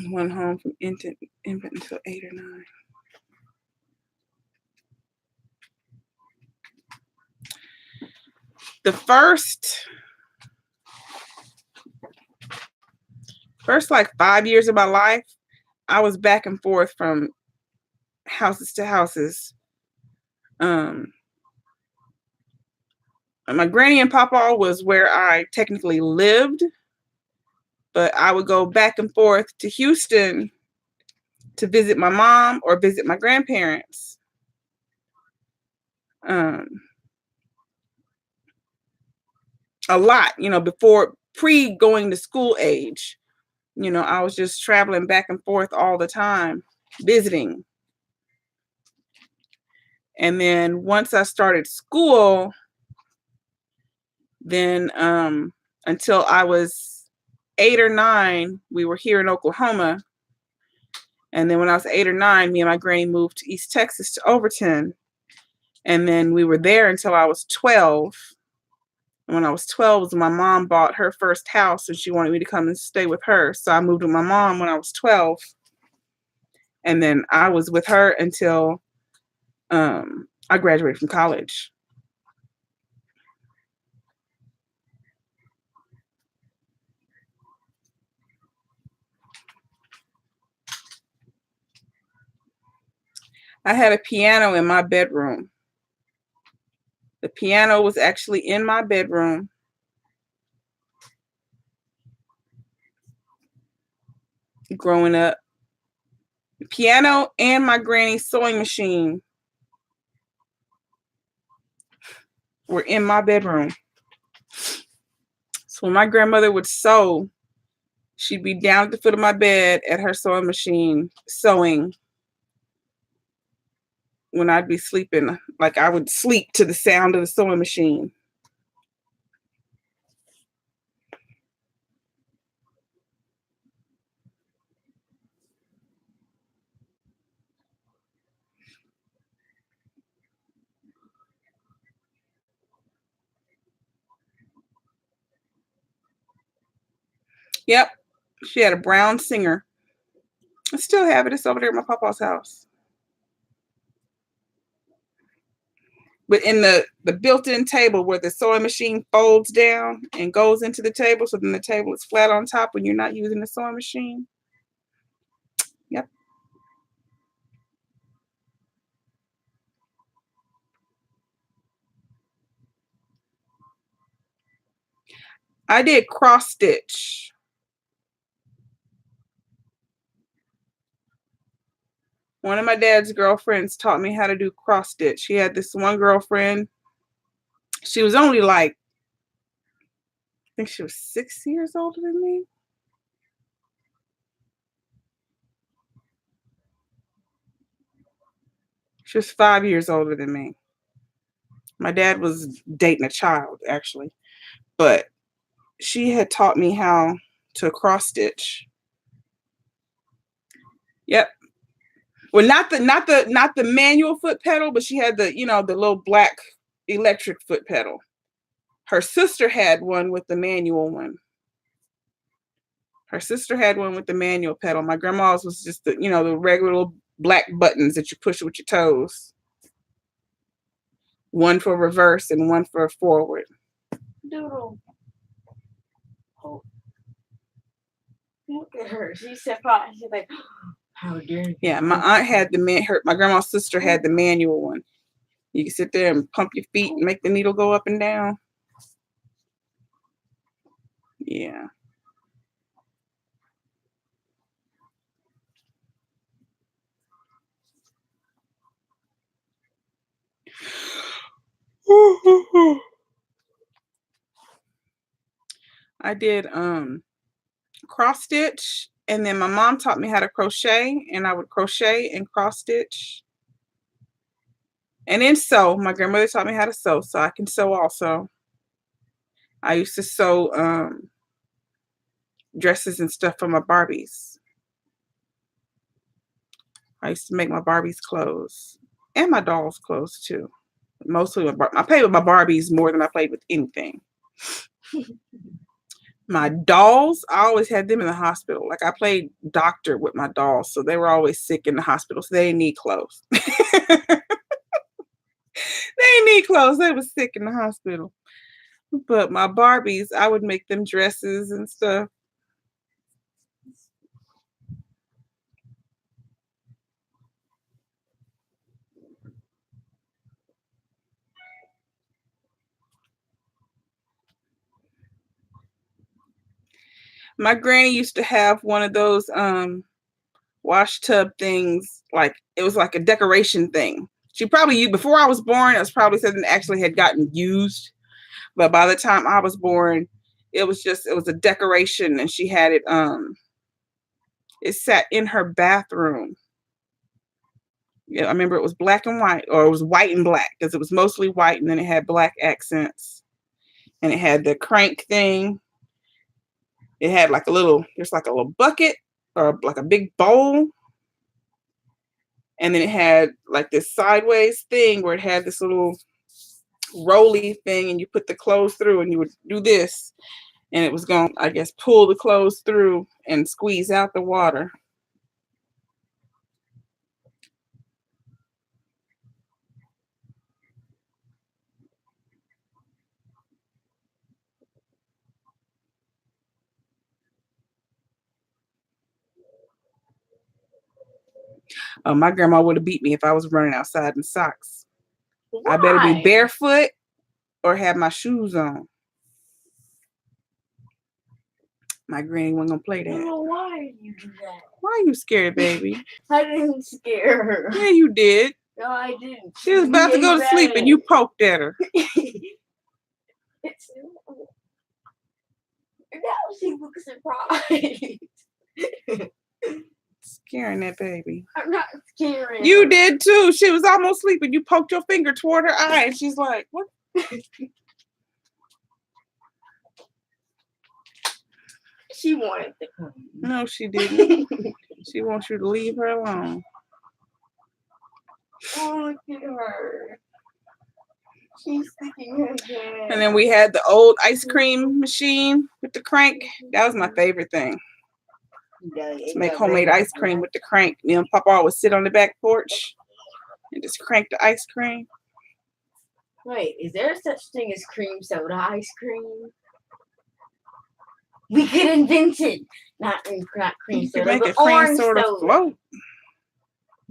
Went home from infant until 8 or 9. The first like 5 years of my life, I was back and forth from houses to houses. My granny and papa was where I technically lived, but I would go back and forth to Houston to visit my mom or visit my grandparents. A lot, before going to school age. I was just traveling back and forth all the time, visiting. And then once I started school, then until I was 8 or 9, we were here in Oklahoma. And then when I was 8 or 9, me and my granny moved to East Texas to Overton. And then we were there until I was 12. And when I was 12 was when my mom bought her first house and she wanted me to come and stay with her. So I moved with my mom when I was 12. And then I was with her until I graduated from college. I had a piano in my bedroom. The piano was actually in my bedroom. Growing up. The piano and my granny's sewing machine were in my bedroom. So when my grandmother would sew, she'd be down at the foot of my bed at her sewing machine sewing. When I'd be sleeping, like I would sleep to the sound of the sewing machine. Yep, she had a brown Singer. I still have it. It's over there at my papa's house. But in the built-in table where the sewing machine folds down and goes into the table, so then the table is flat on top when you're not using the sewing machine. Yep. I did cross stitch. One of my dad's girlfriends taught me how to do cross stitch. He had this one girlfriend. She was only like, I think she was 6 years older than me. She was 5 years older than me. My dad was dating a child, actually. But she had taught me how to cross stitch. Yep. Well, not the manual foot pedal, but she had the little black electric foot pedal. Her sister had one with the manual one. Her sister had one with the manual pedal. My grandma's was just the regular little black buttons that you push with your toes. One for reverse and one for forward. Doodle. Oh. Look at her. She's surprised. She's like, how dare you? Yeah, my aunt had my grandma's sister had the manual one. You can sit there and pump your feet and make the needle go up and down. Yeah. I did cross stitch, and then my mom taught me how to crochet, and I would crochet and cross stitch. And then sew. My grandmother taught me how to sew, so I can sew also. I used to sew dresses and stuff for my Barbies. I used to make my Barbies clothes and my dolls' clothes too. Mostly I played with my Barbies more than I played with anything. My dolls, I always had them in the hospital. Like I played doctor with my dolls, so they were always sick in the hospital, so they didn't need clothes. They didn't need clothes. They were sick in the hospital. But my Barbies, I would make them dresses and stuff. My granny used to have one of those wash tub things. Like it was like a decoration thing. She probably used, before I was born, it was probably something that actually had gotten used. But by the time I was born, it was a decoration, and she had it sat in her bathroom. Yeah, I remember it was black and white, or it was white and black, because it was mostly white, and then it had black accents, and it had the crank thing. It had like there's like a little bucket or like a big bowl, and then it had like this sideways thing where it had this little rolly thing, and you put the clothes through, and you would do this, and it was going to, I guess, pull the clothes through and squeeze out the water. My grandma would have beat me if I was running outside in socks. Why? I better be barefoot or have my shoes on. My granny wasn't gonna play I don't that. know why you do that. Why are you scared, baby? I didn't scare her. Yeah, you did. No, I didn't. She was about to go to sleep and you poked at her. It's now she looks surprised. Scaring that baby. I'm not scaring You her. did too. She was almost sleeping. You poked your finger toward her eye, and she's like, "What?" She wanted to come. No, she didn't. She wants you to leave her alone. Oh, look at her. She's sticking her head. And then we had the old ice cream machine with the crank. That was my favorite thing. To make homemade ice cream with the crank. Me and Papa would sit on the back porch and just crank the ice cream. Wait, is there such thing as cream soda ice cream? We could invent it. Not cream You soda, could make but it cream orange soda soda. float.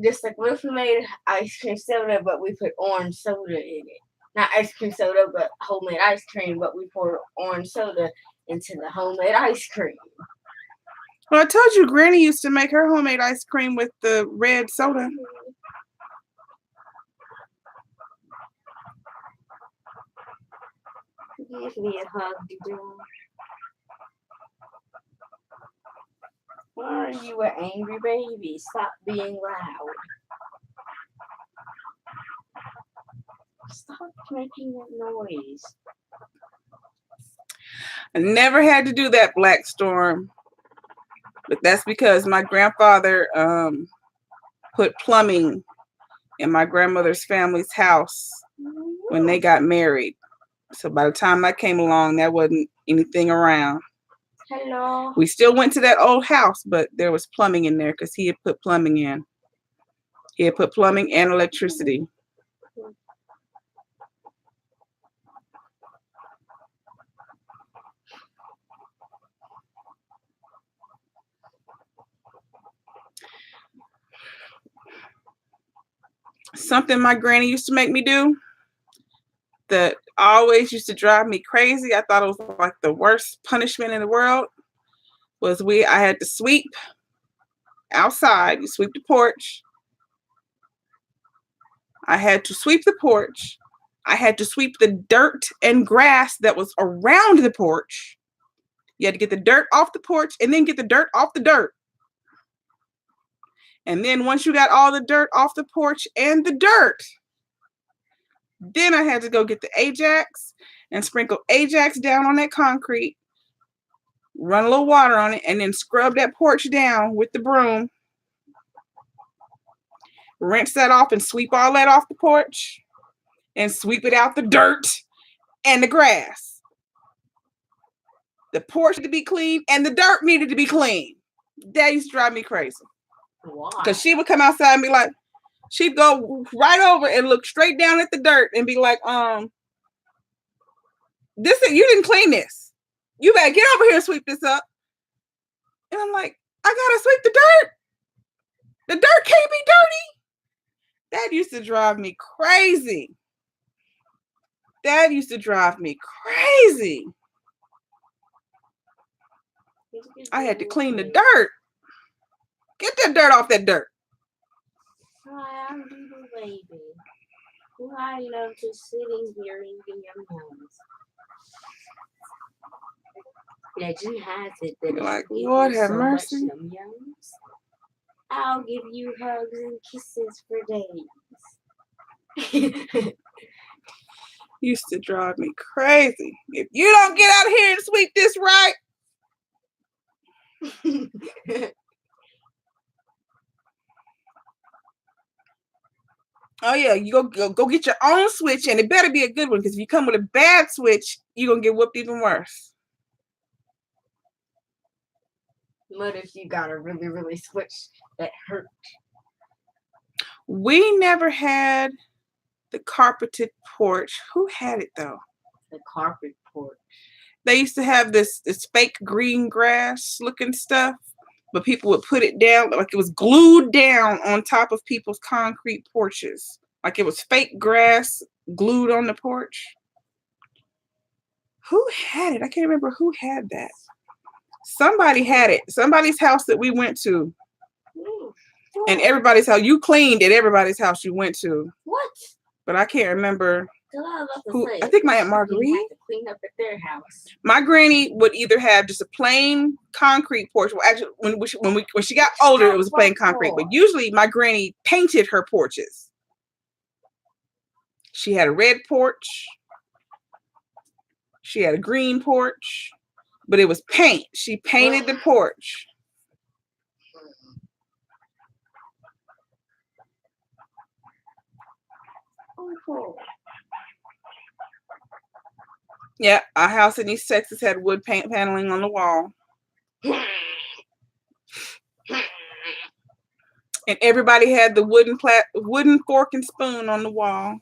Just like what if we made ice cream soda, but we put orange soda in it? Not ice cream soda, but homemade ice cream, but we pour orange soda into the homemade ice cream. Well, I told you Granny used to make her homemade ice cream with the red soda. Give me a hug, Dad. Why are you an angry baby? Stop being loud. Stop making that noise. I never had to do that, Black Storm. But that's because my grandfather put plumbing in my grandmother's family's house when they got married. So by the time I came along, there wasn't anything around. Hello. We still went to that old house, but there was plumbing in there because he had put plumbing in. He had put plumbing and electricity. Something my granny used to make me do that always used to drive me crazy. I thought it was like the worst punishment in the world. Was I had to sweep outside. You sweep the porch. I had to sweep the porch. I had to sweep the dirt and grass that was around the porch. You had to get the dirt off the porch and then get the dirt off the dirt. And then once you got all the dirt off the porch and the dirt, then I had to go get the Ajax and sprinkle Ajax down on that concrete, run a little water on it, and then scrub that porch down with the broom. Rinse that off and sweep all that off the porch and sweep it out the dirt and the grass. The porch needed to be clean and the dirt needed to be clean. That used to drive me crazy. Why? Because she would come outside and be like, she'd go right over and look straight down at the dirt and be like, you didn't clean this. You better get over here and sweep this up. And I'm like, I gotta sweep the dirt. The dirt can't be dirty. That used to drive me crazy. That used to drive me crazy. I had to clean the dirt. Get that dirt off that dirt. Hi, I'm Doodle Baby. Who I love just sitting here eating yum-yums. Legend has it that You're if like, you Lord eat have so mercy. much yum-yums, I'll give you hugs and kisses for days. Used to drive me crazy. If you don't get out of here and sweep this right. Oh yeah, you go get your own switch, and it better be a good one, because if you come with a bad switch, you're gonna get whooped even worse. What if you got a really, really switch that hurt? We never had the carpeted porch. Who had it though? The carpet porch. They used to have this fake green grass looking stuff, but people would put it down like it was glued down on top of people's concrete porches. Like it was fake grass glued on the porch. Who had it? I can't remember who had that. Somebody had it. Somebody's house that we went to. And everybody's house. You cleaned at everybody's house you went to. What? But I can't remember. I was about to Who, say, I think my Aunt you Marguerite. had to clean up at their house. My granny would either have just a plain concrete porch. Well, actually, when she got older, it was plain concrete. But usually, my granny painted her porches. She had a red porch. She had a green porch, but it was paint. She painted the porch. Oh, cool. Yeah, our house in East Texas had wood paint paneling on the wall. And everybody had the wooden fork and spoon on the wall.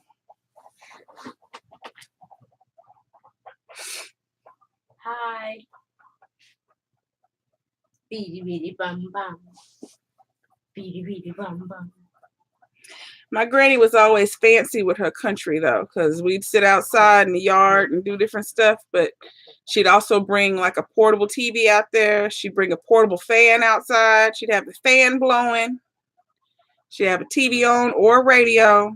Hi. Beady beady bum bum. Beady beady bum bum. My granny was always fancy with her country, though, because we'd sit outside in the yard and do different stuff. But she'd also bring like a portable TV out there. She'd bring a portable fan outside. She'd have the fan blowing. She'd have a TV on or a radio.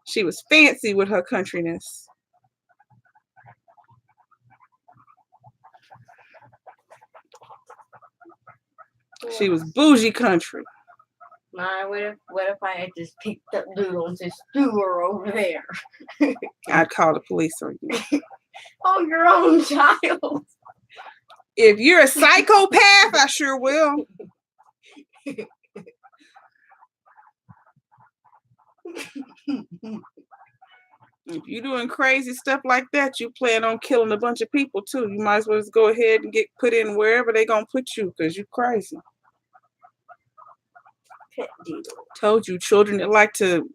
She was fancy with her countryness. She was bougie country. My, what if I had just picked up Doodle and just threw her over there? I'd call the police on you. On your own child. If you're a psychopath, I sure will. If you're doing crazy stuff like that, you plan on killing a bunch of people too. You might as well just go ahead and get put in wherever they're gonna put you, because you're crazy. Pet Doodle. Told you, children that like to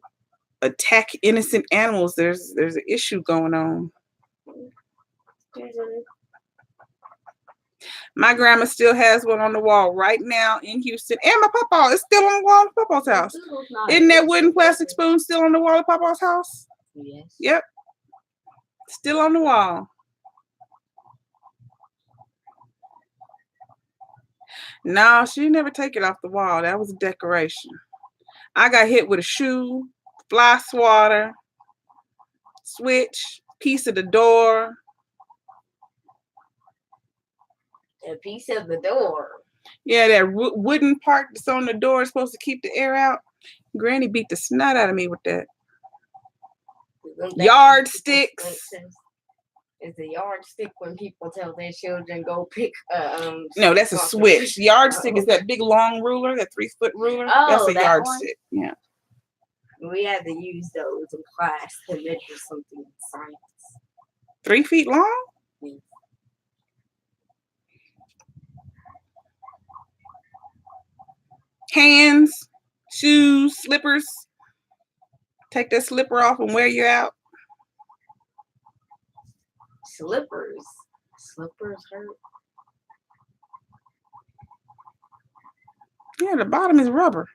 attack innocent animals, there's an issue going on. My grandma still has one on the wall right now in Houston, and my papa is still on the wall of Papa's house. Isn't that wooden plastic spoon still on the wall of Papa's house? Yes. Yep, still on the wall. No, she never take it off the wall. That was a decoration. I got hit with a shoe, fly swatter, switch, piece of the door. A piece of the door. Yeah, that wooden part that's on the door is supposed to keep the air out. Granny beat the snot out of me with that. Yardsticks. It's a yardstick when people tell their children go pick No, that's a switch. Yardstick is that big long ruler, that 3-foot ruler. Oh, that's a that yardstick. Yeah. We had to use those in class to measure something in science. 3 feet long? Yes. Hands, shoes, slippers. Take that slipper off and wear you out. Slippers. Slippers hurt. Yeah, the bottom is rubber.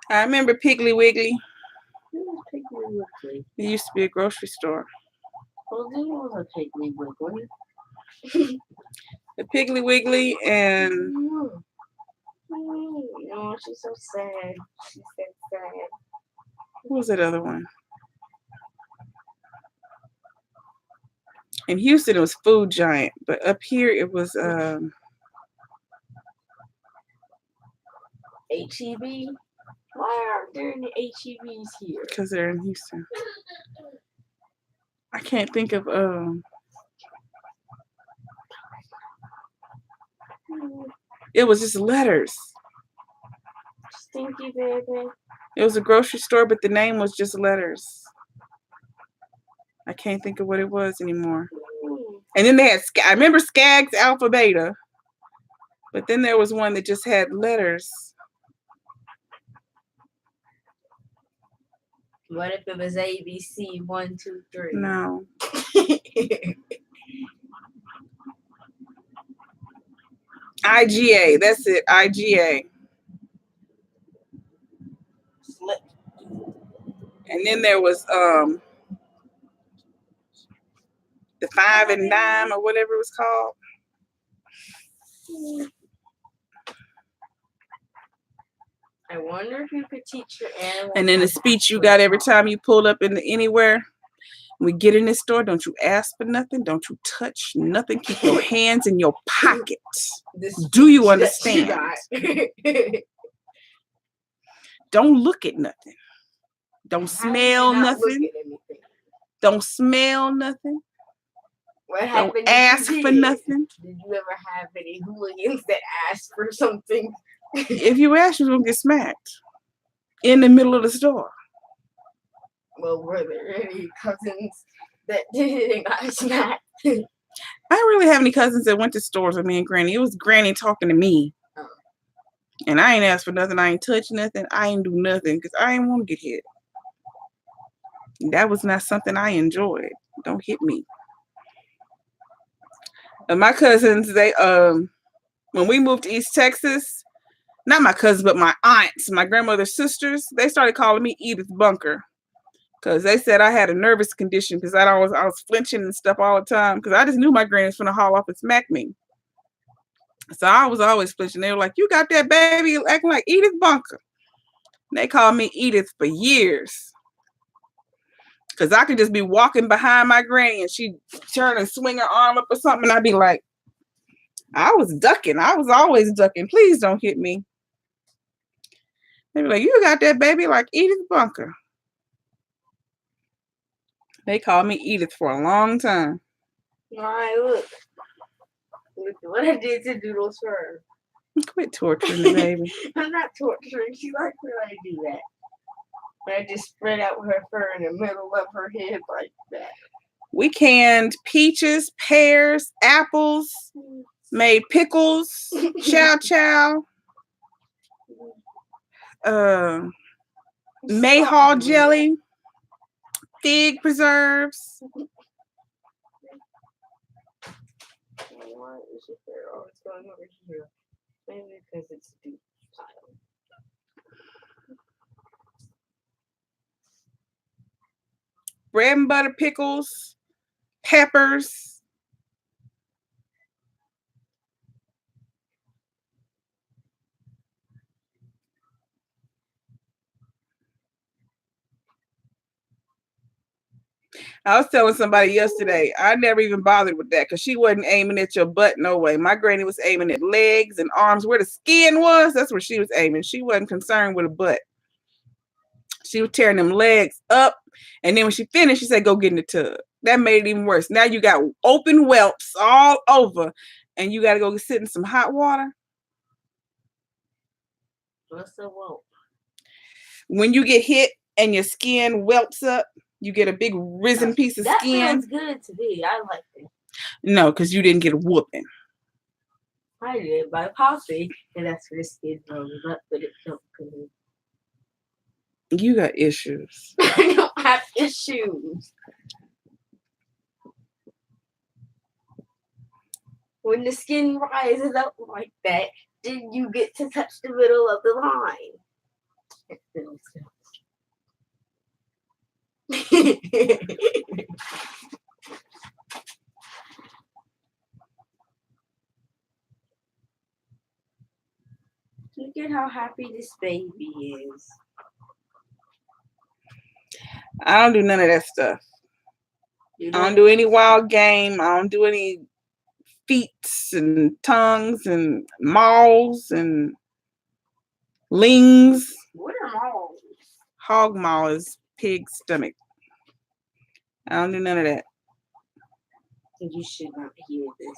I remember Piggly Wiggly. Piggly Wiggly. It used to be a grocery store. Well, this was a Piggly Wiggly. The Piggly Wiggly and No, she's so sad. She's so sad. what was that other one? In Houston, it was Food Giant, but up here it was HEB. Why aren't there any HEBs here? because they're in Houston. I can't think of it was just letters. Stinky baby. It was a grocery store, but the name was just letters. I can't think of what it was anymore. And then they had, I remember Skaggs Alpha Beta, but then there was one that just had letters. What if it was ABC 1, 2, 3? No. IGA, that's it, IGA. And then there was the 5 and Dime or whatever it was called. I wonder if you could teach your animals. And then the speech you got every time you pulled up into anywhere. We get in this store, don't you ask for nothing, don't you touch nothing, keep your hands in your pockets. Do you understand? Don't look at nothing. Don't smell nothing. Don't smell nothing. Don't ask for nothing. Did you ever have any hooligans that asked for something? If you ask, you're going to get smacked in the middle of the store. Well, were there any cousins that did it and got smacked? I didn't really have any cousins that went to stores with me and Granny. It was Granny talking to me. Oh. And I ain't asked for nothing. I ain't touched nothing. I ain't do nothing because I ain't want to get hit. That was not something I enjoyed. Don't hit me. And my cousins, they when we moved to East Texas, not my cousins, but my aunts, my grandmother's sisters, they started calling me Edith Bunker. Because they said I had a nervous condition because I was flinching and stuff all the time. Because I just knew my granny was going to haul off and smack me. So I was always flinching. They were like, you got that baby acting like Edith Bunker. And they called me Edith for years. Because I could just be walking behind my granny and she'd turn and swing her arm up or something. And I'd be like, I was ducking. I was always ducking. Please don't hit me. They'd be like, you got that baby like Edith Bunker. They called me Edith for a long time. All right, look. Look at what I did to Doodle's fur. Quit torturing the baby. I'm not torturing. She likes when I do that. But I just spread out her fur in the middle of her head like that. We canned peaches, pears, apples, made pickles, chow chow, mayhaw jelly, fig preserves. Why is your hair always going over here? Maybe because it's deep style. Bread and butter pickles, peppers. I was telling somebody yesterday, I never even bothered with that because she wasn't aiming at your butt, no way. My granny was aiming at legs and arms. Where the skin was, that's where she was aiming. She wasn't concerned with a butt. She was tearing them legs up. And then when she finished, she said, go get in the tub. That made it even worse. Now you got open whelps all over and you got to go sit in some hot water. What's a whelp? When you get hit and your skin welts up, you get a big risen piece of skin. That sounds good to me. I like it. No, because you didn't get a whooping. I did by Poppy, and that's where the skin rose up, but it felt good. You got issues. I don't have issues. When the skin rises up like that, then you get to touch the middle of the line. It feels good. happy this baby is. I don't do none of that stuff. You I don't do any wild game. I don't do any feets and tongues and maws and lings. What are malls? Hog maw is pig stomach. I don't do none of that. You should not hear this.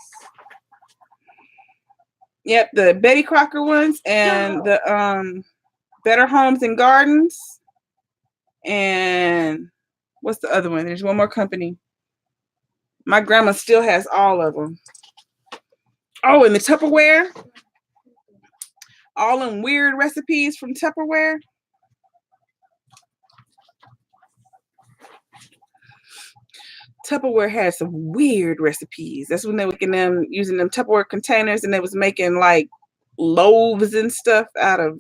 Yep, the Betty Crocker ones and the Better Homes and Gardens. And what's the other one? There's one more company. My grandma still has all of them. Oh, and the Tupperware. All them weird recipes from Tupperware. Tupperware had some weird recipes. That's when they were using them Tupperware containers, and they was making like loaves and stuff out of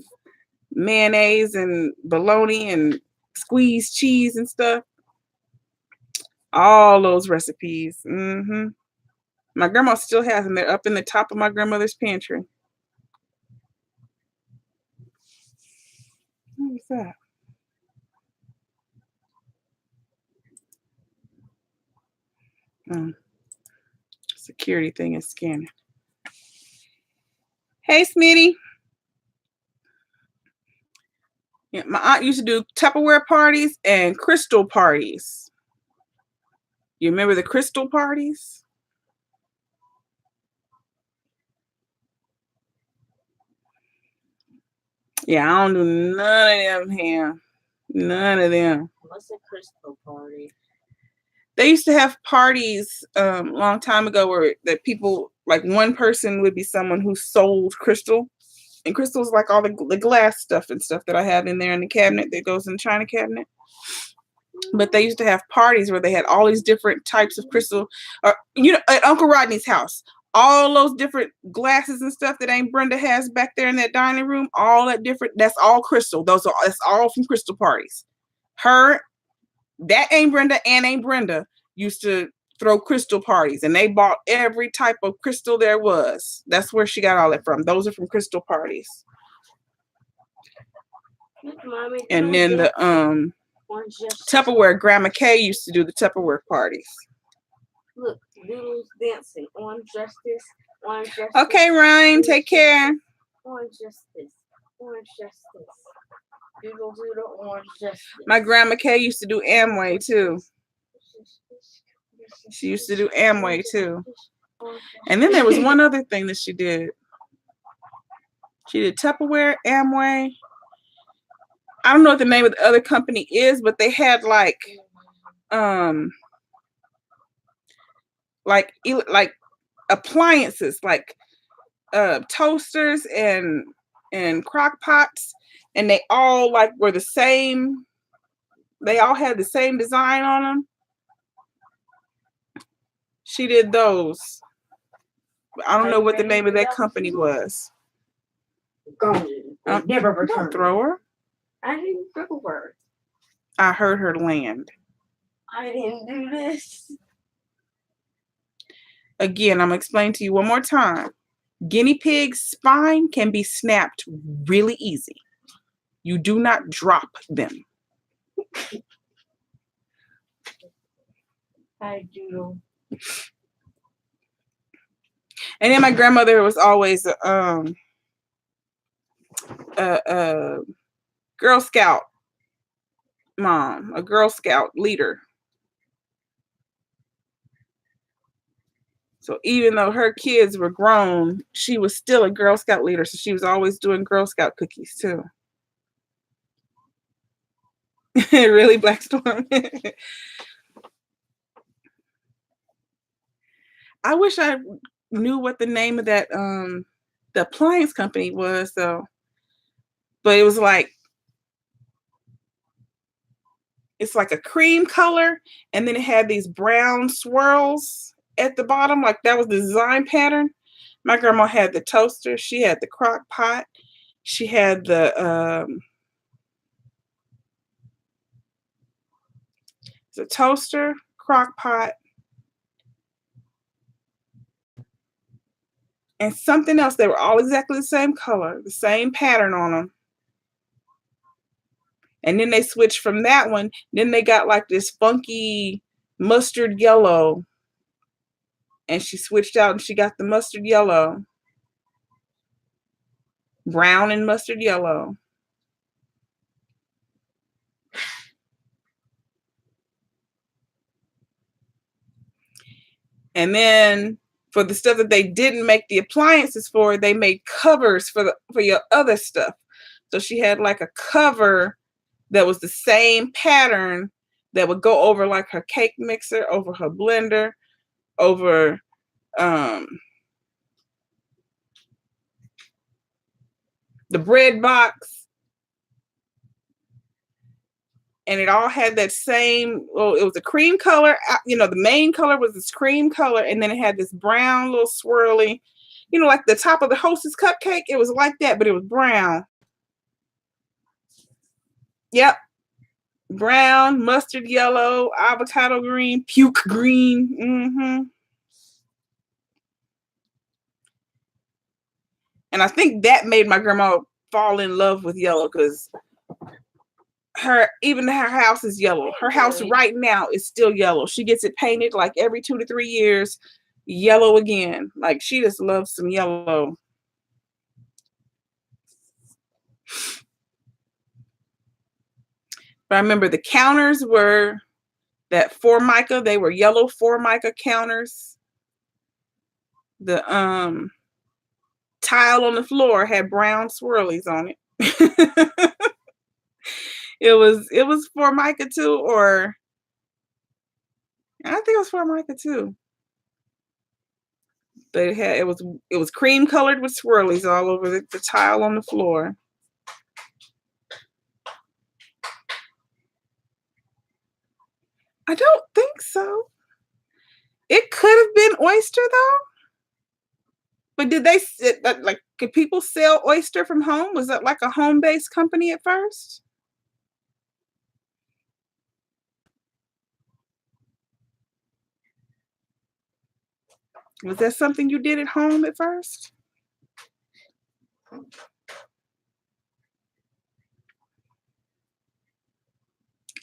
mayonnaise and bologna and squeezed cheese and stuff. All those recipes. My grandma still has them. They're up in the top of my grandmother's pantry. What was that? Security thing is scanning. Hey, Smitty. Yeah, my aunt used to do Tupperware parties and crystal parties. You remember the crystal parties? Yeah, I don't do none of them here. None of them. What's a crystal party? They used to have parties a long time ago where that people, like one person would be someone who sold crystal. And crystal's like all the glass stuff and stuff that I have in there in the cabinet that goes in the china cabinet. But they used to have parties where they had all these different types of crystal. Or, at Uncle Rodney's house, all those different glasses and stuff that Aunt Brenda has back there in that dining room, all that different, that's all crystal. That's all from crystal parties. That Aunt Brenda and Aunt Brenda used to throw crystal parties, and they bought every type of crystal there was. That's where she got all that from. Those are from crystal parties. Mommy, and then the Tupperware, Grandma Kay used to do the Tupperware parties. Look, Doodle's dancing. Orange justice. Orange justice. Okay, Ryan, take care. Orange justice. Orange justice. Doodle, doodle, orange justice. My Grandma Kay used to do Amway too. She used to do Amway too. And then there was one other thing that she did. She did Tupperware, Amway. I don't know what the name of the other company is, but they had like appliances, like toasters and crock pots, and they all like were the same. They all had the same design on them. She did those. I don't know what the name of that company was. Gone. Never returned. Throw her. I didn't throw her. I heard her land. I didn't do this. Again, I'm going to explain to you one more time. Guinea pig's spine can be snapped really easy. You do not drop them. I do. And then my grandmother was always a Girl Scout mom, a Girl Scout leader. So even though her kids were grown, she was still a Girl Scout leader. So she was always doing Girl Scout cookies too. Really, Black Storm? I wish I knew what the name of that the appliance company was though. But it was like, it's like a cream color, and then it had these brown swirls at the bottom, like that was the design pattern. My grandma had the toaster, she had the crock pot, she had the toaster, crock pot, and something else. They were all exactly the same color, the same pattern on them. And then they switched from that one. Then they got like this funky mustard yellow. And she switched out and she got the mustard yellow. Brown and mustard yellow. And then for the stuff that they didn't make the appliances for, they made covers for your other stuff. So she had like a cover that was the same pattern that would go over like her cake mixer, over her blender, over the bread box. And it all had that same, well, it was a cream color. You know, the main color was this cream color. And then it had this brown little swirly, you know, like the top of the Hostess cupcake. It was like that, but it was brown. Yep. Brown, mustard yellow, avocado green, puke green. Mm-hmm. And I think that made my grandma fall in love with yellow because even her house is yellow. Her house right now is still yellow. She gets it painted like every 2 to 3 years, yellow again. Like she just loves some yellow. But I remember the counters were that Formica. They were yellow Formica counters. The tile on the floor had brown swirlies on it. It was Formica too, or I think it was Formica too. But it was cream colored with swirlies all over the tile on the floor. I don't think so. It could have been oyster though. But did they like could people sell oyster from home? Was that like a home-based company at first? Was that something you did at home at first?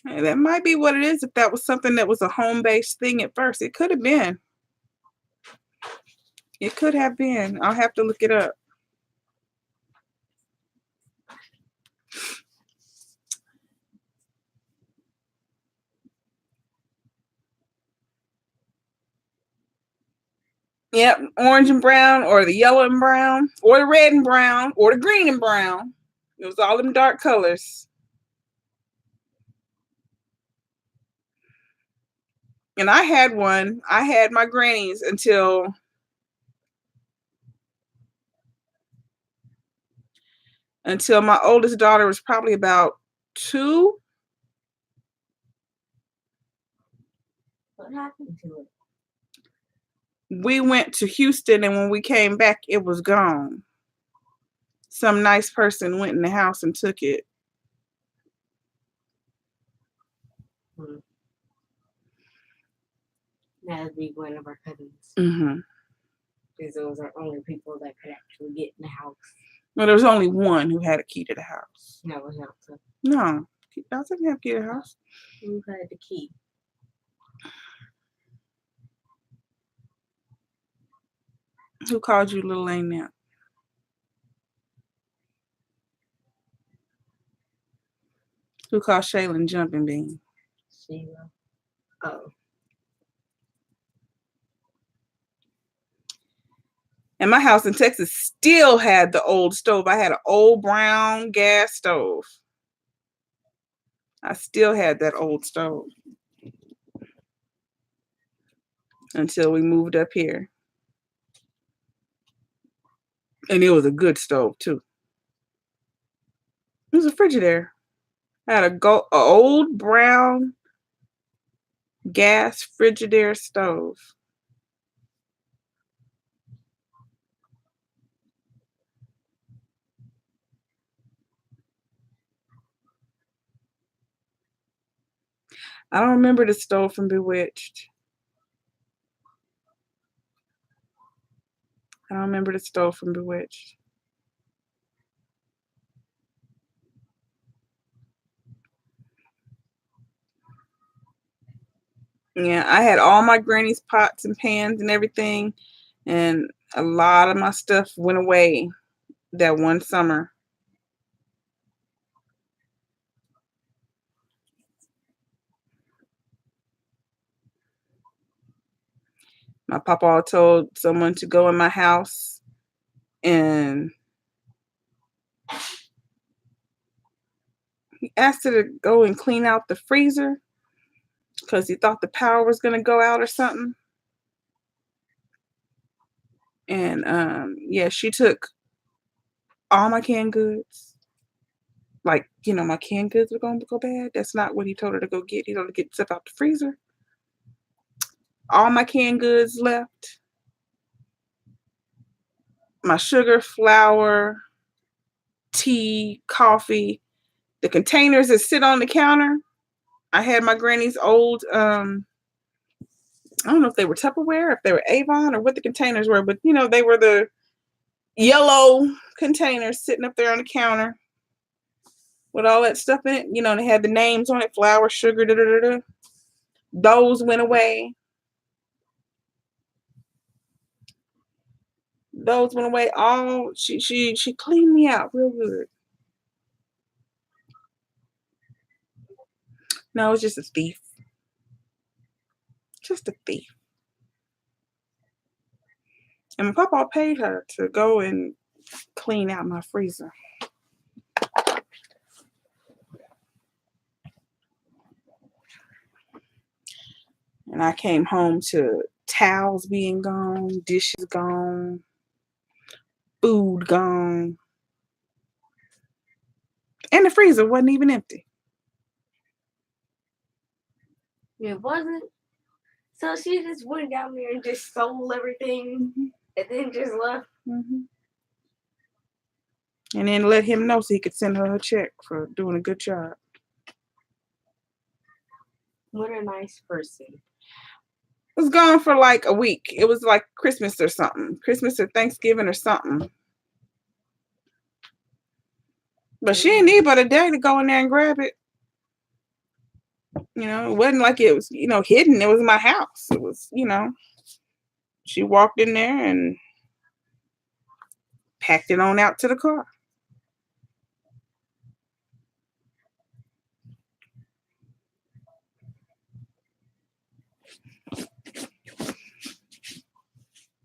Hey, that might be what it is. If that was something that was a home-based thing at first, it could have been. It could have been. I'll have to look it up. Yep, orange and brown, or the yellow and brown, or the red and brown, or the green and brown. It was all them dark colors. And I had one. I had my granny's until my oldest daughter was probably about 2. What happened to it? We went to Houston, and when we came back, it was gone. Some nice person went in the house and took it. That'd be one of our cousins. Mm-hmm. Because those are only people that could actually get in the house. Well, there was only one who had a key to the house. No, it was not so. No, I didn't have a key to the house. Who had the key? Who called you Little Lane now? Who called Shaylin Jumping Bean? Sheila. Oh. And my house in Texas still had the old stove. I had an old brown gas stove. I still had that old stove until we moved up here. And it was a good stove too. It was a Frigidaire. I had a old brown gas Frigidaire stove. I don't remember the stove from Bewitched. I don't remember the stove from Bewitched. Yeah, I had all my granny's pots and pans and everything, and a lot of my stuff went away that one summer. My papa told someone to go in my house and he asked her to go and clean out the freezer because he thought the power was going to go out or something. And yeah, she took all my canned goods. Like, my canned goods were going to go bad. That's not what he told her to go get. He told her to get stuff out the freezer. All my canned goods left. My sugar, flour, tea, coffee, the containers that sit on the counter. I had my granny's old, I don't know if they were Tupperware, if they were Avon, or what the containers were, but they were the yellow containers sitting up there on the counter with all that stuff in it. They had the names on it, flour, sugar, da da da da. Those went away. Those went away. All she cleaned me out real good. No, it was just a thief. Just a thief. And my papa paid her to go and clean out my freezer. And I came home to towels being gone, dishes gone, food gone. And the freezer wasn't even empty. It wasn't. So she just went down there and just stole everything and then just left. Mm-hmm. And then let him know so he could send her a check for doing a good job. What a nice person. It was gone for like a week. It was like Christmas or something. Christmas or Thanksgiving or something. But she didn't need but a day to go in there and grab it. It wasn't like it was, hidden. It was in my house. It was, she walked in there and packed it on out to the car.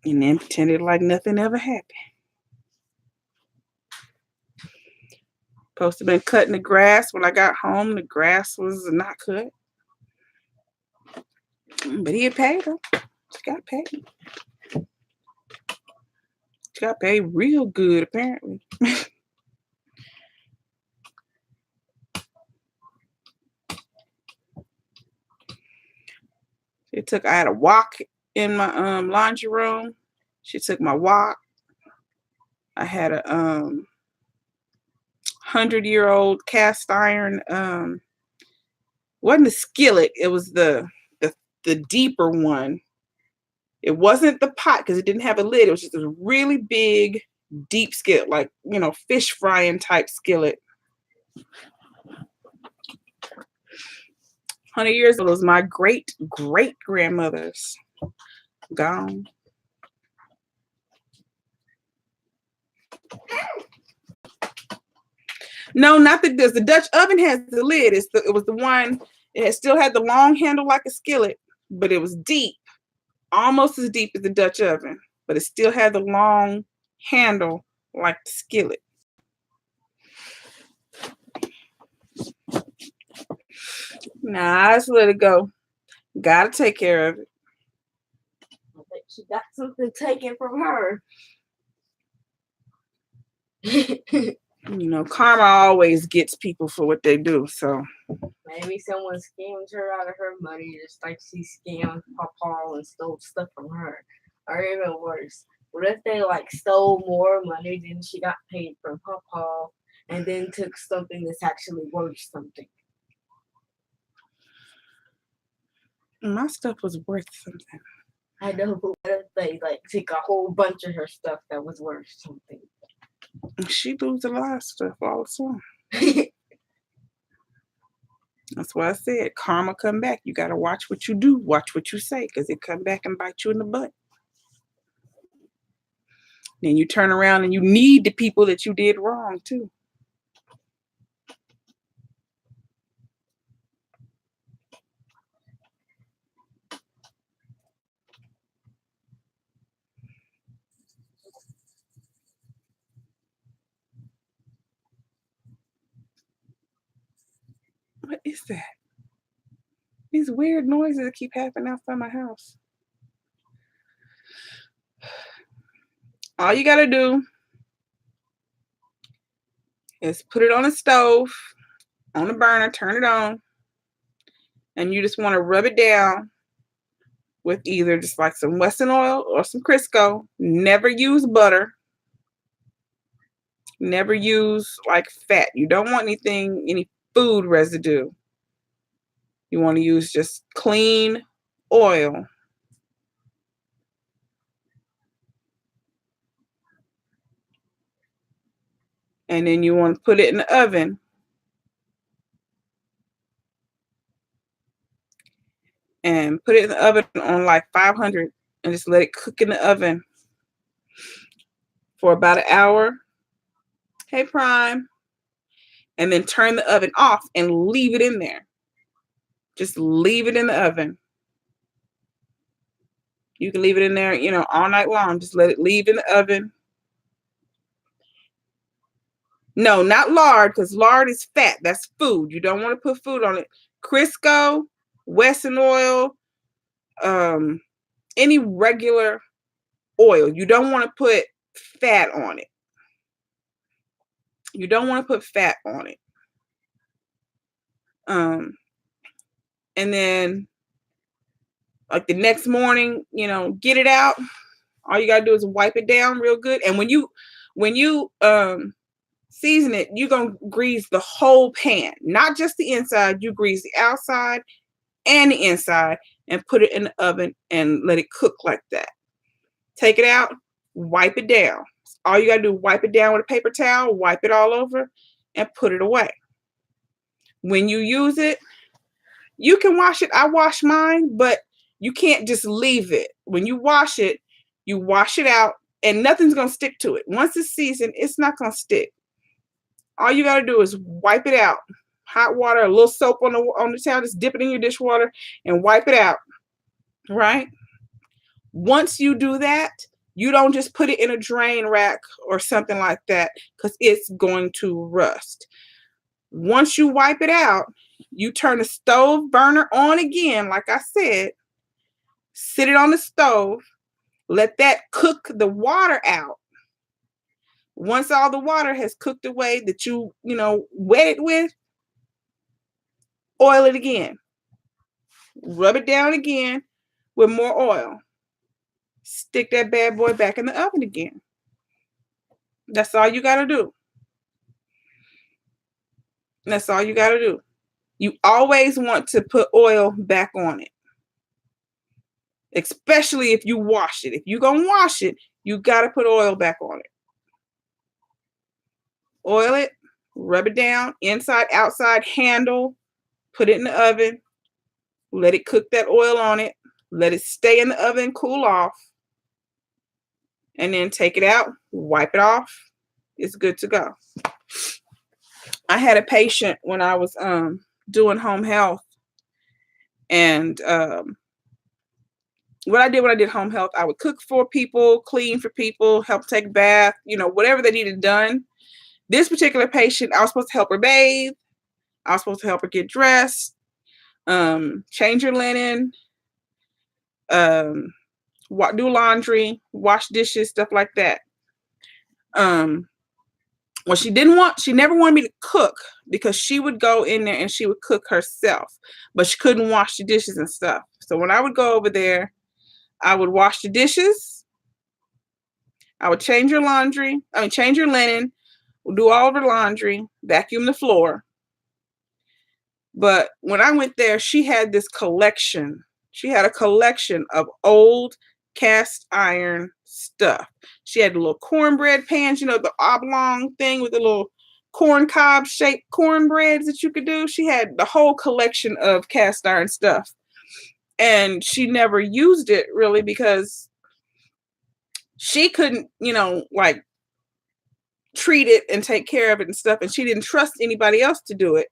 And then pretended like nothing ever happened. Supposed to have been cutting the grass. When I got home, the grass was not cut. But he had paid her. She got paid. She got paid real good, apparently. I had a wok in my laundry room. She took my wok. I had a 100-year-old cast iron, wasn't a skillet, it was the deeper one. It wasn't the pot because it didn't have a lid. It was just a really big, deep skillet, like, fish frying type skillet. 100 years old. It was my great-great-grandmother's. Gone. No, not the this. The Dutch oven has the lid. It was the one. It still had the long handle like a skillet, but it was deep, almost as deep as the Dutch oven. But it still had the long handle like the skillet. Nah, I just let it go. Gotta take care of it. I bet she got something taken from her. Karma always gets people for what they do. So maybe someone scammed her out of her money, just like she scammed Papa and stole stuff from her. Or even worse, what if they stole more money than she got paid from Papa, and then took something that's actually worth something? My stuff was worth something. I know, but what if they like take a whole bunch of her stuff that was worth something? She lose a lot of stuff all the time. That's why I said karma come back. You gotta watch what you do, watch what you say, because it come back and bite you in the butt. Then you turn around and you need the people that you did wrong too. What is that? These weird noises that keep happening outside my house. All you gotta do is put it on the stove, on the burner, turn it on, and you just want to rub it down with either just like some Wesson oil or some Crisco. Never use butter. Never use like fat. You don't want any food residue. You want to use just clean oil. And then you want to put it in the oven. And put it in the oven on like 500 and just let it cook in the oven for about an hour. Hey, Prime. And then turn the oven off and leave it in there. Just leave it in the oven. You can leave it in there, all night long. Just let it leave in the oven. No, not lard, because lard is fat. That's food. You don't want to put food on it. Crisco, Wesson oil, any regular oil. You don't want to put fat on it. You don't want to put fat on it. And then like the next morning, get it out. All you gotta do is wipe it down real good. And when you season it, you're gonna grease the whole pan, not just the inside. You grease the outside and the inside and put it in the oven and let it cook like that. Take it out, wipe it down. All you gotta do, wipe it down with a paper towel, wipe it all over, and put it away. When you use it, you can wash it. I wash mine, but you can't just leave it. When you wash it out, and nothing's gonna stick to it. Once it's seasoned, it's not gonna stick. All you gotta do is wipe it out. Hot water, a little soap on the towel, just dip it in your dishwater and wipe it out. Right? Once you do that, you don't just put it in a drain rack or something like that, because it's going to rust. Once you wipe it out, you turn the stove burner on again, like I said. Sit it on the stove. Let that cook the water out. Once all the water has cooked away that you wet it with, oil it again. Rub it down again with more oil. Stick that bad boy back in the oven again. That's all you got to do. That's all you got to do. You always want to put oil back on it. Especially if you wash it. If you're going to wash it, you got to put oil back on it. Oil it, rub it down, inside, outside, handle, put it in the oven, let it cook that oil on it, let it stay in the oven, cool off, and then take it out, wipe it off. It's good to go. I had a patient when I was doing home health, and what I did when I did home health, I would cook for people, clean for people, help take a bath, whatever they needed done. This particular patient, I was supposed to help her bathe. I was supposed to help her get dressed, change her linen, do laundry, wash dishes, stuff like that. Well, she never wanted me to cook, because she would go in there and she would cook herself, but she couldn't wash the dishes and stuff. So when I would go over there, I would wash the dishes. I would change her linen, do all of her laundry, vacuum the floor. But when I went there, she had this collection. She had a collection of old cast iron stuff. She had the little cornbread pans, you know, the oblong thing with the little corn cob shaped cornbreads that you could do. She had the whole collection of cast iron stuff. And she never used it really because she couldn't, you know, like treat it and take care of it and stuff. And she didn't trust anybody else to do it.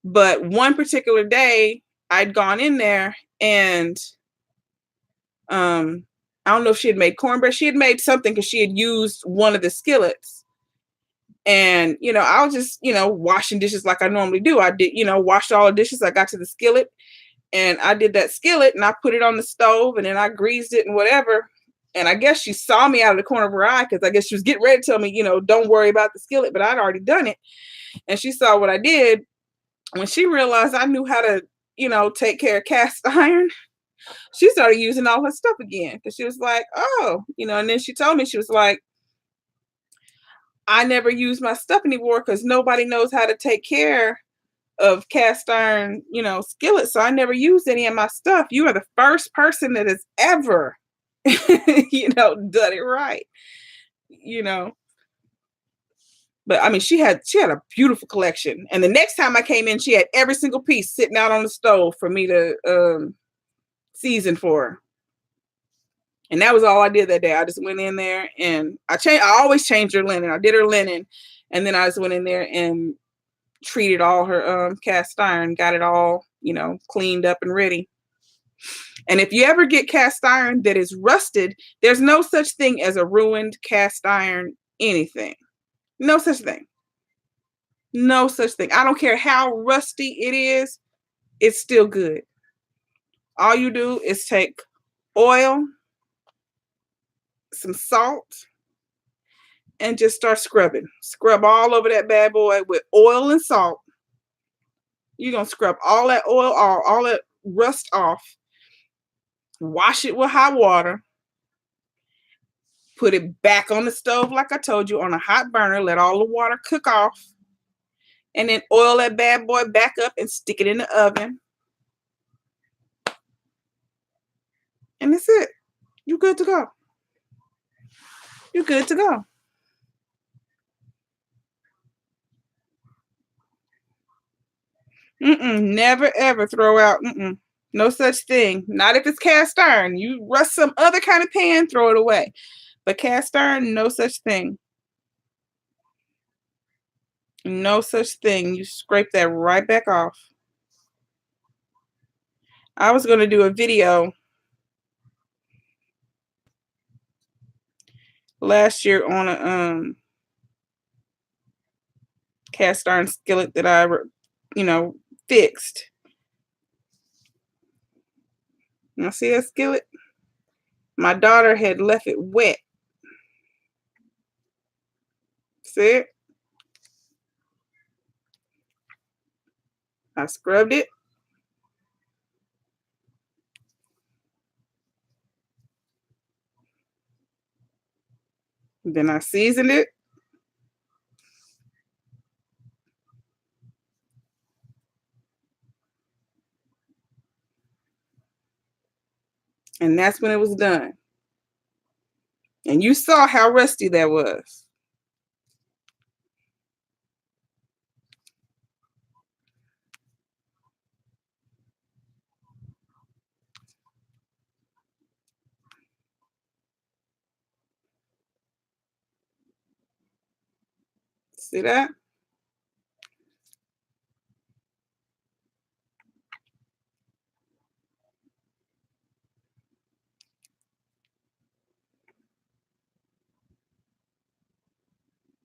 But one particular day I'd gone in there and I don't know if she had made cornbread. She had made something because she had used one of the skillets. And, you know, I was just, you know, washing dishes like I normally do. I did, you know, washed all the dishes. I got to the skillet and I did that skillet and I put it on the stove and then I greased it and whatever. And I guess she saw me out of the corner of her eye because I guess she was getting ready to tell me, you know, don't worry about the skillet, but I'd already done it. And she saw what I did. When she realized I knew how to, you know, take care of cast iron, she started using all her stuff again because she was like, oh, you know, and then she told me, she was like, I never use my stuff anymore because nobody knows how to take care of cast iron, you know, skillets. So I never use any of my stuff. You are the first person that has ever, you know, done it right, you know. But I mean, she had a beautiful collection. And the next time I came in, she had every single piece sitting out on the stove for me to season for her. And that was all I did that day. I just went in there and I always changed her linen. I did her linen. And then I just went in there and treated all her cast iron, got it all, you know, cleaned up and ready. And if you ever get cast iron that is rusted, there's no such thing as a ruined cast iron anything. No such thing. No such thing. I don't care how rusty it is, it's still good. All you do is take oil, some salt, and just start scrubbing. Scrub all over that bad boy with oil and salt. You're going to scrub all that oil, all that rust off. Wash it with hot water. Put it back on the stove like I told you on a hot burner. Let all the water cook off. And then oil that bad boy back up and stick it in the oven. And that's it. You're good to go. You're good to go. Never ever throw out. No such thing. Not if it's cast iron. You rust some other kind of pan, throw it away. But cast iron, no such thing. No such thing. You scrape that right back off. I was going to do a video last year on a cast iron skillet that I, you know, fixed. Now see that skillet? My daughter had left it wet. See it? I scrubbed it. Then I seasoned it. And that's when it was done. And you saw how rusty that was. See that?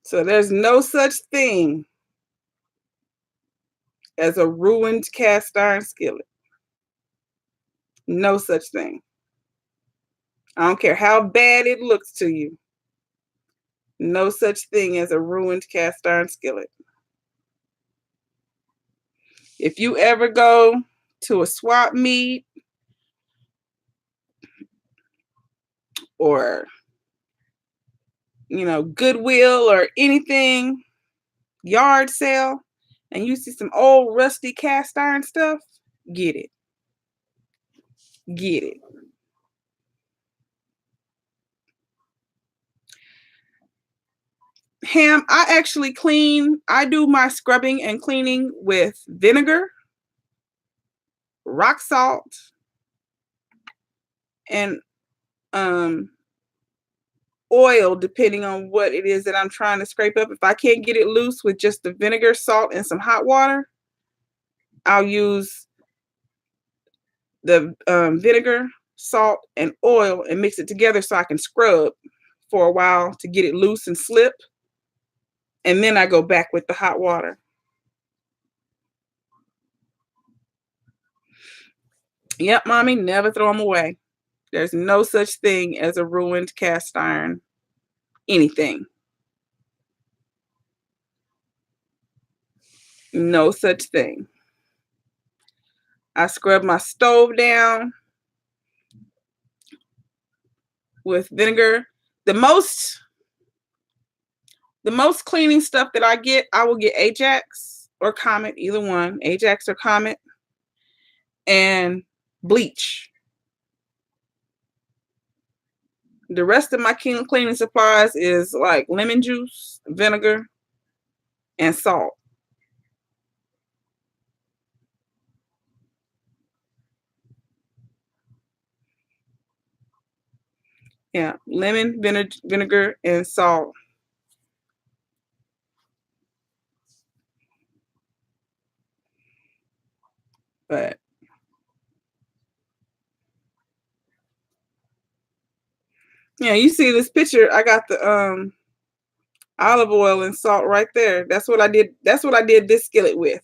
So there's no such thing as a ruined cast iron skillet. No such thing. I don't care how bad it looks to you. No such thing as a ruined cast iron skillet. If you ever go to a swap meet or, you know, Goodwill or anything, yard sale, and you see some old rusty cast iron stuff, get it. Get it. Ham, I actually clean. I do my scrubbing and cleaning with vinegar, rock salt, and oil, depending on what it is that I'm trying to scrape up. If I can't get it loose with just the vinegar, salt, and some hot water, I'll use the vinegar, salt, and oil and mix it together so I can scrub for a while to get it loose and slip. And then I go back with the hot water. Yep, mommy, never throw them away. There's no such thing as a ruined cast iron anything. No such thing. I scrub my stove down with vinegar. The most cleaning stuff that I get, I will get Ajax or Comet, either one, Ajax or Comet, and bleach. The rest of my cleaning supplies is like lemon juice, vinegar, and salt. Yeah, lemon, vinegar, and salt. But yeah, you see this picture, I got the olive oil and salt right there. That's what I did. That's what I did this skillet with.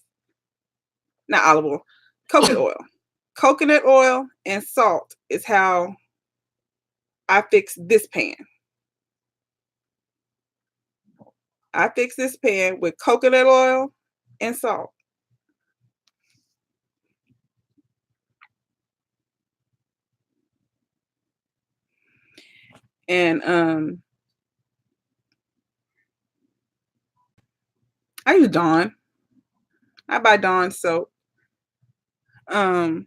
Not olive oil, coconut oil. Coconut oil and salt is how I fix this pan. I fix this pan with coconut oil and salt. And I use Dawn. I buy Dawn soap. And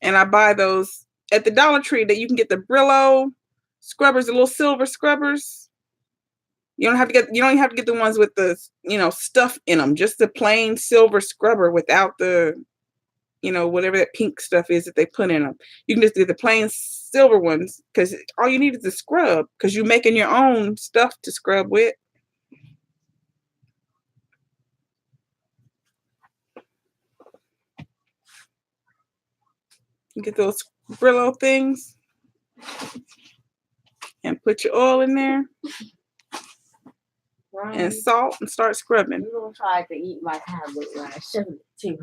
I buy those at the Dollar Tree that you can get the Brillo scrubbers, the little silver scrubbers. You don't even have to get the ones with the, stuff in them, just the plain silver scrubber without the, whatever that pink stuff is that they put in them. You can just get the plain silver ones because all you need is the scrub because you're making your own stuff to scrub with. You get those Brillo things and put your oil in there and salt and start scrubbing. You don't try to eat my tablet when I shove it too.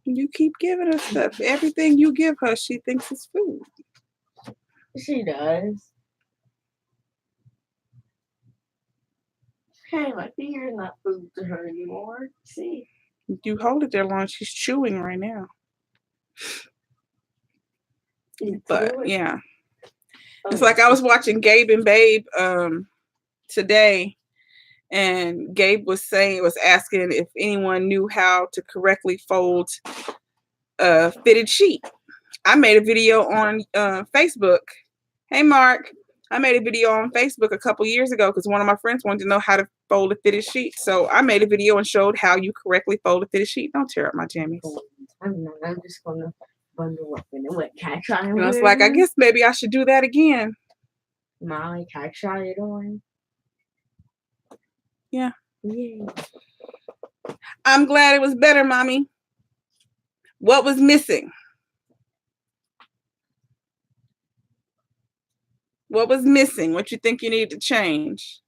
You keep giving her stuff. Everything you give her, she thinks is food. She does. Hey, my finger is not food to her anymore. See? You hold it there long, she's chewing right now. But yeah. It's like I was watching Gabe and Babe today, and Gabe was asking if anyone knew how to correctly fold a fitted sheet. I made a video on Facebook. Hey, Mark. I made a video on Facebook a couple years ago because one of my friends wanted to know how to fold a fitted sheet. So I made a video and showed how you correctly fold a fitted sheet. Don't tear up my jammies. I'm just going to bundle up in it. What, can I try it? And I was like, I guess maybe I should do that again. Molly, can I try it on? Yeah. Yeah. I'm glad it was better, Mommy. What was missing? What was missing? What you think you need to change?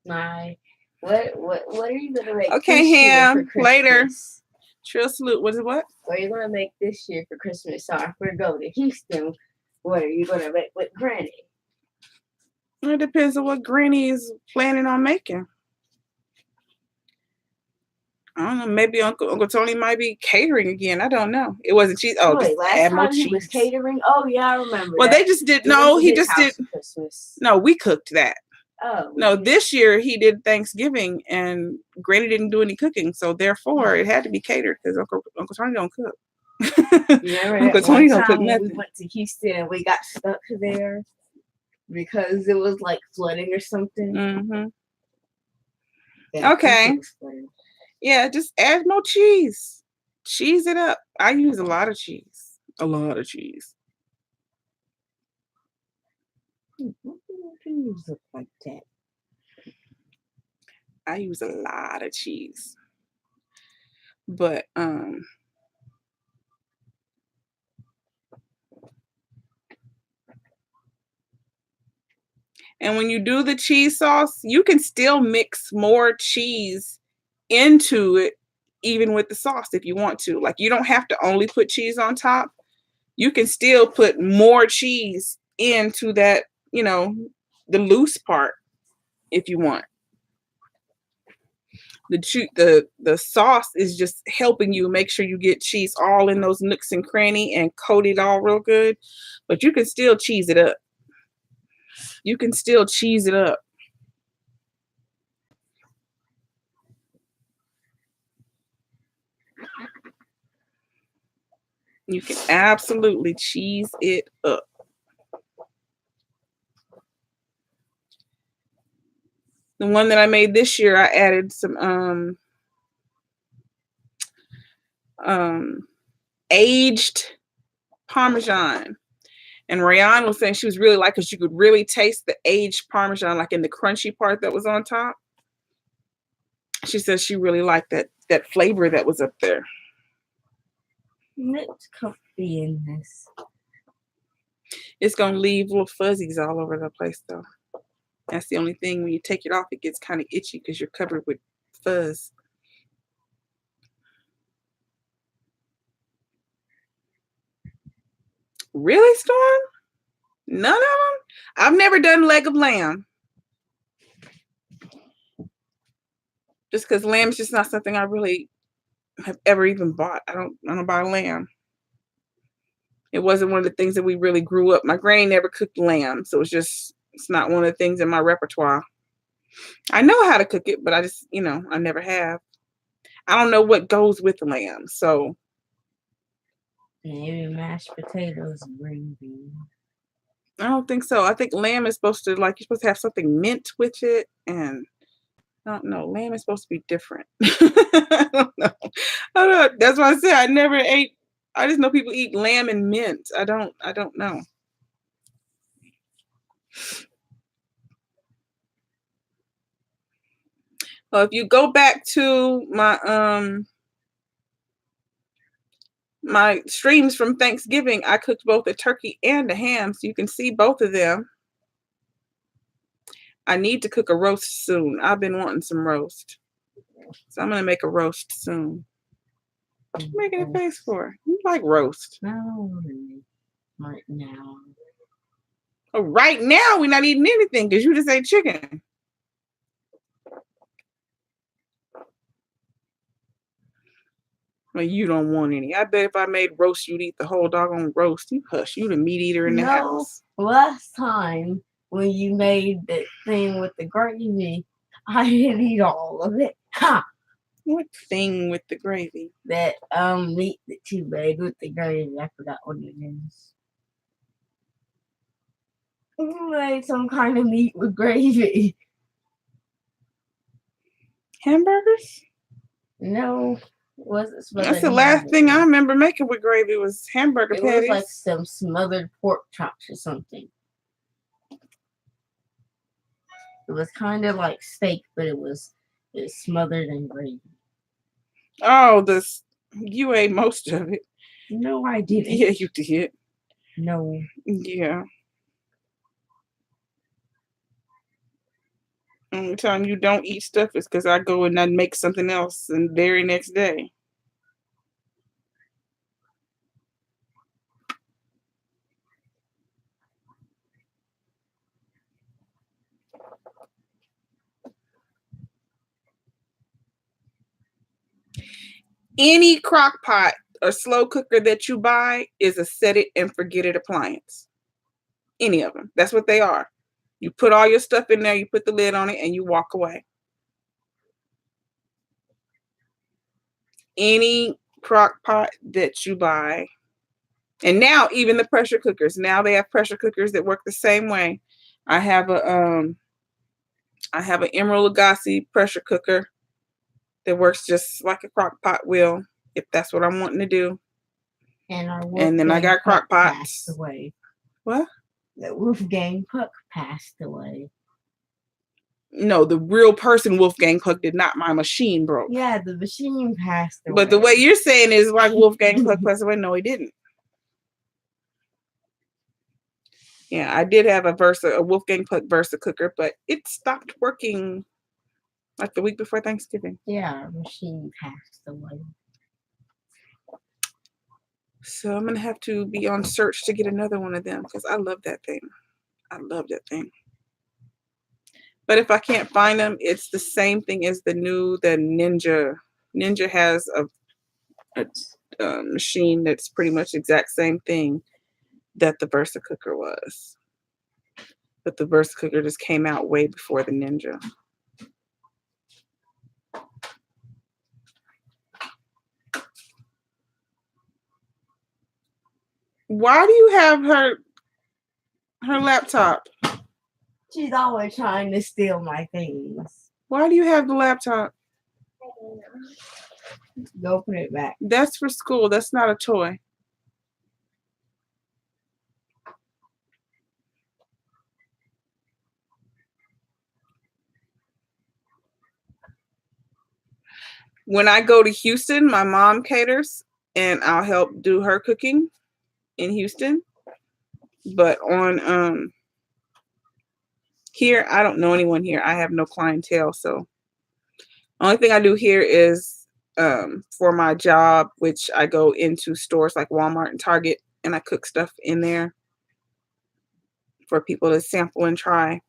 What are you gonna make? Okay, Ham. Later. Trill salute. What is what? What are you gonna make this year for Christmas? So if we go to Houston, what are you gonna make with Granny? It depends on what Granny is planning on making. I don't know. Maybe Uncle Tony might be catering again. I don't know. It wasn't cheese. Oh, wait, last time he was catering. Oh yeah, I remember. Well, that. They just did. No, he just did. Christmas. No, we cooked that. Oh. No, this year he did Thanksgiving, and Granny didn't do any cooking, so therefore it had to be catered because Uncle Tony don't cook. Remember Uncle that Tony one don't cook time when we nothing. went to Houston and we got stuck there because it was like flooding or something? Mm-hmm. Yeah, I think Okay. it was flooding. Yeah, just add more cheese. Cheese it up. I use a lot of cheese. A lot of cheese. What do things look like that? I use a lot of cheese. But and when you do the cheese sauce, you can still mix more cheese into it even with the sauce if you want to. Like you don't have to only put cheese on top. You can still put more cheese into that, the loose part if you want. The sauce is just helping you make sure you get cheese all in those nooks and cranny and coat it all real good. But you can still cheese it up. You can still cheese it up. You can absolutely cheese it up. The one that I made this year, I added some aged Parmesan. And Rayanne was saying she was really like, because you could really taste the aged Parmesan, like in the crunchy part that was on top. She says she really liked that flavor that was up there. It's comfy in this. It's gonna leave little fuzzies all over the place though. That's the only thing. When you take it off, it gets kind of itchy because you're covered with fuzz. Really, Storm? None of them? I've never done leg of lamb. Just because lamb is just not something I really have ever even bought. I don't buy lamb. It wasn't one of the things that we really grew up. My granny never cooked lamb, so it's not one of the things in my repertoire. I know how to cook it, but I just, I never have. I don't know what goes with the lamb, so. Maybe mashed potatoes and green beans. I don't think so. I think lamb is supposed to, you're supposed to have something mint with it, and I don't know. Lamb is supposed to be different. I don't know. That's why I said I never ate. I just know people eat lamb and mint. I don't know. Well, if you go back to my streams from Thanksgiving, I cooked both a turkey and a ham, so you can see both of them. I need to cook a roast soon. I've been wanting some roast, so I'm gonna make a roast soon. What are you making a face for? You like roast? No, right now. Oh, right now we're not eating anything because you just ate chicken. Well, you don't want any. I bet if I made roast, you'd eat the whole doggone roast. You hush. You the meat eater in the house. Last time when you made that thing with the gravy, I didn't eat all of it. Ha! What thing with the gravy? That meat that you made with the gravy. I forgot what it is. You made some kind of meat with gravy. Hamburgers? No. Was it That's the last thing I remember making with gravy was hamburger patties. It was like some smothered pork chops or something. It was kind of like steak, but it was smothered in gravy. Oh, you ate most of it. No, I didn't. Yeah, you did. No. Yeah. Only time you don't eat stuff is because I go and I make something else the very next day. Any crock pot or slow cooker that you buy is a set it and forget it appliance. Any of them. That's what they are. You put all your stuff in there, you put the lid on it, and you walk away. Any crock pot that you buy. And now even the pressure cookers, now they have pressure cookers that work the same way. I have an Emerald Lagasse pressure cooker that works just like a crock pot will, if that's what I'm wanting to do. And then I got crock pots. Passed away. What? The Wolfgang Puck passed away. No, the real person Wolfgang Puck did not. My machine broke. Yeah, the machine passed away. But the way you're saying is like Wolfgang Puck passed away. No, he didn't. Yeah, I did have a Wolfgang Puck Versa cooker, but it stopped working like the week before Thanksgiving. Yeah, our machine passed away. So I'm going to have to be on search to get another one of them because I love that thing. I love that thing. But if I can't find them, it's the same thing as the Ninja. Ninja has a machine that's pretty much the exact same thing that the Versa cooker was. But the Versa cooker just came out way before the Ninja. Why do you have her laptop? She's always trying to steal my things. Why do you have the laptop? I don't know. Go put it back. That's for school. That's not a toy. When I go to Houston, my mom caters and I'll help do her cooking in Houston. But on here, I don't know anyone here. I have no clientele, so only thing I do here is for my job, which I go into stores like Walmart and Target and I cook stuff in there for people to sample and try.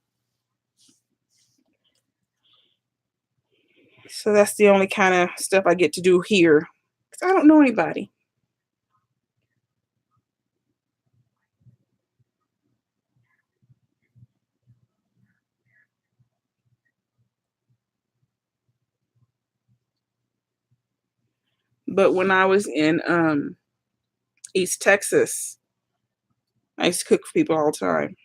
So that's the only kind of stuff I get to do here because I don't know anybody. But when I was in East Texas, I used to cook for people all the time.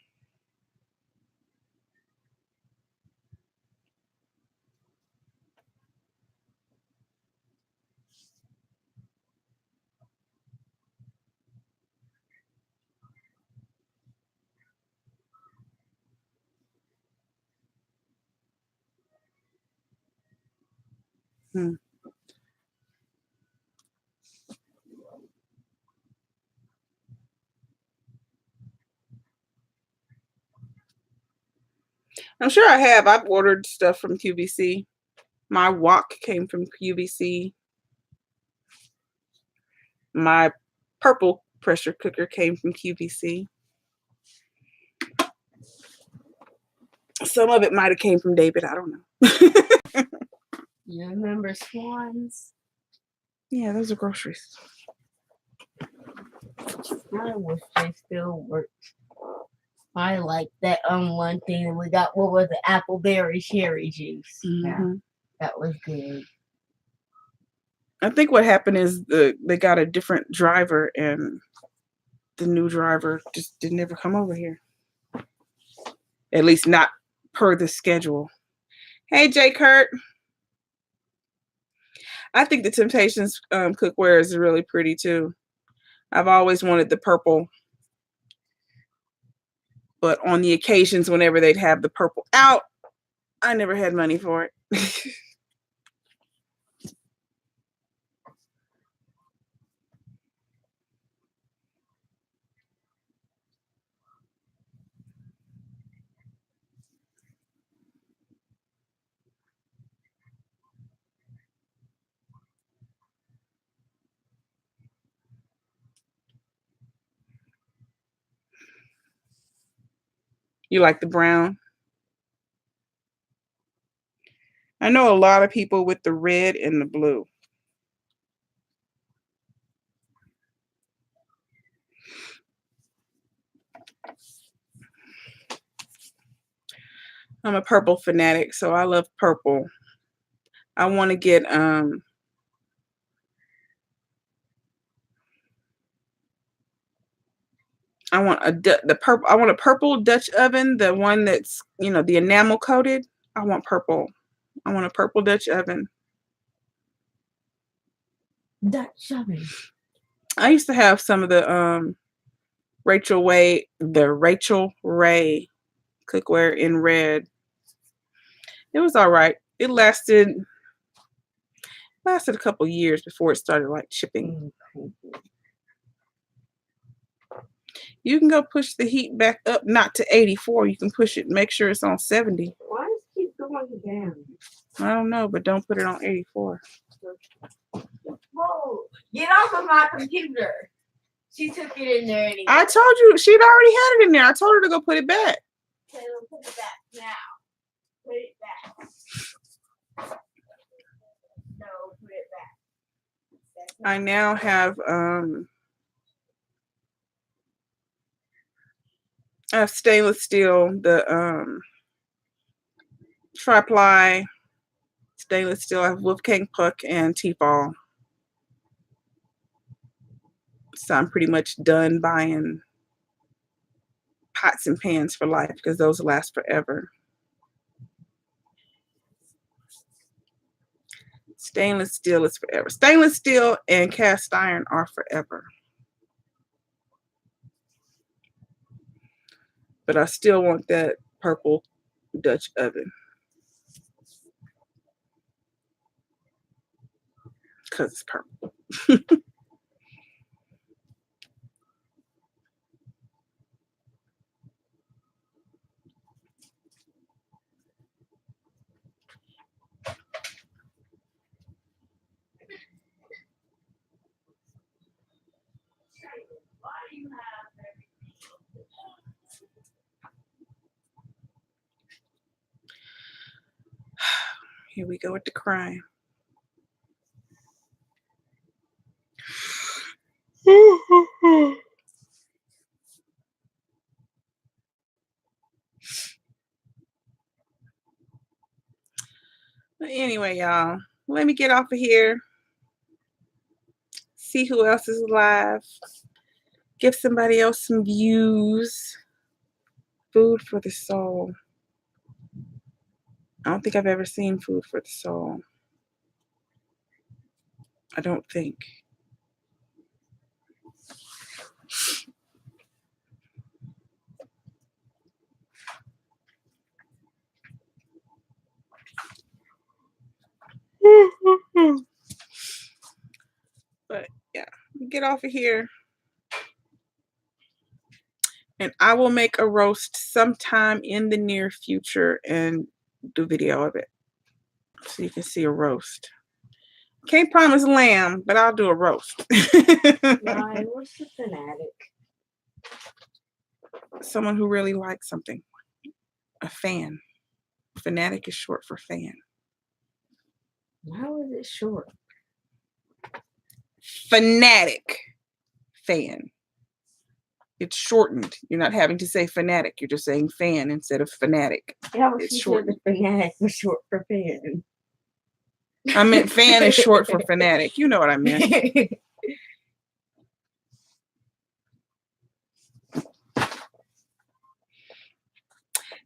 I'm sure I have. I've ordered stuff from QVC. My wok came from QVC. My purple pressure cooker came from QVC. Some of it might have came from David. I don't know. You remember Swans? Yeah, those are groceries. I wish they still worked. I like that one thing that we got. What was it? Appleberry cherry juice. Yeah, that was good. I think what happened is they got a different driver and the new driver just didn't ever come over here. At least not per the schedule. Hey, Jay Kurt. I think the Temptations cookware is really pretty too. I've always wanted the purple. But on the occasions whenever they'd have the purple out, I never had money for it. You like the brown? I know a lot of people with the red and the blue. I'm a purple fanatic, so I love purple. I want to get I want the purple. I want a purple Dutch oven, the one that's, you know, the enamel coated. I want purple. I want a purple Dutch oven. Dutch oven. I used to have some of the Rachel Ray cookware in red. It was all right. It lasted a couple years before it started like chipping. You can go push the heat back up, not to 84. You can push it, make sure it's on 70. Why does it keep going down? I don't know, but don't put it on 84. Whoa, get off of my computer. She took it in there anyway. I told you, she'd already had it in there. I told her to go put it back. Okay, put it back now. Put it back. No, put it back. I now have stainless steel, the tri-ply stainless steel. I have Wolfgang Puck and Tefal. So I'm pretty much done buying pots and pans for life because those last forever. Stainless steel is forever. Stainless steel and cast iron are forever. But I still want that purple Dutch oven. Because it's purple. Here we go with the crime. But anyway, y'all, let me get off of here. See who else is live. Give somebody else some views. Food for the soul. I don't think I've ever seen Food for the Soul. I don't think. But yeah, get off of here. And I will make a roast sometime in the near future and do video of it. So you can see a roast. Can't promise lamb, but I'll do a roast. Right, what's a fanatic? Someone who really likes something. A fan. Fanatic is short for fan. How is it short? Fanatic. Fan. It's shortened. You're not having to say fanatic. You're just saying fan instead of fanatic. Yeah, It's she short. said the fanatic was short for fan. I meant fan is short for fanatic. You know what I meant.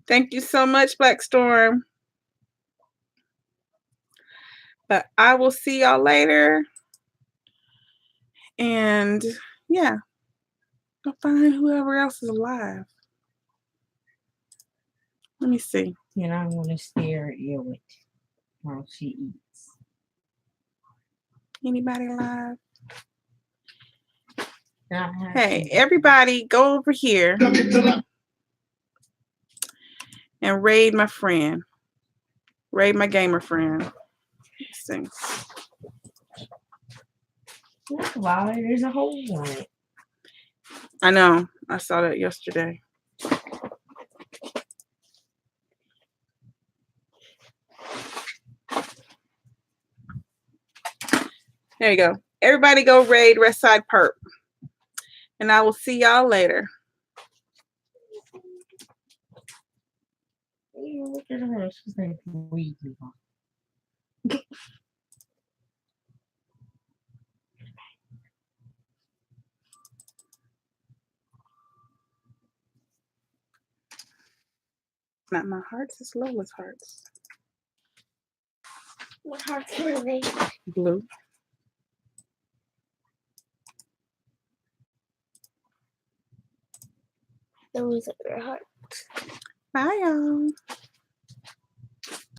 Thank you so much, Black Storm. But I will see y'all later. And yeah, go find whoever else is alive. Let me see. And I'm going to stare at you while she eats. Anybody alive? Hey, Everybody go over here and raid my friend. Raid my gamer friend. Let's see. That's why there's a hole on it. I know. I saw that yesterday. There you go. Everybody go raid Westside Perp. And I will see y'all later. Look at her. She's like, weedy. not my hearts, it's Lola's hearts. What hearts were they? Blue. Those are your hearts. Bye, y'all.